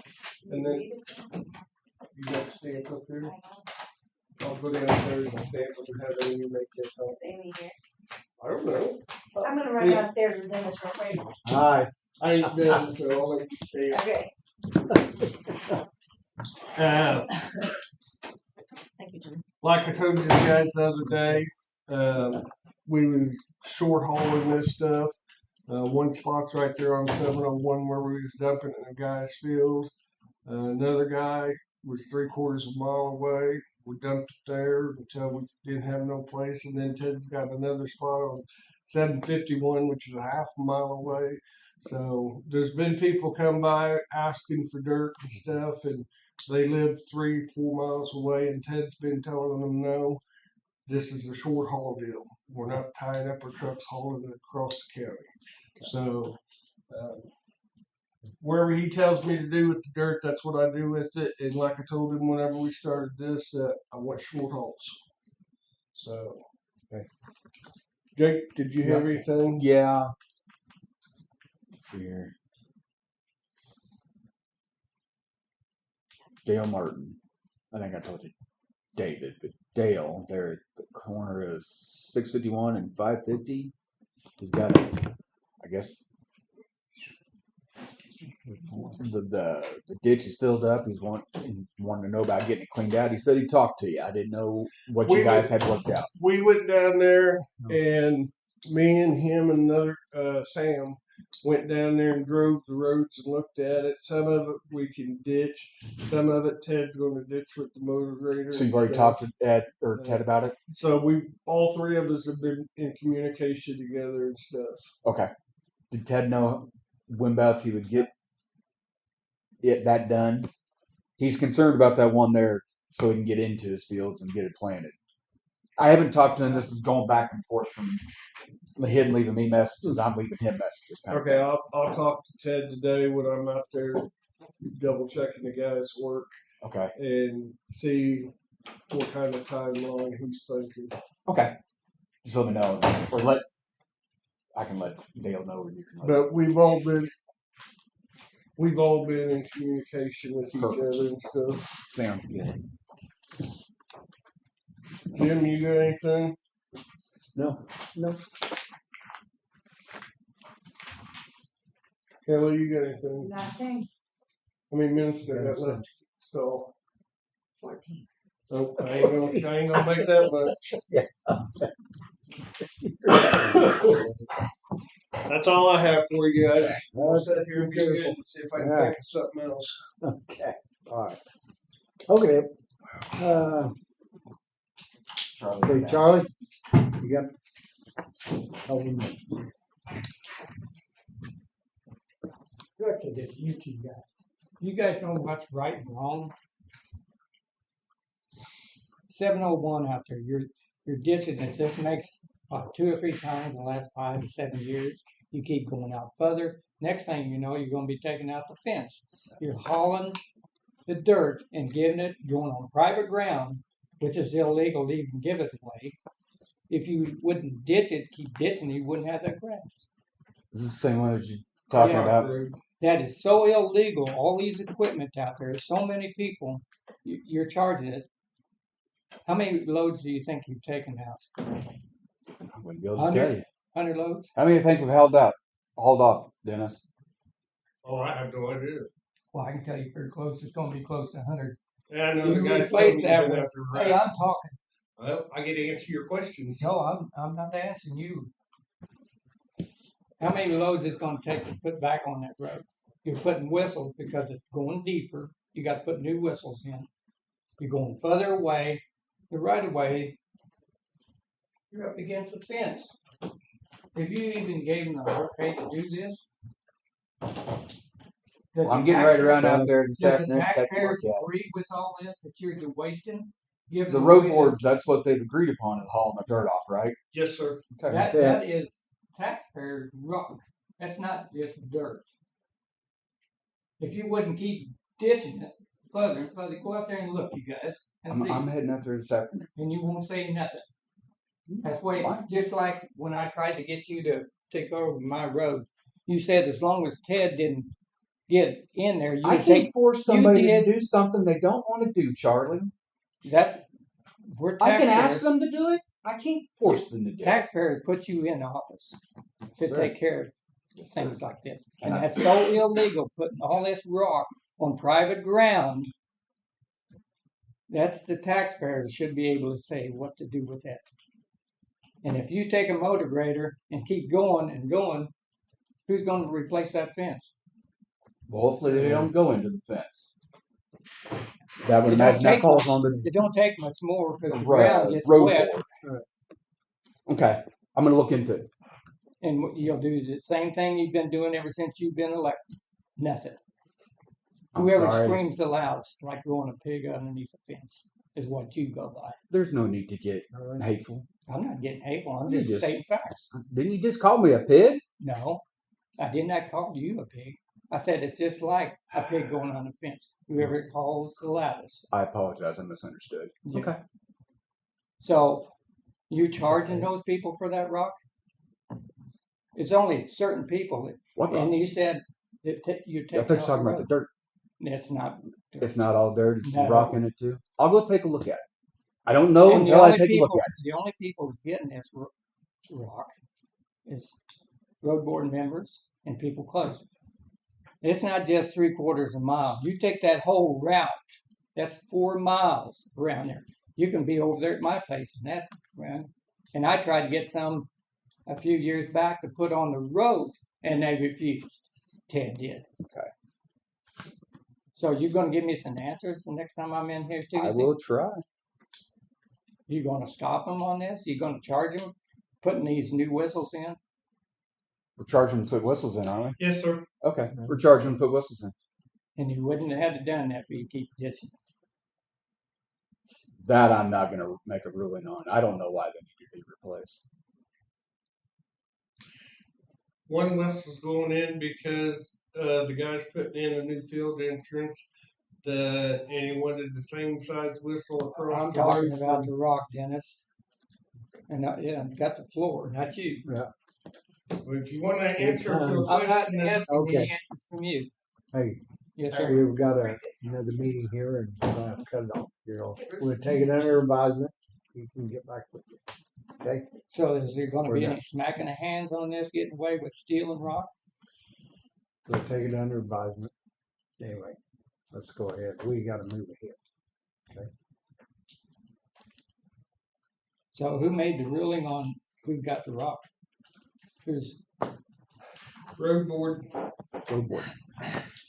[SPEAKER 10] And then you got to stamp up here. I'll go downstairs and stamp them and have Amy make that copy.
[SPEAKER 2] Is Amy here?
[SPEAKER 10] I don't know.
[SPEAKER 2] I'm gonna run downstairs with Dennis real quick.
[SPEAKER 1] Hi.
[SPEAKER 10] I ain't done, so I'll let you stamp.
[SPEAKER 2] Okay.
[SPEAKER 6] Thank you, Jim.
[SPEAKER 10] Like I told you guys the other day, we were short hauling this stuff. One spot's right there on 701 where we was dumping it in a guy's field. Another guy was 3/4 of a mile away. We dumped it there until we didn't have no place. And then Ted's got another spot on 751, which is a half a mile away. So there's been people come by asking for dirt and stuff, and they live 3-4 miles away, and Ted's been telling them no. This is a short haul deal. We're not tying up our trucks hauling it across the county. So wherever he tells me to do with the dirt, that's what I do with it. And like I told him whenever we started this, I want short hauls. So,
[SPEAKER 3] okay.
[SPEAKER 10] Jake, did you have anything?
[SPEAKER 3] Yeah. Let's see here. Dale Martin. I think I told you David, but Dale, there at the corner of 651 and 550. He's got a, I guess, the ditch is filled up. He's wanting to know about getting it cleaned out. He said he talked to you. I didn't know what you guys had worked out.
[SPEAKER 10] We went down there, and me and him and another Sam went down there and drove the roads and looked at it. Some of it we can ditch. Some of it Ted's going to ditch with the motor grader.
[SPEAKER 3] So you've already talked to Ed or Ted about it?
[SPEAKER 10] So all three of us have been in communication together and stuff.
[SPEAKER 3] Okay. Did Ted know whenabouts he would get that done? He's concerned about that one there so he can get into his fields and get it planted. I haven't talked to him. This is going back and forth from him leaving me messages. I'm leaving him messages. Kind of
[SPEAKER 10] Okay,
[SPEAKER 3] thing.
[SPEAKER 10] I'll talk to Ted today when I'm out there, double checking the guy's work
[SPEAKER 3] Okay.
[SPEAKER 10] and see what kind of timeline he's thinking.
[SPEAKER 3] Okay. Just let me know, or I can let Dale know, or you can.
[SPEAKER 10] But we've all been in communication with each
[SPEAKER 3] Perfect.
[SPEAKER 10] other and stuff.
[SPEAKER 3] Sounds good.
[SPEAKER 10] Jim, you got anything?
[SPEAKER 1] No.
[SPEAKER 10] Kelly, you got anything?
[SPEAKER 2] Nothing.
[SPEAKER 10] How many minutes do I got left? So,
[SPEAKER 2] 14.
[SPEAKER 10] oh, I ain't gonna make that much. That's all I have for you guys. I'll sit here and be good and see if I can think of something else.
[SPEAKER 1] Okay, all right. Okay. Okay, Charlie, you got?
[SPEAKER 11] Directed at you two guys. You guys know what's right and wrong. 701 out there, you're ditching it. This makes 2 or 3 times in the last 5 to 7 years. You keep going out further. Next thing you know, you're going to be taking out the fence. You're hauling the dirt and giving it, going on private ground, which is illegal to even give it away. If you wouldn't ditch it, keep ditching it, you wouldn't have that grass.
[SPEAKER 3] Is this the same one as you talking about?
[SPEAKER 11] That is so illegal. All these equipment out there, so many people, you're charging it. How many loads do you think you've taken out?
[SPEAKER 3] I wouldn't be able to tell you.
[SPEAKER 11] 100 loads?
[SPEAKER 3] How many do you think we've hauled off, Dennis?
[SPEAKER 10] Oh, I have no idea.
[SPEAKER 11] Well, I can tell you pretty close. It's going to be close to 100.
[SPEAKER 10] Yeah, I know
[SPEAKER 11] You
[SPEAKER 10] the guys
[SPEAKER 11] replace
[SPEAKER 10] told me
[SPEAKER 11] that
[SPEAKER 10] to
[SPEAKER 11] with,
[SPEAKER 10] after
[SPEAKER 11] hey,
[SPEAKER 10] rest.
[SPEAKER 11] I'm talking.
[SPEAKER 10] Well, I get to answer your questions.
[SPEAKER 11] No, I'm not asking you. How many loads it's going to take to put back on that road? You're putting whistles because it's going deeper. You got to put new whistles in. You're going further away. The right of way, you're up against the fence. If you even gave them the okay to do this,
[SPEAKER 3] Well, I'm getting right around out there this
[SPEAKER 11] does the
[SPEAKER 3] afternoon to take a
[SPEAKER 11] taxpayers
[SPEAKER 3] look at it.
[SPEAKER 11] agree with all this that you're wasting? Give
[SPEAKER 3] The
[SPEAKER 11] them
[SPEAKER 3] road
[SPEAKER 11] away
[SPEAKER 3] boards, that's what they've agreed upon, is hauling the dirt off, right?
[SPEAKER 10] Yes, sir.
[SPEAKER 3] Okay.
[SPEAKER 11] That is taxpayers' rock. That's not just dirt. If you wouldn't keep ditching it further and further, go out there and look, you guys, and see.
[SPEAKER 3] I'm heading out there this afternoon.
[SPEAKER 11] And you won't say nothing. That's why,
[SPEAKER 3] Fine.
[SPEAKER 11] just like when I tried to get you to take over my road, you said as long as Ted didn't get in there, you
[SPEAKER 3] I
[SPEAKER 11] would
[SPEAKER 3] can't
[SPEAKER 11] take.
[SPEAKER 3] force somebody
[SPEAKER 11] did.
[SPEAKER 3] to do something they don't want to do, Charlie.
[SPEAKER 11] We're
[SPEAKER 3] I can
[SPEAKER 11] taxpayers.
[SPEAKER 3] ask them to do it. I can't force them to do it.
[SPEAKER 11] Taxpayers put you in office to
[SPEAKER 3] Sir.
[SPEAKER 11] take care of
[SPEAKER 3] Yes,
[SPEAKER 11] things
[SPEAKER 3] sir.
[SPEAKER 11] like this. And that's so illegal, putting all this rock on private ground. That's the taxpayers should be able to say what to do with that. And if you take a motor grader and keep going and going, who's going to replace that fence?
[SPEAKER 3] Well, hopefully they don't go into the fence. That would
[SPEAKER 11] It
[SPEAKER 3] imagine
[SPEAKER 11] don't
[SPEAKER 3] that
[SPEAKER 11] take
[SPEAKER 3] falls
[SPEAKER 11] much-
[SPEAKER 3] on the
[SPEAKER 11] It don't take much more because the ground gets
[SPEAKER 3] road
[SPEAKER 11] wet,
[SPEAKER 3] board. Okay, I'm gonna look into it.
[SPEAKER 11] and you'll do the same thing you've been doing ever since you've been elected. Nothing.
[SPEAKER 3] I'm
[SPEAKER 11] Whoever
[SPEAKER 3] sorry.
[SPEAKER 11] screams the loudest, like throwing a pig underneath the fence, is what you go by.
[SPEAKER 3] There's no need to get hateful.
[SPEAKER 11] I'm not getting hateful. I'm
[SPEAKER 3] You
[SPEAKER 11] just
[SPEAKER 3] just-
[SPEAKER 11] stating facts.
[SPEAKER 3] Didn't you just call me a pig?
[SPEAKER 11] No, I did not call you a pig. I said it's just like a pig going on the fence. Whoever calls the loudest.
[SPEAKER 3] I apologize. I misunderstood.
[SPEAKER 11] Yeah.
[SPEAKER 3] Okay.
[SPEAKER 11] So, you charging those people for that rock? It's only certain people.
[SPEAKER 3] What rock?
[SPEAKER 11] And you said that you're
[SPEAKER 3] I
[SPEAKER 11] taking.
[SPEAKER 3] thought you were
[SPEAKER 11] off
[SPEAKER 3] talking
[SPEAKER 11] the
[SPEAKER 3] about the
[SPEAKER 11] road.
[SPEAKER 3] dirt.
[SPEAKER 11] It's not.
[SPEAKER 3] It's not all dirt. It's some
[SPEAKER 11] No.
[SPEAKER 3] rock in it too. I'll go take a look at it. I don't know
[SPEAKER 11] And the
[SPEAKER 3] until I
[SPEAKER 11] only
[SPEAKER 3] take a look
[SPEAKER 11] people-
[SPEAKER 3] at it.
[SPEAKER 11] The only people getting this rock is road board members and people close. It's not just 3/4 of a mile. You take that whole route, that's 4 miles around there. You can be over there at my place and that round. And I tried to get some a few years back to put on the road and they refused. Ted did.
[SPEAKER 3] Okay.
[SPEAKER 11] So you're gonna give me some answers the next time I'm in here Tuesday?
[SPEAKER 3] I will try.
[SPEAKER 11] You gonna stop them on this? You gonna charge them putting these new whistles in?
[SPEAKER 3] We're charging them to put whistles in, aren't
[SPEAKER 5] Yes, sir.
[SPEAKER 3] we? Okay. We're charging them to put whistles in.
[SPEAKER 11] And you wouldn't have had to done that if you keep ditching.
[SPEAKER 3] That I'm not going to make a ruling on. I don't know why they need to be replaced.
[SPEAKER 10] One whistle's going in because the guy's putting in a new field entrance. And he wanted the same size whistle across
[SPEAKER 11] I'm
[SPEAKER 10] the
[SPEAKER 11] talking
[SPEAKER 10] road.
[SPEAKER 11] about the rock, Dennis. And yeah, got the floor, not you.
[SPEAKER 10] If you want to answer to a
[SPEAKER 1] I'm
[SPEAKER 11] I'm not
[SPEAKER 10] question, that's
[SPEAKER 11] asking
[SPEAKER 1] okay.
[SPEAKER 11] any answers from you.
[SPEAKER 1] Hey,
[SPEAKER 11] Yes, sir.
[SPEAKER 1] we've got another meeting here and we're gonna have to cut it off. We'll take it under advisement. You can get back with you. Okay?
[SPEAKER 11] So is there gonna
[SPEAKER 1] We're
[SPEAKER 11] be
[SPEAKER 1] done.
[SPEAKER 11] any smacking of hands on this, getting away with steel and rock?
[SPEAKER 1] We'll take it under advisement. Anyway, let's go ahead. We gotta move ahead.
[SPEAKER 11] So who made the ruling on who got the rock? Who's,
[SPEAKER 10] road board.
[SPEAKER 3] Road board.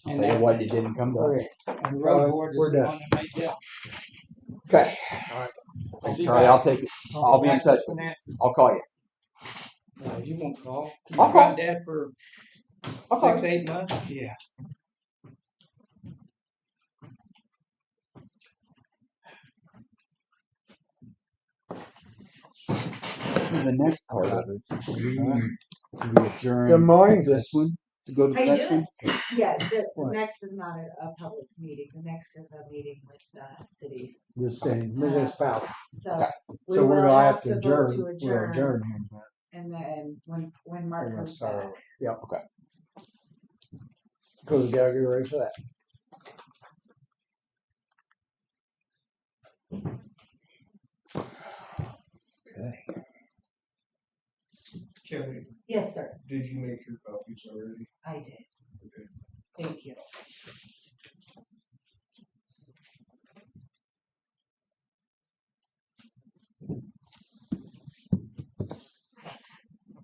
[SPEAKER 11] and
[SPEAKER 3] Say
[SPEAKER 11] that,
[SPEAKER 3] what you didn't come to.
[SPEAKER 1] Okay,
[SPEAKER 11] and the road board is
[SPEAKER 1] we're
[SPEAKER 11] the
[SPEAKER 1] done.
[SPEAKER 11] one that made them.
[SPEAKER 3] Okay. Thanks, Charlie. I'll take it. I'll be in touch with you. I'll call you.
[SPEAKER 11] No, you won't call.
[SPEAKER 3] I'll
[SPEAKER 11] You've
[SPEAKER 3] call.
[SPEAKER 11] got that for
[SPEAKER 3] I'll call
[SPEAKER 11] 6, 8 months? Yeah.
[SPEAKER 3] The next part of it. Do we adjourn
[SPEAKER 1] Good morning.
[SPEAKER 3] this one to go to the
[SPEAKER 2] How you
[SPEAKER 3] next
[SPEAKER 2] doing?
[SPEAKER 3] one?
[SPEAKER 2] Yeah, the
[SPEAKER 1] What?
[SPEAKER 2] next is not a public meeting. The next is a meeting with the cities.
[SPEAKER 1] This municipality.
[SPEAKER 2] So
[SPEAKER 3] Okay.
[SPEAKER 2] we
[SPEAKER 1] So we're
[SPEAKER 2] will
[SPEAKER 1] gonna
[SPEAKER 2] have
[SPEAKER 1] have
[SPEAKER 2] to
[SPEAKER 1] to
[SPEAKER 2] vote
[SPEAKER 1] adjourn.
[SPEAKER 2] to
[SPEAKER 1] We'll
[SPEAKER 2] adjourn.
[SPEAKER 1] adjourn here in a minute.
[SPEAKER 2] And then when Mark
[SPEAKER 1] We're gonna
[SPEAKER 2] comes
[SPEAKER 1] start
[SPEAKER 2] back.
[SPEAKER 1] over. Yep.
[SPEAKER 3] Okay.
[SPEAKER 1] Cause we gotta get ready for that. Okay.
[SPEAKER 10] Kelly,
[SPEAKER 2] Yes, sir.
[SPEAKER 10] did you make your copies already?
[SPEAKER 2] I did.
[SPEAKER 10] Okay.
[SPEAKER 2] Thank you.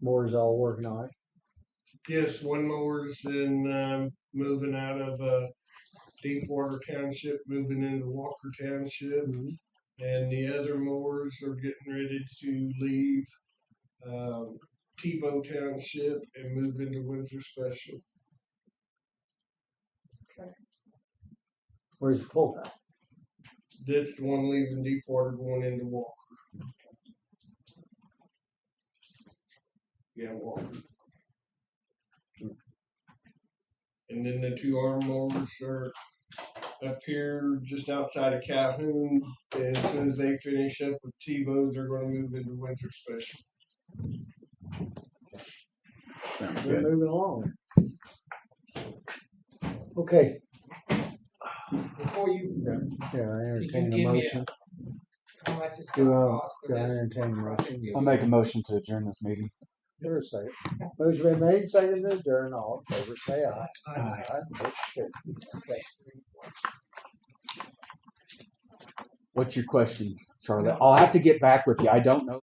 [SPEAKER 1] Moore's all working on it.
[SPEAKER 10] Yes, one mower's in moving out of Deepwater Township, moving into Walker Township, and the other mowers are getting ready to leave Tebow Township and move into Windsor Special.
[SPEAKER 1] Where's the pole guy?
[SPEAKER 10] That's the one leaving Deepwater going into Walker. Yeah, Walker. And then the two arm mowers are up here just outside of Calhoun. And as soon as they finish up with Tebow, they're going to move into Windsor Special.
[SPEAKER 3] Sounds
[SPEAKER 1] We're
[SPEAKER 3] good.
[SPEAKER 1] moving along. Okay.
[SPEAKER 11] Before you,
[SPEAKER 1] Yeah, I entertain a
[SPEAKER 11] give me a-
[SPEAKER 1] motion.
[SPEAKER 11] how much it's
[SPEAKER 1] Do
[SPEAKER 11] gonna
[SPEAKER 1] I
[SPEAKER 11] cost for this?
[SPEAKER 1] entertain a motion?
[SPEAKER 3] I'll make a motion to adjourn this meeting.
[SPEAKER 1] Here a second. Motion been made, seconded, to adjourn. All in favor, say aye.
[SPEAKER 3] Aye.
[SPEAKER 1] Motion carried. Okay.
[SPEAKER 3] What's your question, Charlotte? I'll have to get back with you. I don't know.